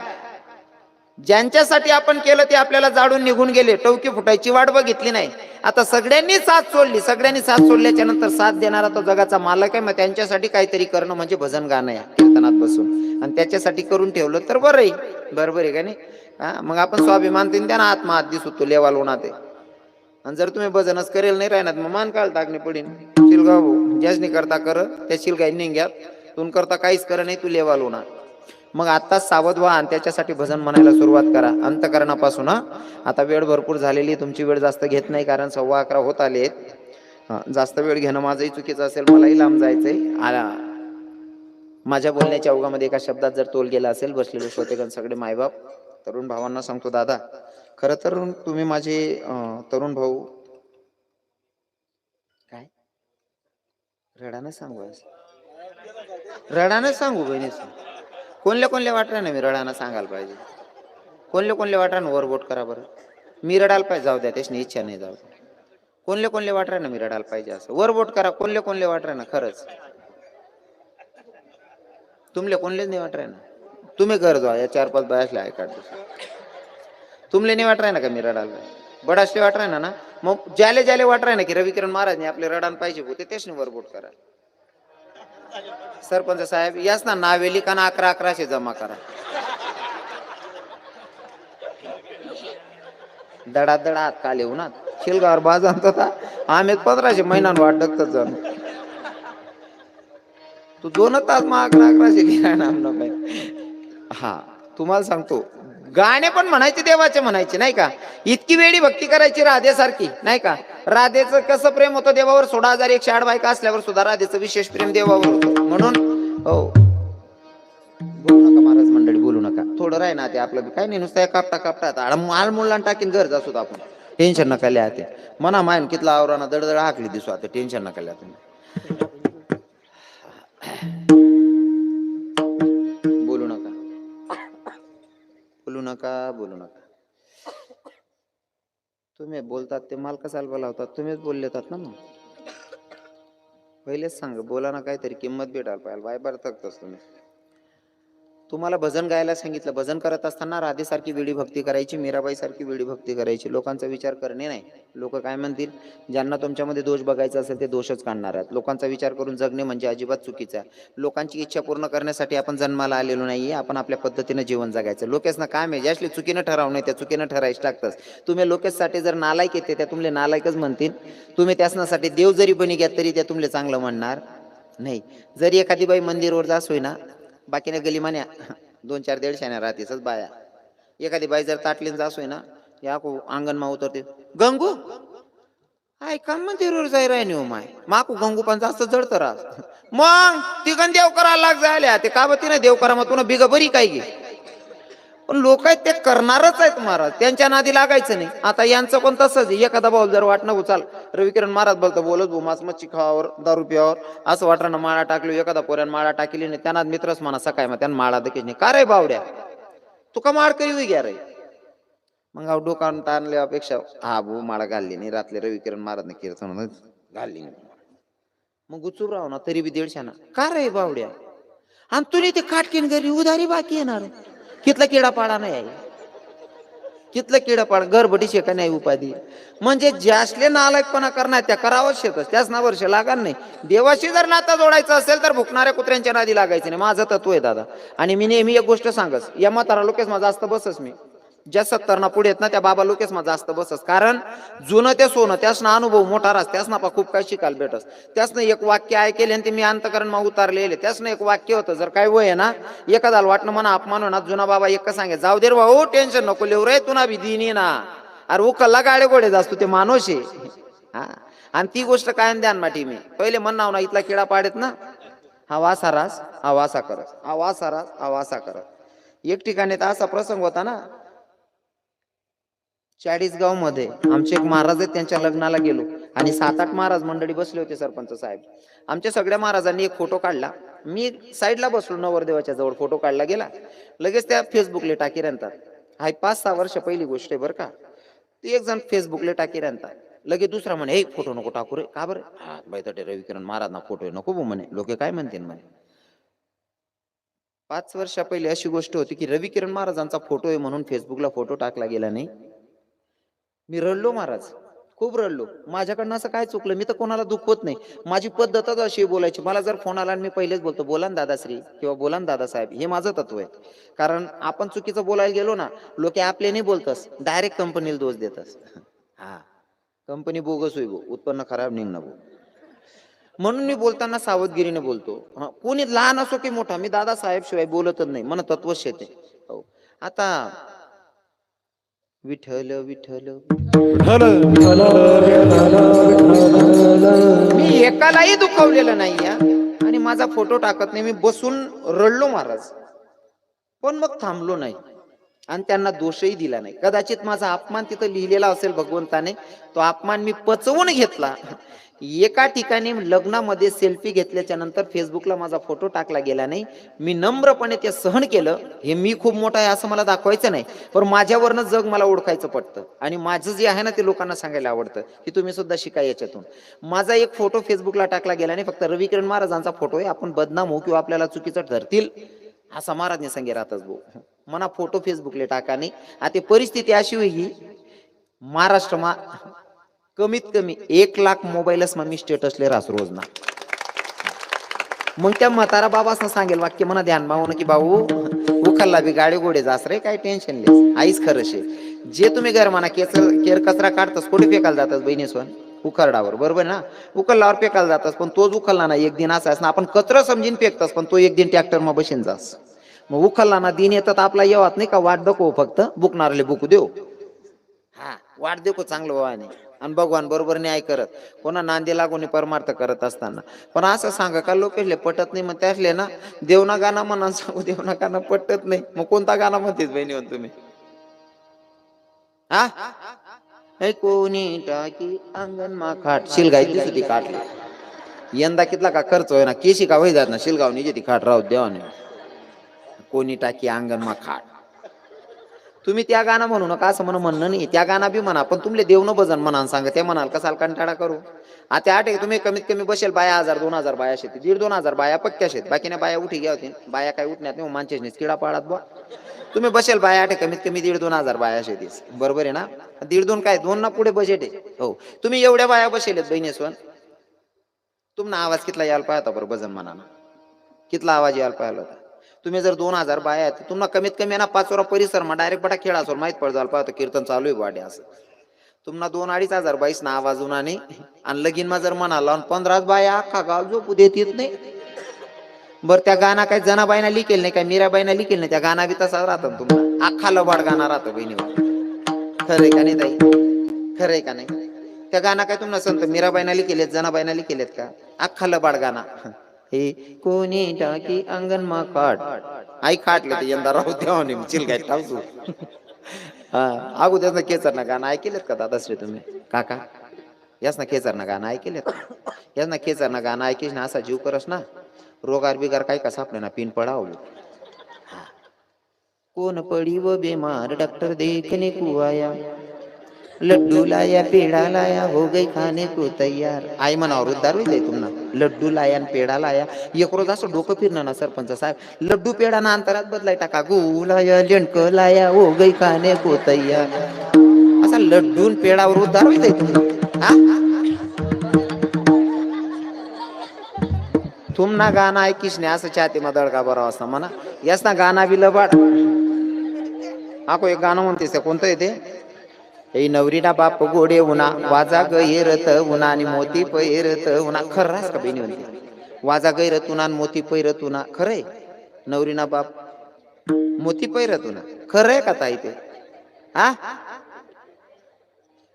ज्यांच्यासाठी आपण केलं ते आपल्याला जाडून निघून गेले, टवकी फुटायची वाट बघितली नाही. आता सगळ्यांनी साथ सोडली, सगळ्यांनी साथ सोडल्याच्या नंतर साथ देणारा तो जगाचा मालक आहे. मग त्यांच्यासाठी काहीतरी करणं म्हणजे भजन गाणं आहे कीर्तनात बसून, आणि त्याच्यासाठी करून ठेवलं तर बरं आहे. बरोबर आहे का नाही? हा, मग आपण स्वाभिमान तीन त्यानं आत्मा हात दिसतो तो लेवाल उन्हात आहे. आणि जर तुम्ही भजनच करेल नाही राहणार मग मान काल टाकणे पडीन. शिलगाव ज्यासनी करता कर त्या शिलगाई निघ्यात, तू करता काहीच कर नाही, तू लेवाल होणार. मग आत्ताच सावध व्हा आणि त्याच्यासाठी भजन म्हणायला सुरुवात करा अंतकरणापासून. हा, आता वेळ भरपूर झालेली, तुमची वेळ जास्त घेत नाही कारण 11:15 होत आलेत. जास्त वेळ घेणं माझंही चुकीचं असेल, मलाही लांब जायचंय. माझ्या बोलण्याच्या ओघामध्ये एका शब्दात जर तोल गेला असेल, बसलेले श्रोतेगण सगळे मायबाप तरुण भावांना सांगतो, दादा खरं तर तुम्ही माझे तरुण भाऊ. काय रडानं सांगू, रडानं सांगू बहिणीच. कोणल्या कोणल्या वाटऱ्या ना मी रडाना सांगायला पाहिजे, कोणल्या कोणल्या वाटऱ्यानं वरबोट करा बरं. मी रडायला पाहिजे, जाऊ द्या त्याची इच्छा नाही, जाऊ द्या. कोणल्या कोणल्या वाटऱ्यानं मी रडायला पाहिजे असं वरबोट करा, कोणल्या कोणल्या वाटऱ्यानं. खरंच तुमले कोणलेच नाही वाटराय ना, तुम्ही घर जा या 4-5 बायासला आहे काढतो. तुमले नाही वाटराय ना का मी रडायला बडासले वाटराय ना. मग ज्याले ज्याले वाटराय ना की रविकिरण महाराजने आपले रडान पाहिजे होते तेच वरबोट करा. सरपंच साहेब याच ना नावेली का 11-1100 जमा करा. दडा दडा हात काले उन्हात शिलगावर बाज आणतो आम्ही 1500 महिन्यान वाट डगतच जाणं. तू 2 तास मग 11-1100 लिहाय ना आमनं. हा तुम्हाला सांगतो, गाणे पण म्हणायचे देवाचे म्हणायचे नाही का. इतकी वेळी भक्ती करायची राधेसारखी नाही का. राधेचं कसं प्रेम होतं देवावर, 16,108 बायका असल्यावर सुद्धा राधेचं विशेष प्रेम देवावर होतं. म्हणून हो बोलू नका महाराज मंडळी, बोलू नका. थोडं राही ना ते आपलं काय नाही, नुसतं कापटा कापटा माल मुलांना टाकीन घर जासू आपण. टेन्शन नका लिहा ते म्हणा मायन कितला आवराना दडदड हाकली दिसू आता. टेन्शन नका लिहा तुम्ही. बोलू नका, बोलू नका, बोलू नका. तुम्ही बोलतात ते माल कसाला बोलावतात, तुम्हीच बोलले होतात ना. मग पहिलेच सांग बोला ना, काहीतरी किंमत भेटायला पाहिजे. बाय बरतच तुम्ही. तुम्हाला भजन गायला सांगितलं, भजन करत असताना राधेसारखी वेळी भक्ती करायची, मीराबाई सारखी वेळी भक्ती करायची. लोकांचा विचार करणे नाही. लोक काय म्हणतील, ज्यांना तुमच्यामध्ये दोष बघायचा असेल ते दोषच काढणार आहेत. लोकांचा विचार करून जगणे म्हणजे अजिबात चुकीचं आहे. लोकांची इच्छा पूर्ण करण्यासाठी आपण जन्माला आलेलो नाहीये. आपण आपल्या पद्धतीने जीवन जगायचं. लोकेशना काम आहे, ज्यासली चुकीनं ठराव नाही त्या चुकीनं ठरायच टाकतच. तुम्ही लोकेशसाठी जर नालायक येते त्या तुमले नालायकच म्हणतील. तुम्ही त्यासाठी देव जरी बनी घ्या तरी त्या तुमले चांगलं म्हणणार नाही. जरी एखादी बाई मंदिरवर जास होईना, बाकीने गलिमान्या 2-4 150 राहतेच बाया. एखादी बाई जर ताटलीन जासोय ना, या अंगण मा उतरते, गंगू आय का मंदिरवर जाय राहिनी हो माय माकू गंगू पण जास्त जडत राहत. मग ती गण देव करायला लाग जायला ते का बती नाही देव करा, मग तुला बिग बरी काय घे. पण लोक आहेत ते करणारच आहेत महाराज, त्यांच्या नादी लागायचं नाही. आता यांचं पण तसंच. एखादा भाऊ जर वाट नको चाल रविकिरण महाराज बोलतो बोलत भाऊ मास मच्छी खावावर 10 रुपयावर असं वाटणं माळा टाकलो, एखादा पोऱ्यान माळा टाकली नाही त्यांना मित्रच म्हणा सकाळी मग त्यांना माळा देखील नाही का रे बावड्या तुका माळ करी घ्या रे. मग डोकान ताणल्यापेक्षा हा भाऊ माळा घालली नाही रात्री रविकिरण महाराजने कीर्तन घालली नाही, मग गुचूब राहू ना तरी बी 150 ना का रे बावड्या. आणि तुला ते काटकीन घरी उधारी बाकी येणार, कितला किडा पाडा नाही आहे, कितलं किडा पाड गरबडी शेका नाही उपाधी. म्हणजे ज्यासले नालायकपणा करणार त्या करावंच शेकच, त्याच ना वर्ष लागा नाही. देवाशी जर नाता जोडायचं असेल तर भुकणाऱ्या कुत्र्यांच्या नादी लागायचं नाही. माझं तत्व आहे दादा. आणि मी नेहमी एक गोष्ट सांगस, या म्हातारा लोकेस माझा जास्त बसस मी ज्या 70 ना पुढे आहेत ना त्या बाबा लोकेस माझा जास्त बसस. कारण जुनं ते सोनं त्यास ना अनुभव मोठा रास, त्यास ना खूप काही शिकायला भेटस. त्यास ना एक वाक्य ऐकेले आणि ते मी अंतकरण मा उतारलेले. त्यास ना एक वाक्य होतं, जर काय वय आहे ना एखादा वाटणं म्हणा अपमान होणार, जुना बाबा एक सांगे जाऊ दे रे भाऊ टेन्शन नको लेऊ रे तुना भी दिनी ना. अरे उकलला गाडे गोडे जास्त ते माणूस आहे. हा आणि ती गोष्ट काय ध्यान माठी मी पहिले म्हणणार ना इथला किडा पाडेत ना हा वासा रास हा वासा करत, हा वासा रास हा वासा करत. एक ठिकाणी तर असा प्रसंग होता ना, 40गाव मध्ये आमचे एक महाराज आहेत, त्यांच्या लग्नाला गेलो आणि 7-8 महाराज मंडळी बसले होते. सरपंच साहेब आमच्या सगळ्या महाराजांनी एक फोटो काढला. मी साईडला बसलो, नवरदेवाच्या जवळ फोटो काढला गेला. लगेच त्या फेसबुकला टाकी राहतात. हाय 5-6 वर्ष पहिली गोष्ट आहे बरं का. ती एक जण फेसबुकला टाकी राहतात. लगेच दुसरा म्हणे एक फोटो नको टाकू रे का बरं. हा बाई रविकिरण महाराज ना फोटो नको म्हणे, लोक काय म्हणतील म्हणे. 5 वर्षा पहिले अशी गोष्ट होती की रवी किरण महाराजांचा फोटो आहे म्हणून फेसबुकला फोटो टाकला गेला नाही. मी रडलो महाराज, खूप रडलो. माझ्याकडनं असं काय चुकलं? मी तर कोणाला दुखवत नाही. माझी पद्धतच अशी आहे बोलायची. मला जर फोन आला आणि मी पहिलेच बोलतो, बोला ना दादाश्री किंवा बोला ना दादासाहेब, हे माझं तत्व आहे. कारण आपण चुकीचं बोलायला गेलो ना, लोक आपले नाही बोलतस, डायरेक्ट कंपनीला दोष देतस. हा, कंपनी बोगस होई गो, उत्पन्न खराब निघणं गो. म्हणून मी बोलताना सावधगिरीने बोलतो. कोणी लहान असो की मोठा, मी दादासाहेब शिवाय बोलतच नाही. मन तत्वच येते. हो. आता विठ्ठल विठ्ठल, विठ्ठल विठ्ठल विठ्ठल विठ्ठल. मी एकालाही दुखवलेलं नाही या, आणि माझा फोटो टाकत नाही. मी बसून रडलो महाराज, पण मग थांबलो नाही आणि त्यांना दोषही दिला नाही. कदाचित माझा अपमान तिथं लिहिलेला असेल भगवंताने, तो अपमान मी पचवून घेतला. एका ठिकाणी लग्नामध्ये सेल्फी घेतल्याच्या नंतर फेसबुकला माझा फोटो टाकला गेला नाही. मी नम्रपणे ते सहन केलं. हे मी खूप मोठा आहे असं मला दाखवायचं नाही, पण माझ्यावरनं जग मला ओळखायचं पडतं. आणि माझं जे आहे ना ते लोकांना सांगायला आवडतं की तुम्ही सुद्धा शिका याच्यातून. माझा एक फोटो फेसबुकला टाकला गेला नाही, फक्त रवी किरण महाराजांचा फोटो आहे. आपण बदनाम होऊ किंवा आपल्याला चुकीचं ठरतील असा महाराजने सांगे राहतच भाऊ. मना फोटो फेसबुकले टाका नाही. आता परिस्थिती अशी होई, महाराष्ट्रमा कमीत कमी 1,00,000 मोबाईलच मी स्टेटसले राहस रोज ना. मग त्या म्हातारा बाबासना सांगेल वाक्य म्हणा ध्यान भाऊ की भाऊ उखलला बी गाडी गोडे जास रे, काय टेन्शन लेस. आईच खरं शे. जे तुम्ही घर म्हणा केर कचरा काढतास कुठे फेकायला जातात बहिणीस्वन? उखरडावर, बरोबर ना? उखलल्यावर फेकायला जातात, पण तोच उखलला ना एक दिन असाच ना. आपण कचरा समजून फेकतास, पण तो एक दिन ट्रॅक्टर मध्ये बसून जास. मग उखलला ना दिन येतात आपला येवात नाही का, वाट दको फक्त बुकणारले बुकू देऊ. हा, वाट देखो चांगलं व्हाने. आणि भगवान बरोबर न्याय करत, कोणा नांदी लागून परमार्थ करत असताना. पण असं सांगा का लोकले पटत नाही, मग त्यासले ना देवना गाणं म्हणा सांगू, देवना गाणं पटत नाही. मग कोणता गाणं म्हणतेस बहिणी हो तुम्ही? हा, कोणी टाकी अंगण मा खाट, शिलगायची सुद्धी काढली. यंदा कितला का खर्च होय ना, केशी का वय जात ना शिलगाव निजे ती खाट राहू देवाने. कोणी टाकी अंगण मा खाट. तुम्ही त्या गाणं म्हणू नका असं म्हणणं नाही. त्या गाणं बी म्हणा, पण तुमले देवनं भजन म्हणा सांगा. ते म्हणाल कसाल कंटाळा करू. आता आठ तुम्ही कमीत कमी बसेल बाया 1,000-2,000 बाया शेती, 1,500-2,000 बाया पक्क्या शेत. बाकीने बाया उठी घ्या होती. बाया काय उठण्यात नाही, माणसेच नाही किडा पाळात बा. तुम्ही बसेल बाया आठ कमीत कमी 1,500-2,000 बाया शेतीस, बरोबर आहे ना? 1,500 काय 2 ना पुढे बजेट आहे. हो, तुम्ही एवढ्या बाया बसेलेत बहिणीस्वन. तुम्हाला आवाज कितला यायला पाहिजे बरं भजन म्हणा, कितला आवाज यायला पाहिला होता? तुम्ही जर 2,000 बाया आहेत, तुम्हाला कमीत कमी ना 5 परिसर मा डायरेक्ट बडा खेळा असो माहित पड जायला पाहतो कीर्तन चालू आहे वाडे असं. तुम्हाला 2-2,500 बाईस ना आवाज उन्हा नाही. आणि लगीन मा जर म्हणाला 15 बाया अख्खा गाव झोपू देत येत नाही. बरं त्या गाणं काय जनाबाईना लिखेल नाही, काय मीराबाईना लिखेल नाही, त्या गाणं बी तसाच राहतं तुम्हाला. अख्खा लबाड गाणं राहतं बहिणीवर. खरंय का नाही ताई? खरंय का नाही? त्या गाणं काय तुम्हाला संत मीराबाईना लिखेलेत, जनाबाईना लिखेलेत का? अख्खा लबाड गाणं. हे कोणी टाकी अंगण मा खाट, आई खाटले ते यंदा राहू देवा चिल काय टाकू. हा, अगोदर ना केचर ना गाणं ऐकलेत का दादाश्री तुम्ही? काका यास ना केचर ना गाणं ऐकलेत? यास ना केचर ना गाणं ऐकीस ना असा जीव करस ना, रोगार बिगार काय का सापडे ना पिन पडाव. कोण पडी व बेमार डॉक्टर देखने को आया, लड्डू लाया पेड़ा लाया हो गई खाने को तैयार. आई म्हणा वृद्धार होईल तुम्हाला. लड्डू लाया आणि पेढा लाया. एक रोज असं डोकं फिरणं ना सरपंच साहेब, लड्डू पेढा ना अंतरात बदलाय टाका. गु लाया लेंडक लाया हो गई खाने को तैयार. असा लड्डू पेढा वृद्धार होईल तुम्हाला. तुम ना गाणं ऐकीस नाही असं चाहते मग दडका बरा असता म्हणा. यास ना गाणं बी लबाड. आको एक गाणं म्हणतेस कोणतं येते? ए नवरीना बाप गोडे उन्हा, वाजा गैरत उन्हा आणि मोती पैरत उन्हा. खर्रास का बहिणी म्हणते? वाजा गैरत उन्हा आणि मोती पैरत उन्हा. खरंय? नवरीना बाप मोती पैरत उन्हा, खरंय का ताई ते? हा,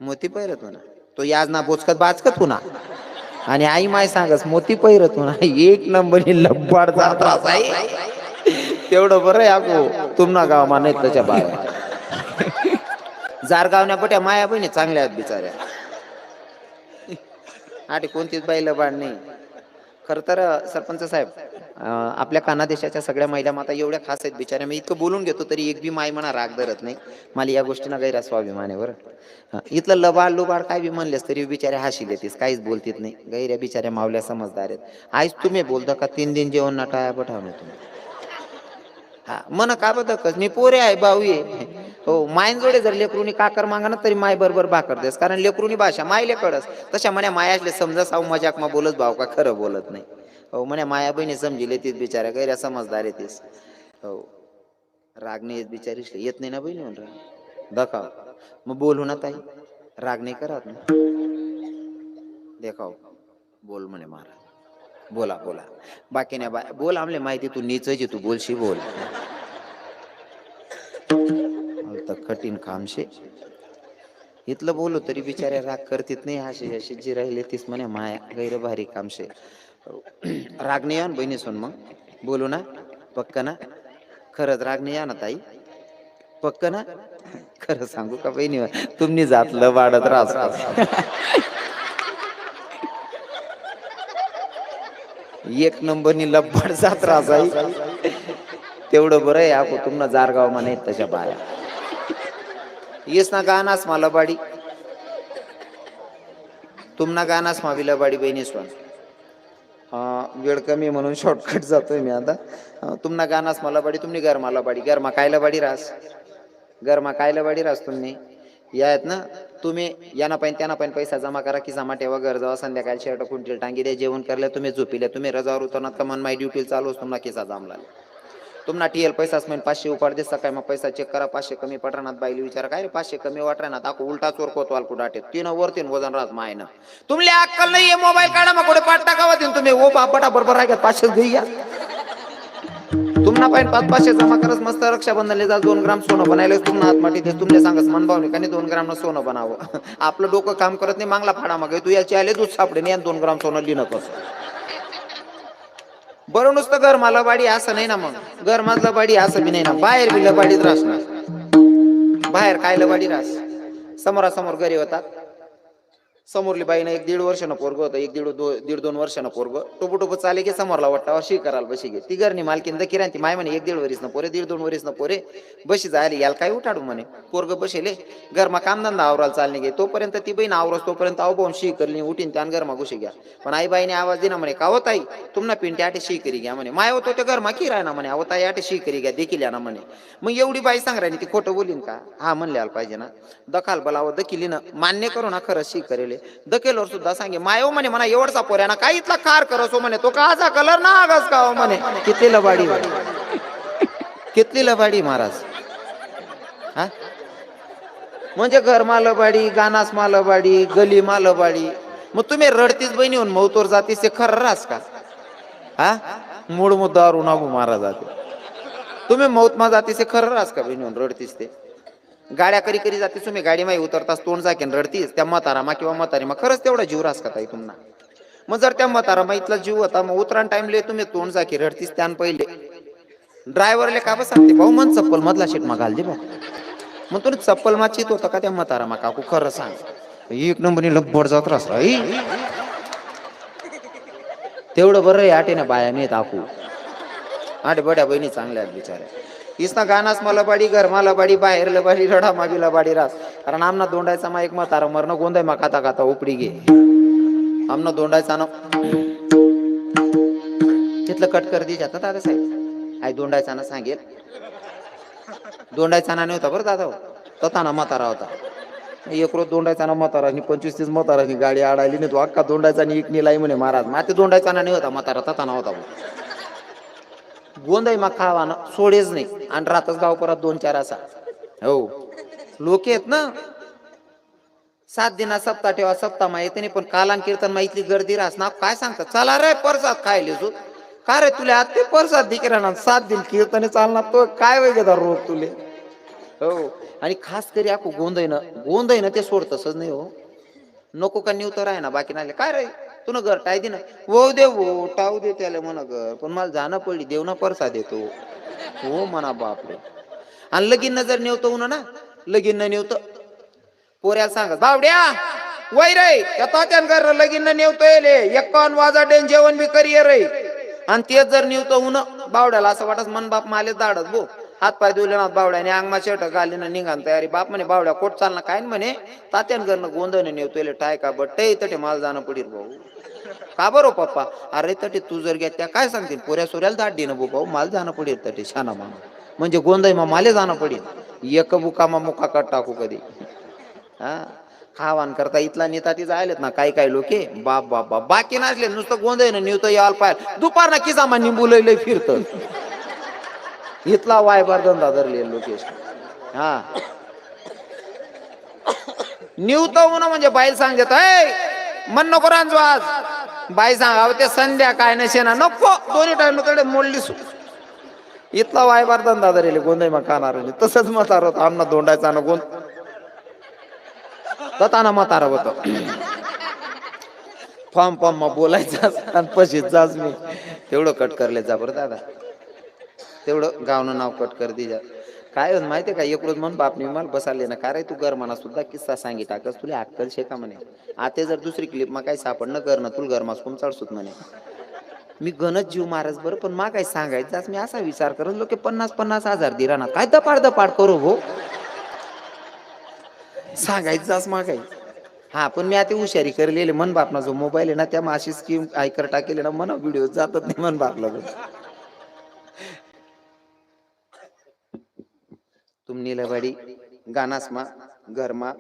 मोती पैरत उन्हा तो याजना बोचकत बाचकत उन्हा. आणि आई माय सांगस मोती पैरत उन्हा. एक नंबर लब्बाड जात आहे. तेवढं बरं आहे अगो तुम्हाला गाव मा नाही त्याच्या बाहेर. जारगावण्या पट्या माया बहिणी चांगल्या आहेत बिचाऱ्या. आठी कोणतीच बाई लबाड नाही. खर तर सरपंच साहेब, आपल्या कानादेशाच्या सगळ्या महिला माता एवढ्या खास आहेत बिचाऱ्या. मी इतकं बोलून घेतो तरी एक बी माय म्हणा राग धरत नाही. मला या गोष्टींना गैर स्वाभिमान आहे बरं. इथलं लबाड लुबाड काय बी म्हणलेस तरी बिचाऱ्या हाशी देतीस, काहीच बोलतीत नाही. गैऱ्या बिचाऱ्या मावल्या समजदार आहेत. आज तुम्ही बोलता का 3 दिन जेवण नाटाया पठावणे तुम्ही. हा मन का बदकच मी पोरे आहे भाऊ आहे. हो मायन जोडे जर लेकरूनी काकर मागा ना तरी माय बरोबर भाकर देस, कारण लेकरूनी भाषा मायले कडस. तशा म्हणे मायातले समजा साऊ मजाक मा बोलत भाऊ का खरं बोलत नाही. हो म्हणे माया बहिणी समजिले तीच बिचाऱ्या गैऱ्या समजदार येतेस. हो राग नाही येत बिचारी येत नाही ना बहिणी म्हणून दखाव मग बोलू ना ताई राग नाही करत ना देखाव बोल म्हणे महाराज बोला बोला बाकी नाही बोल आमले माहिती तू नीच तू बोलशी बोल तर कठीण कामशे इथलं बोलू तरी बिचाऱ्या राग करतीत नाही अशी अशी जी राहिले तीच म्हणे माया गैर भारी कामशे राग नाही या ना बहिणी सोन मग बोलू ना पक्क ना खरंच राग नाही या ना ताई पक्क ना खरं सांगू का बहिणी तुम्ही जातलं वाढत राहत एक नंबरनी लब्बड जात राजाई तेवढं बरं आहे आपण तुम्हाला जारगाव म्हणा येत तशा बाया येस ना गानास मला बाडी तुम्हाला गानास माविला बाडी बहिणी स्वान वेळ कमी म्हणून शॉर्टकट जातोय मी आता तुम्हाला गानास मला बाडी तुम्ही गरमा बाडी गरमा कायला बाडी रास गरमा कायला बाडी रास तुम्ही या आहेत ना तुम्ही यांना पाहिजे त्यांना पण पैसा जमा करा की जमा ठेवा घर जावा संध्याकाळी शर्ट कुंटील टांगी द्या जेवण करल्या तुम्ही झोपिल्या तुम्ही रजावर उतरणार का मन माय ड्युटी चालूच तुम्हाला किसा जामला तुम्हाला टीएल पैसाच म्हणजे 500 उपाड दे सकाळी मग पैसा चेक करा 500 कमी पटरानात बाईली विचारा काय रे 500 कमी वाटरानात दाखव उलटा चोर कोतवाल कुडाटे तीन वरतीन वजन राहत मायनं तुमले अक्कल नाहीये मोबाईल काढा मग कुठे पाठ टाकावा देऊन तुम्ही ओ बापटा बरोबर आहे 500 घेई घ्या तुम्हाला पाहिजे 500 जमा करत मस्त रक्षाबंधनले जा 2 ग्राम सोनं बनायला तुम्हाला आत्माटी ते तुमले सांगस मनभावने का 2 ग्राम सोनं बनावं आपलं डोकं काम करत नाही मागला फाडा मग तू याची आले दूध सापडे नाही 2 ग्राम सोनं लिहिणं कसं बरं नुसतं घर मला बाडी असं नाही ना मग घर मधलं बाडी असं बी नाही ना बाहेर बी लबाडीत रास ना बाहेर काय लबाडी रास समोरासमोर घरी होता समोरली बाईनं 1-1.5 वर्षानं पोरग होतं 1-1.5-2 वर्षानं पोरग टोपू चाले की समोरला वाटतं शी करायला बशी घे ती घरनी मालकीन दकिरा ती माय म्हणे 1-1.5 वर्षनं पोरे 1-1.5-2 वर्षनं पोरे बशी जायला याला काय उठाडू म्हणे पोरग बसेले घरमा कामधंदा आवराला चालणे गे तोपर्यंत ती बहीण आवरस तोपर्यंत आवबावून शी करली उठीन त्यान घरमा घुशी घ्या पण आई बाईने आवाज दिना म्हणे का होत आई तुम्हाला पिंटे आटे शी करी घ्या म्हणे माय होतो ते घरमा की राय ना म्हणे अहो ताई आटे शी करी घ्या देखील या ना म्हणे मग एवढी बाई सांग राहिली ती खोटं बोलीन का हा म्हणले पाहिजे ना दखाल बलावं दकिली ना मान्य करू ना खरं शी करेले दकेलवर सुद्धा सांगे मायो म्हणे म्हणा एवढचा पोऱ्या ना काही इथला कार करसो म्हणे तो काचा कलर ना आगास का म्हणे किती लबाडी कितली लबाडी महाराज हा म्हणजे घर मालबाडी गानास मालबाडी गली मालबाडी मग तुम्ही रडतीच बहिणी होऊन मौतोर जातीस ते खरं रास का हा मूळ मुद्दावर उन्हाबू मारा जाते तुम्ही मौतमा जातीस ते खरं रास का बहिणी होऊन रडतीस ते गाड्या करी करी जाते तुम्ही गाडी माही उतरतास तोंड जाकेन रडतीस त्या म्हातारामा किंवा म्हातारी मग खरंच तेवढा जीव रास का ताई तुम्हाला मग जर त्या म्हातारामा इथला जीव होता मग उतरान टाइमले तुम्ही तोंड जाकी रडतीस त्यान पहिले ड्रायव्हरले का बस सांगते भाऊ मन चप्पल मधला शीट मा घाल दे भाऊ मग तुम्ही चप्पल मा चित होता का त्या म्हातारामा काकू खरं सांग 1 नंबरनी लब्बड जात रास तेवढं बरं आहे आटे ना बाया नाही टाकू आठ बड्या बहिणी चांगल्या आहेत बिचाऱ्या इसना गानास मला बाडी घर मला बाडी बाहेर लबाडी रडा मागीला बाडी रास कारण आमना दोंडायचा मा एक म्हातारा मरण गोंदाय मा खाता खाता उपडी गे आमना दोंडायचा ना तिथलं कट कर दी जातात दादा साहेब आई दोंडायचा ना सांगेल दोंडायचा ना नाही होता बरं दादा तथा ना म्हातारा होता एक रोज दोंडायचा ना म्हातारा 25-30 म्हाताराची गाडी आडायली नाही तो अख्खा दोंडायचा आणि एक निलाई म्हणे महाराज माते दोंडायचा ना नाही होता म्हातारा तथा ना होता गोंदाई मा खावा ना सोडेच नाही आणि रातच गाव परत 2-4 असा हो लोक आहेत ना 7 दिना सप्ताह ठेवा सप्ताह मा येते नाही पण कालान कीर्तन मा इथली गर्दी रास ना काय सांगतात चला रे परसाद खायले तू का रे तुला आज ते परसाद दिकरा ना 7 दिन कीर्तने चालणार तो काय वेगळा रोग तुले हो आणि खास करी आखो गोंदाई ना ते सोडतसच नाही हो नको का निवतर आहे ना बाकी नाही काय रे तुन घर टाय दे ना वो दे वो टाऊ दे त्याला म्हणा घर पण मला जाणं पडली देव ना परसा देतो हो म्हणा बापरे आणि लगीन जर नेवतो उन ना लगीन न नेवतं पोऱ्याला सांगत बावड्या वय रे त्याच्यान घर लगीन न नेवतोय ले 51 वाजा डेन जेवण बी करिये रे आणि तेच जर नेवतो उन बावड्याला असं वाटत मन बाप माले दाडत भो हात पाय धुले ना बावड्याने अंगमा शर्ट घालीन निघान तयारी बाप म्हणे बावड्या कोट चालना काय म्हणे तात्यान घरनं गोंधळ नेवतोय टाय का बट्टे तटे माल जाणं पडील भाऊ का बरो पप्पा अरे तटे तू जर घ्या त्या काय सांगतील पोऱ्या सोऱ्याला दाट देणं भाऊ माल जाणं पडेल तटे शाना मामा म्हणजे गोंधळ मग माले जाणं पडेल एक बुकामा मुका कट टाकू कधी हा खावान करता इथला नेता ती जायलेत ना काही लोके बाप बाप बाप बाकी नसले नुसतं गोंधळ ना निवतं याल पाय दुपार ना किसामा निंबू लय फिरत इथला वायबार धंदा धरले लोकेश हा निवत होणं म्हणजे बाईल सांग देत मन नको रांजू आज बाई सांग ते संध्या काय नसे ना नको दोन्ही टाइम कडे मोडली इथला वायबार धंदा धरेल गोंधळ मग खाणार तसंच म्हातार होत आमना दोंडायचा ना गोंध तताना म्हातारा होत फॉर्म मग बोलायचं आणि पशीत जाच मी तेवढं कट करले जा बरं दादा तेवढं गावनं नाव कट कर दिजा काय होत माहितीये का एक रोज म्हणून बापनी मला बसाले ना काय तू गरमाना सुद्धा किस्सा सांगी टाकस तुला अक्कल शे का म्हणे आता जर दुसरी क्लिप मग काही सापडणं कर ना तुला गरमास कोण चढसूत म्हणे मी गणच जीव मारस बरं पण मा काय सांगायचं मी असा विचार करत लोक 50,000 दिरा ना काय दपाड करू हो सांगायचं मा काही हा पण मी आता हुशारी करलेले मन बापना जो मोबाईल आहे ना त्या अशी स्कीम आयकर टाकेले ना मना व्हिडिओ जातात नाही मन बापला तुम नीलवाडी गानासमा घरमा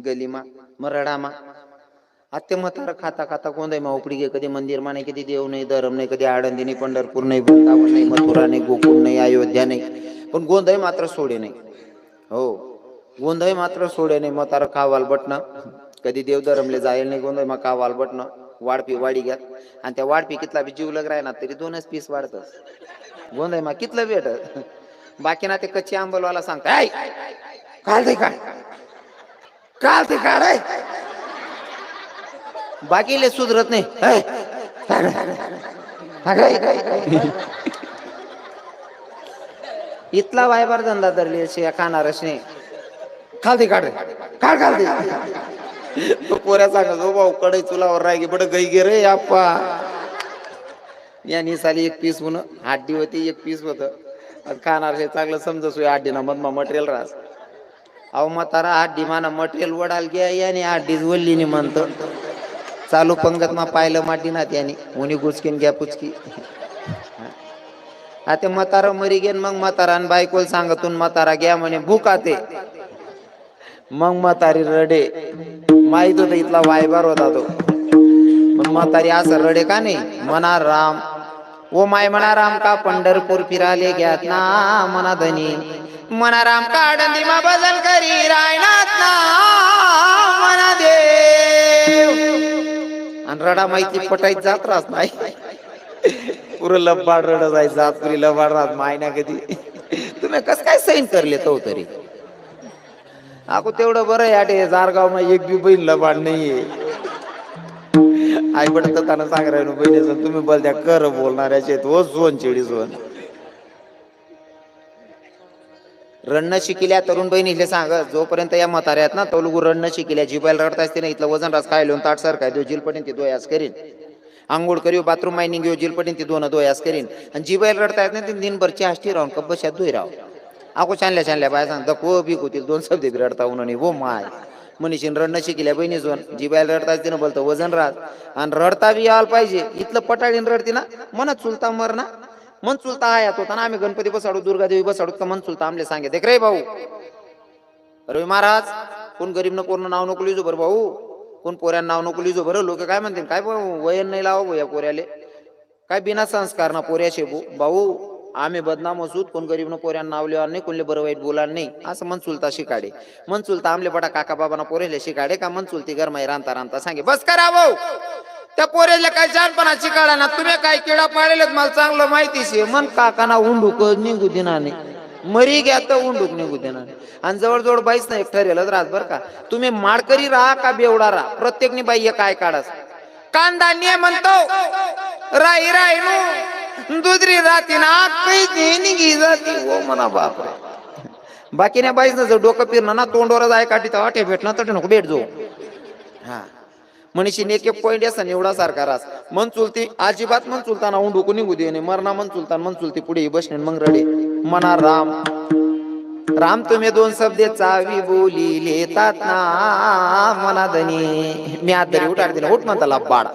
गलीमा मरडामा आत्य म्हातारा खाता गोंधळ मा उपडी गे कधी मंदिर मा नाही कधी देव नाही धरम नाही कधी आळंदी नाही पंढरपूर नाही वृंदावन नाही मथुरा नाही गोकुळ नाही अयोध्या नाही पण गोंधळ मात्र सोडे नाही हो गोंधळ मात्र सोडे नाही म्हातारा खावाल बटणं कधी देव धरमले जाईल नाही गोंधळ मा खावाल बटणं वाढपी वाडी घ्या आणि त्या वाढपी कितला बी जीव लग राय ना तरी 2च पीस वाढतच गोंधळ मा कितलं भेटत बाकी ना ते कच्ची आंबलवाला सांगता काल ते काढ बाकीले सुधरत नाही इथला वायबार धंदा धरली अशी खाणारच नाही खालते काढ पोऱ्या सांगा जो भाऊ कडे चुलावर राय गे बड गई गे रे आप्पा यांनी साली 1 पीस होणं हाड्डी होती 1 पीस होत खाणार हे चांगलं समजसोय हाड्डीना मधमा मटेरियल राहस अहो म्हातारा हाड्डी माना मटेरियल वडाल घ्या याने हाड्डीच वल्लीने म्हणतो चालू पंगत मा पाहिलं माटी ना त्याने उनी गुचकीन घ्या पुचकी आता म्हातारा मरी गेन मग म्हातारा आणि बायकोल सांगतून म्हातारा घ्या म्हणे भूकाते मग म्हातारी रडे माहित होत इथला वायबार होता तो पण म्हातारी असं रडे का नाही मना राम ओ माय म्हणा राम का पंढरपूर फिराले घ्यात ना मना धनी मना राम का आडंदी मा भजन करी रायनाथ ना मना देव आणि रडा माहिती पटाईत जात राहत नाही पुरं लबाड रड जायचं जात पुरी लबाड राहत मायना कधी तुम्ही कस काय सैन करले तो तरी अगो तेवढं बरं याटे जारगाव मा एक बी बहीण लबाड नाहीये आई पडत त्यांना सांग राहिलो बहिणीचं तुम्ही बोलत्या कर बोलणाऱ्याचे तो सोन चिडी सोन रडणं शिकिल्या तरुण बहिणीले सांग जोपर्यंत या म्हाताऱ्यात ना तो लोक रडणं शिकिल्या जिबायला रडता असते ना इथलं वजन रास काय लिहून ताट सर काय देऊ जिलपटीन ती दोयास करीन आंघोळ करीव बाथरूम मायनिंग घेऊ जिलपटीन ती 2 दोयास करीन आणि जिबायला रडता येत नाही ती दिनभरची आष्टी राहून कब्बशात धुई राव आको छानल्या बाय सांग दको बी होतील 2 शब्द बी रडता उन्हा वो माय मनीषीन रडणं शिकल्या बहिणी जोन जिबायला रडता तिनं बोलतो वजन राहत आणि रडता बी यायला पाहिजे इथलं पटाळीन रडती ना मनच चुलता मर ना मन चुलता आयात होता ना आम्ही गणपती बसाडू दुर्गादेवी बसाडू का मन चुलता आमले सांगे देख रे भाऊ रवी महाराज कोण गरीब न कोण नाव नको लिजो बरं भाऊ कोण पोऱ्या नाव नको लिजो बरं लोक काय म्हणतील काय वयन नाही लावा या पोऱ्याले काय बिना संस्कार ना पोऱ्या शेबू भाऊ आम्ही बदनाम असूत कोण गरीब न पोऱ्या नाव लिहा नाही कोणले बरं वाईट बोला नाही असं मन चुलता शिकाडे मन चुलता आमले बडा काका बाबांना पोरेले शिकाडे का मन चुलती गरमाई रांता सांगे बस करा भाऊ त्या पोरेला काय जानपणा शिकाडा ना तुम्ही काय किडा पाडेलेत मला चांगलं माहितीशी मन काकाना उंडूक निघू देणार नाही मरी घ्या तर उंडूक निघू देणार नाही आणि जवळ बाईच ना एक ठरेलच राहत बरं का तुम्ही माळकरी राहा का बेवडा राहा प्रत्येकनी बाई काय काढास कांदा ने म्हणतो राई नु दुसरी राहती ना काही निघी जाती ओ म्हणा बाप बाकी नाही बाईच ना जर डोकं फिरणं ना तोंडवर जाय काठी तर वाटे भेटणं तर नको भेट जो हा मनीषी एक पॉईंट असा निवडा सारखा रास मन चुलती अजिबात मन चुलताना उंडूक निघू दे नाही मरणा मन चुलताना मन चुलती पुढे बसणे मग रडे मना राम राम तुम्ही 2 शब्द चावी बोली लेतात ना मना धनी मी आत तरी उठार दिला उठ म्हणता लबाड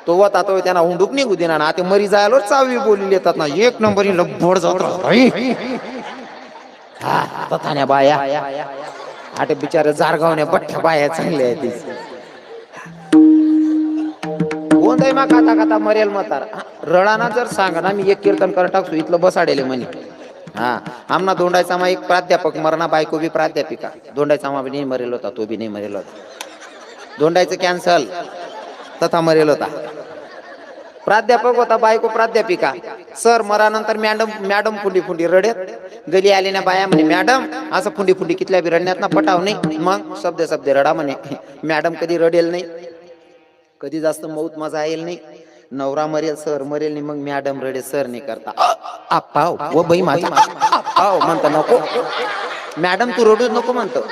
तो होता तो त्यांना हुंडूक निघू देणार ना आता मरी जायला चावी बोली लेतात ना 1 नंबरी लब्बड जात हा तथान्या बाया आटे बिचारे जारगावने बठ्ठ्या बाया चांगल्या आहेत तीच. गोंधळ मा खाता खाता मरेल म्हातार रडाना जर सांगा ना मी एक कीर्तन कर टाकसू इथलं बसाडेले म्हणे. हा आमना दोंडायचा मा एक प्राध्यापक मरणा बायको बी प्राध्यापिका दोंडायचा मा बी नाही मरेल होता तो बी नाही मरेल होता. दोंडायचं कॅन्सल तथा मरेल होता. प्राध्यापक होता बायको प्राध्यापिका. सर मरानंतर मॅडम मॅडम फुंडी फुंडी रडत गली आले ना बाया म्हणे मॅडम असं फुंडी फुंडी कितल्या बी रडण्यात ना पटाव नाही. मग शब्द शब्द रडा म्हणे. मॅडम कधी रडेल नाही कधी जास्त मौत मजा येईल नाही. नवरा मरेल सर मरेल नाही मग मॅडम रडे सर नाही करता आपाव व बाई माझा आपाव म्हणता नको मॅडम तू रडूच नको म्हणतो.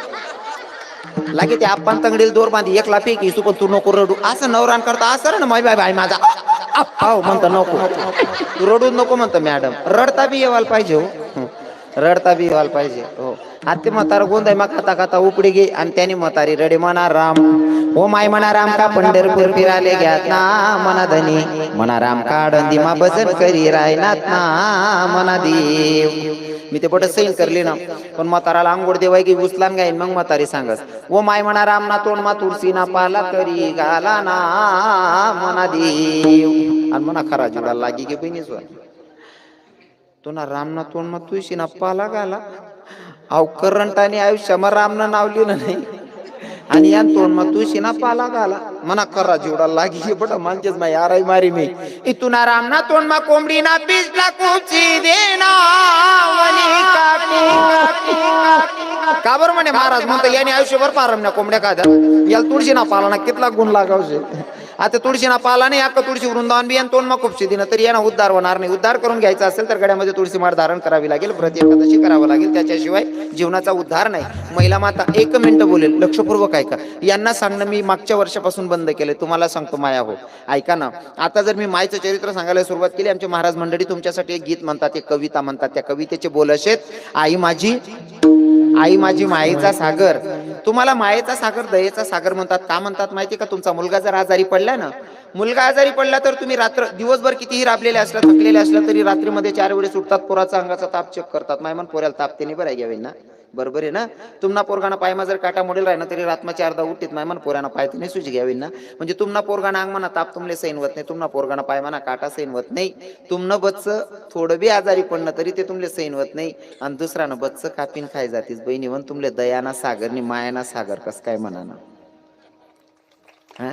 लागे ते आपण तंगडील दोर बांधी एक लाफी की पण तू नको रडू असं नवरान करता असं ना माय बाय बाय माझा आपाव म्हणता नको तू रडूच नको म्हणतो मॅडम. रडता बी येवाल पाहिजे हो रडता बी येवाल पाहिजे हो. आते म्हातारा गोंधाय मग खाता खाता उपडी गे आणि त्याने म्हातारी रडे म्हणा राम हो माय म्हणा राम का पंढरपूर फिराले घ्यात ना मना धनी म्हणा राम काढंदी मा भजन करी रायनात ना मना देव. मी ते पट सैन करली ना पण म्हाताराला आंघोळ देवाय की उचलान गाईन मग म्हातारी सांगस ओ माय म्हणा राम ना तोंड मा तुळशी ना पाला करी घाला ना मना देव. आणि म्हणा खरा जुडा लागी गे बहिणी तो ना रामना तोंड मा तुळशी ना पाला घाला अव करंट आणि आयुष्यामा रामना नाव लिहिलं नाही आणि या तोंड मग तुळशी ना पाला घाला म्हणा करा जेवढा लागी बट मानतेच मा याराई मारी मी इथून राम ना तोंड मा कोंबडी ना पिसला कुपची देना का बरं म्हणे महाराज म्हणतो याने आयुष्यभर पारम ना कोंबड्या काद्या याला तुळशी ना पाला ना कितला गुण लागावशे. आता तुळशी ना पाला नाही अक्का तुळशी वृंदावन बियान तोंड मा खूपशी दिनं तरी यांना उद्धार होणार नाही. उद्धार करून घ्यायचा असेल तर गड्यामध्ये तुळशी माळ धारण करावी लागेल प्रति एकादशी करावं लागेल त्याच्याशिवाय जीवनाचा उद्धार नाही. महिला माता एक मिनिट बोलेल लक्षपूर्वक ऐका. यांना सांगणं मी मागच्या वर्षापासून बंद केलंय तुम्हाला सांगतो माया हो ऐका ना. आता जर मी मायचं चरित्र सांगायला सुरुवात केली आमचे महाराज मंडळी तुमच्यासाठी एक गीत म्हणतात एक कविता म्हणतात त्या कवितेचे बोल असेत आई माझी मायेचा सागर. तुम्हाला मायेचा सागर दयेचा सागर म्हणतात का म्हणतात माहिती का. तुमचा मुलगा जर आजारी पडला ना मुलगा आजारी पडला तर तुम्ही रात्र दिवसभर कितीही राबलेले असला थकलेले असला तरी रात्रीमध्ये 4 वेळेस उठतात पोराचा अंगाचा ताप चेक करतात. माय मन पोऱ्याला ताप ते नाही बरं घ्यावे ना बरोबर आहे ना. तुम्हाला पोरगाना पायमा जर काटा मोडेल राहिना तरी रातमा 4दा उठीत माय मन पोऱ्याना पाय नाही सुजी घ्यावी ना. म्हणजे तुम्हाला पोरगाना अंग म्हणा ताप तुमले सैन होत नाही तुम्हाला पोरगाना पाय म्हणा काटा सैन होत नाही. तुमनं बच्च थोडं बी आजारी पडणं तरी ते तुमले सैन होत नाही आणि दुसरानं बच्च कापीन खाय जातीस बहिणी म्हणून तुमले दयाना सागरनी मायाना सागर कस काय म्हणा ना. हा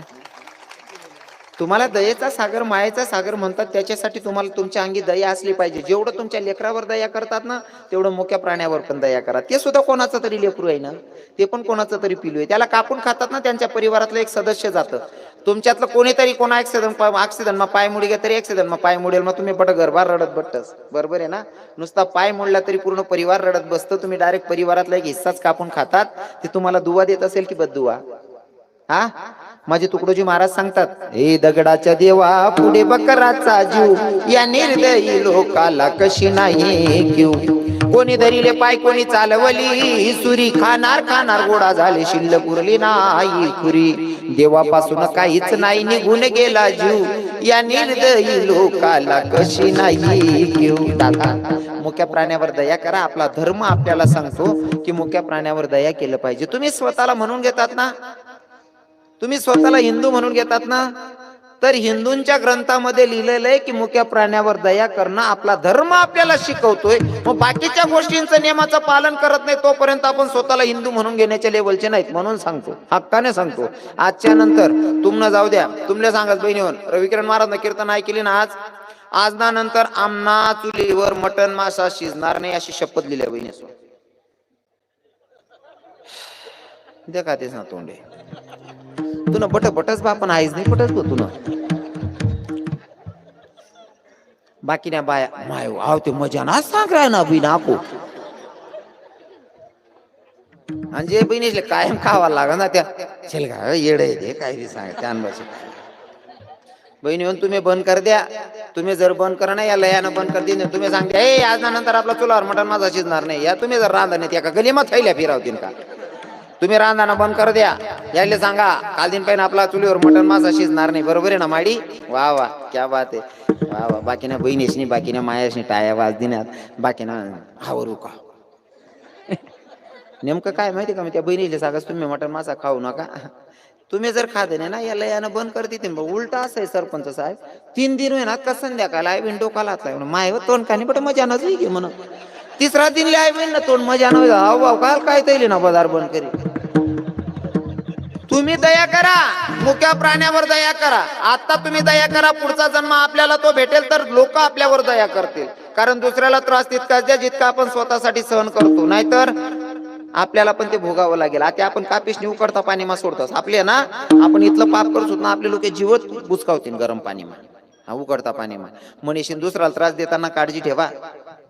तुम्हाला दयेचा सागर मायेचा सागर म्हणतात त्याच्यासाठी तुम्हाला तुमच्या अंगी दया असली पाहिजे. जेवढं तुमच्या लेकरावर दया करतात ना तेवढं मोठ्या प्राण्यावर पण दया करा. ते सुद्धा कोणाचं तरी लेकरू आहे ना ते पण कोणाचं तरी पिलू आहे त्याला कापून खातात ना त्यांच्या परिवारातलं एक सदस्य जातं. तुमच्यातलं कोणीतरी कोणा ऍक्सिडेंट मा पाय मुडी तरी ऍक्सिडेंट मा पाय मुडेल मग तुम्ही बट गरबार रडत बट्टस बरोबर आहे ना. नुसता पाय मोडला तरी पूर्ण परिवार रडत बसतं. तुम्ही डायरेक्ट परिवारातला एक हिस्साच कापून खातात. ते तुम्हाला दुवा देत असेल की बद्दुवा. हा माझे तुकडोजी महाराज सांगतात हे दगडाच्या देवा पुढे बकराचा जीव या निर्दयी लोकाला कशी नाही घेऊ. कोणी धरिले पाय कोणी चालवली सुरी खाणार गोडा झाले शिल्लक उरली नाही खुरी. देवापासून काहीच नाही निघून गेला जीव या निर्दयी लोकाला कशी नाही घेऊ. दादा मुक्या प्राण्यावर दया करा. आपला धर्म आपल्याला सांगतो की मुक्या प्राण्यावर दया केलं पाहिजे. तुम्ही स्वतःला म्हणून घेतात ना तुम्ही स्वतःला हिंदू म्हणून घेतात ना तर हिंदूंच्या ग्रंथामध्ये लिहिलेलं आहे की मुक्या प्राण्यावर दया करणं आपला धर्म आपल्याला शिकवतोय. मग बाकीच्या गोष्टींचं नियमाचं पालन करत नाही तोपर्यंत आपण स्वतःला हिंदू म्हणून घेण्याच्या लेवलचे नाहीत. म्हणून सांगतो हक्काने सांगतो आजच्या नंतर तुमनं जाऊ द्या तुमले सांगत बहिणीवर रविकिरण महाराज कीर्तन ऐकली ना आज ना नंतर आमना चुलीवर मटण मासा शिजणार नाही अशी शपथ लिहिल्या बहिणीसो. देखा तेच ना तोंडे तुन बटच बापन आईच नाही पटच गो तुन बाकी ना बाया माय आव ते मजा ना सांग राय ना बी नाको आणि जे बहिणीले कायम खावा लागा ना त्या चल का येड आहे काय बी सांग त्या अनबाशी बहिणी म्हणून तुम्ही बंद कर द्या. तुम्ही जर बंद करा ना या लयानं बंद कर दे तुम्ही सांगते ए आज ना नंतर आपला चुलावर मटण माझा शिजणार नाही या तुम्ही जर रांधा नाही त्या का गलीमा थैल्या फिरावतील का तुम्ही रांधाना बंद कर द्या. यायला सांगा काल दिन पहिला आपला चुलीवर मटण मासा शिजणार नाही बरोबर आहे ना माडी. वा वा क्या बात आहे वा वा. बाकीना बहिणीसनी बाकीना मायासनी टाया वाज दिनात बाकीना हावरू का नेमकं काय माहिती का, मी त्या बहिणीला सांगाच तुम्ही मटण मासा खाऊ नका. तुम्ही जर खाते नाही ना याला यानं बंद करते ते उलट असं आहे सरपंच साहेब. 3 दिन आहे ना का संध्याकाळला आई विंडो काला माय तोंड कानी बट मजा न जाई म्हणून. तिसरा दिन आई बहीण ना तोंड मजा न भाऊ काल काय तैली ना बाजार बंद करी. तुम्ही दया करा, मुक्या प्राण्यावर दया करा. आता तुम्ही दया करा, पुढचा जन्म आपल्याला तो भेटेल तर लोक आपल्यावर दया करतील. कारण दुसऱ्याला त्रास तितकाच द्या जितका आपण स्वतःसाठी सहन करतो, नाहीतर आपल्याला पण ते भोगावं लागेल. आता आपण कापिसनी उकडता पाणी मा सोडतो आपले ना, आपण इथलं पाप करतो ना आपले लोक जीवत बुचकावतील गरम पाणी मा, हा उकडता पाणी मा. मनीषीन दुसऱ्याला त्रास देताना काळजी ठेवा.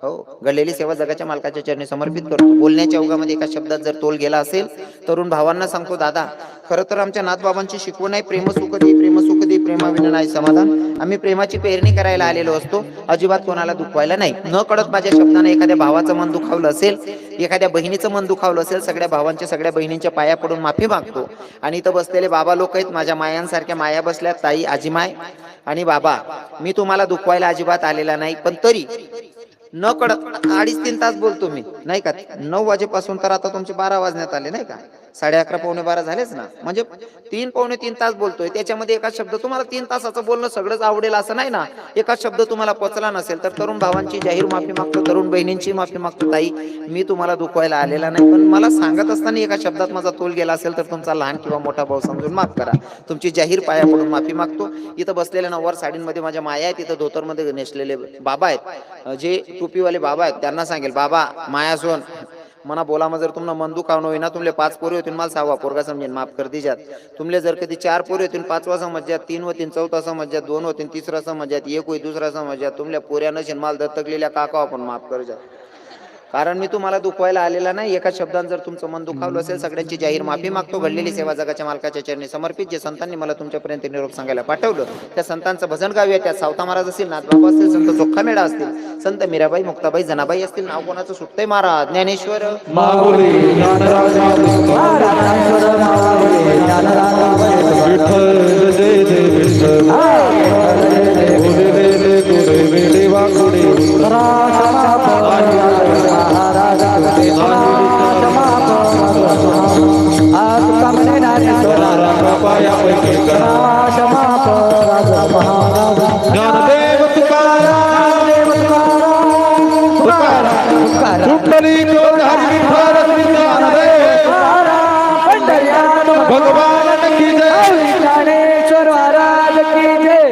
हो, घडलेली सेवा जगाच्या मालकाच्या चरणी समर्पित करतो. बोलण्याच्या ओघामध्ये एका शब्दात जर तोल गेला असेल, तरुण भावांना सांगतो दादा, खरं तर आमच्या नाथबाबांची शिकवण आहे प्रेम सुख दे, प्रेम सुख दे, प्रेमाविना नाही समाधान. आम्ही प्रेमाची पेरणी करायला आलेलो असतो, अजिबात कोणाला दुखवायला नाही. न कळत माझ्या शब्दाने एखाद्या भावाचं मन दुखावलं असेल, एखाद्या बहिणीचं मन दुखावलं असेल, सगळ्या भावांच्या सगळ्या बहिणींच्या पाया पडून माफी मागतो. आणि इथं बसलेले बाबा लोक आहेत, माझ्या मायांसारख्या माया बसल्या, ताई, आजीमाय आणि बाबा. मी तुम्हाला दुखवायला अजिबात आलेला नाही, पण तरी न कळत 2.5-3 तास बोलतो मी, नाही का. 9 वाजेपासून तर आता तुमचे 12 वाजण्यात आले, नाही का. 11:30 पावणे 12 झालेच ना, म्हणजे 3 पावणे 3 तास बोलतोय. त्याच्यामध्ये एका शब्द तुम्हाला 3 तासाचं बोलणं सगळंच आवडेल असं नाही ना. एका शब्द तुम्हाला पचला नसेल तर तरुण भावांची जाहीर माफी मागतो, तरुण बहिणींची माफी मागतो. ताई, मी तुम्हाला दुखवायला आलेला नाही, पण मला सांगत असताना एका शब्दात माझा तोल गेला असेल तर तुमचा लहान किंवा मोठा भाऊ समजून माफ करा. तुमची जाहीर पाया पडून माफी मागतो. इथं बसलेल्या नववार साडींमध्ये माझ्या माया आहेत, इथं धोतरमध्ये नेसलेले बाबा आहेत, जे टोपीवाले बाबा आहेत. त्यांना सांगेल, बाबा माया सोन मना बोला मग जर तुम्हाला मन दुखावणं होईना, तुमले 5 पोरी होतील, मला 6वा पोरगा समजेन, माफ कर दिजात. तुमले जर कधी 4 पोरी होतील, 5वा समजात, 3 होतील, 4था समजात, 2 होतील, 3रा समजात, 1 होईल, 2रा समजात. तुमल्या पोऱ्या नसेल माल दत्तकलेल्या काका आपण माफ कर जा. कारण मी तुम्हाला दुखवायला आलेला नाही. एका शब्दात जर तुमचं मन दुखावलं असेल, सगळ्यांची जाहीर माफी मागतो. घडलेली सेवा जगाच्या मालकाच्या चरणी समर्पित. जे संतांनी मला तुमच्यापर्यंत निरोप सांगायला पाठवलं, त्या संतांचं भजन गाऊया. त्यात सावता महाराज असतील, नाथबाबा असतील, संत चोखा मेळा असतील, संत मीराबाई, मुक्ताबाई, जनाबाई असतील. नाव कोणाचं सुटतंय महाराज? ज्ञानेश्वर माऊली ज्ञानराज विठ्ठल जय जय विठ्ठल गोडे वेले गोडे वेले वाकुडे ज्ञानदेव तुकाराम कुंडली भगवान की जय. ज्ञानेश्वर महाराज की जय.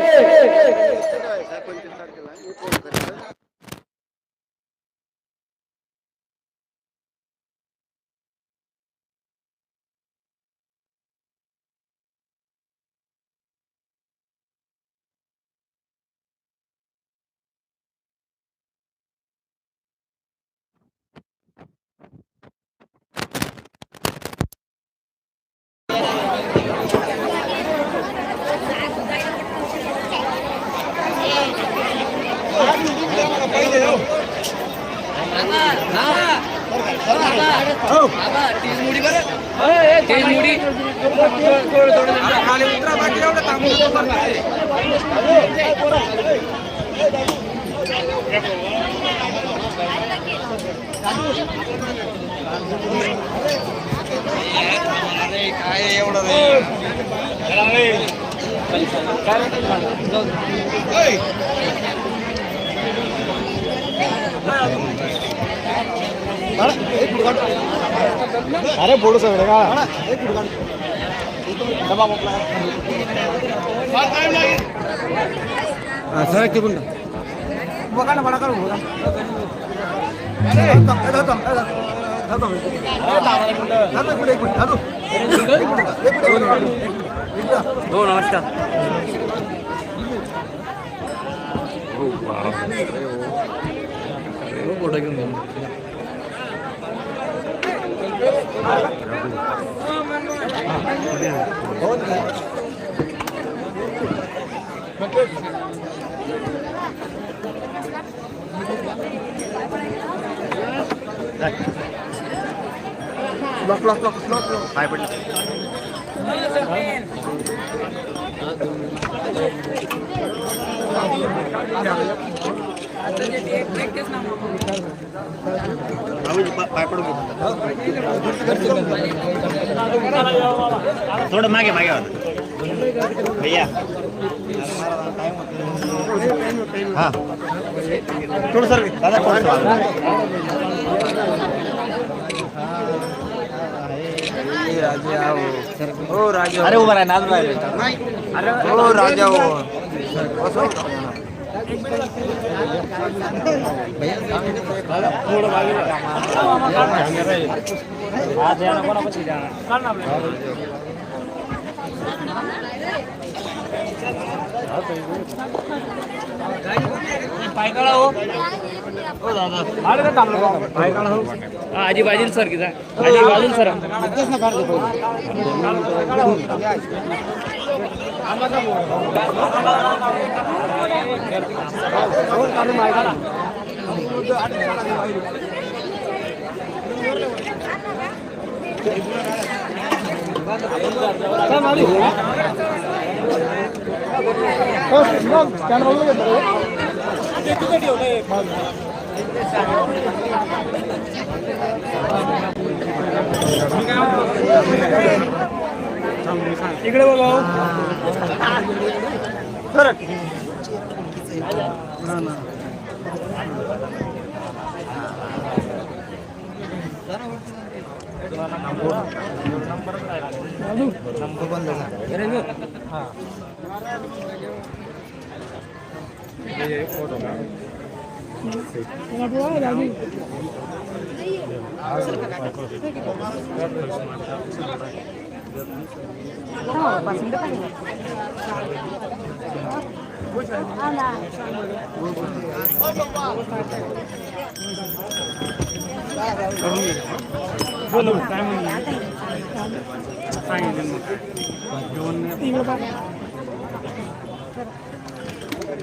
अरे फोटो सगळे का हो नमस्कार. फोटो घेऊन पाय पडलं. थोडं मागे मागे भैया हा थोडं सर दादा अरे उभा राहा नाच हो राजा हो आजी बाजून सर किती आजी बाजून सर इकडे बघा बोलो काय म्हणलं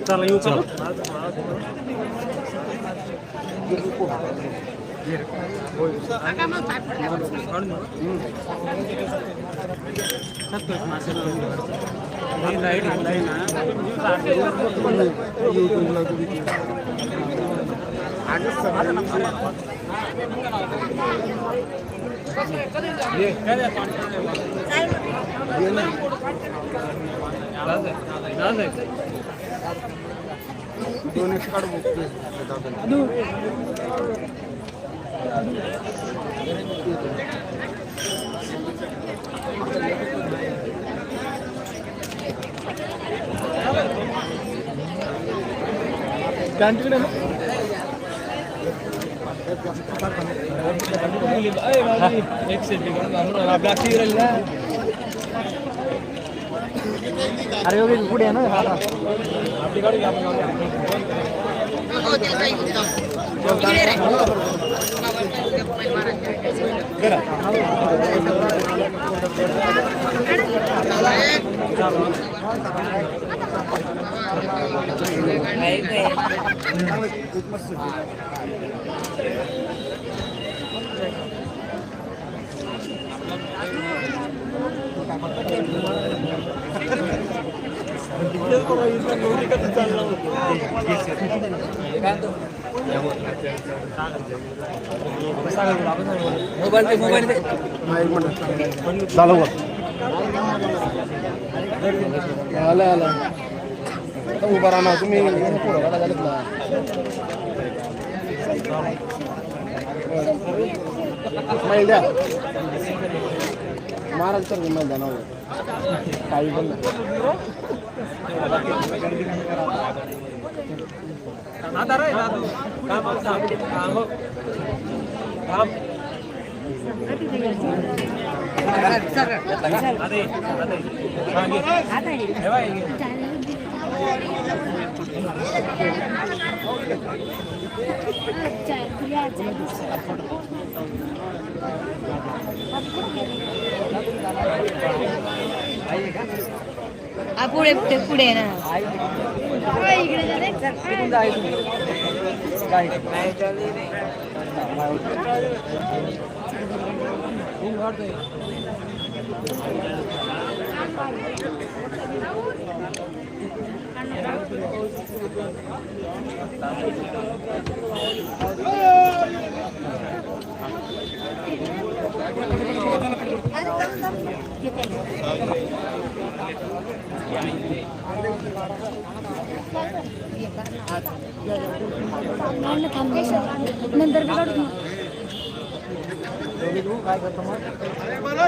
चला येऊ चला एक सेकंड अरे योगी पुढे ना आपली गाडी मोबाईल चालू आला उभा राहणार तुम्ही महिला महाराज सर मैदानावर काही पण पुढे पुढे ना नंतर काय करतो मग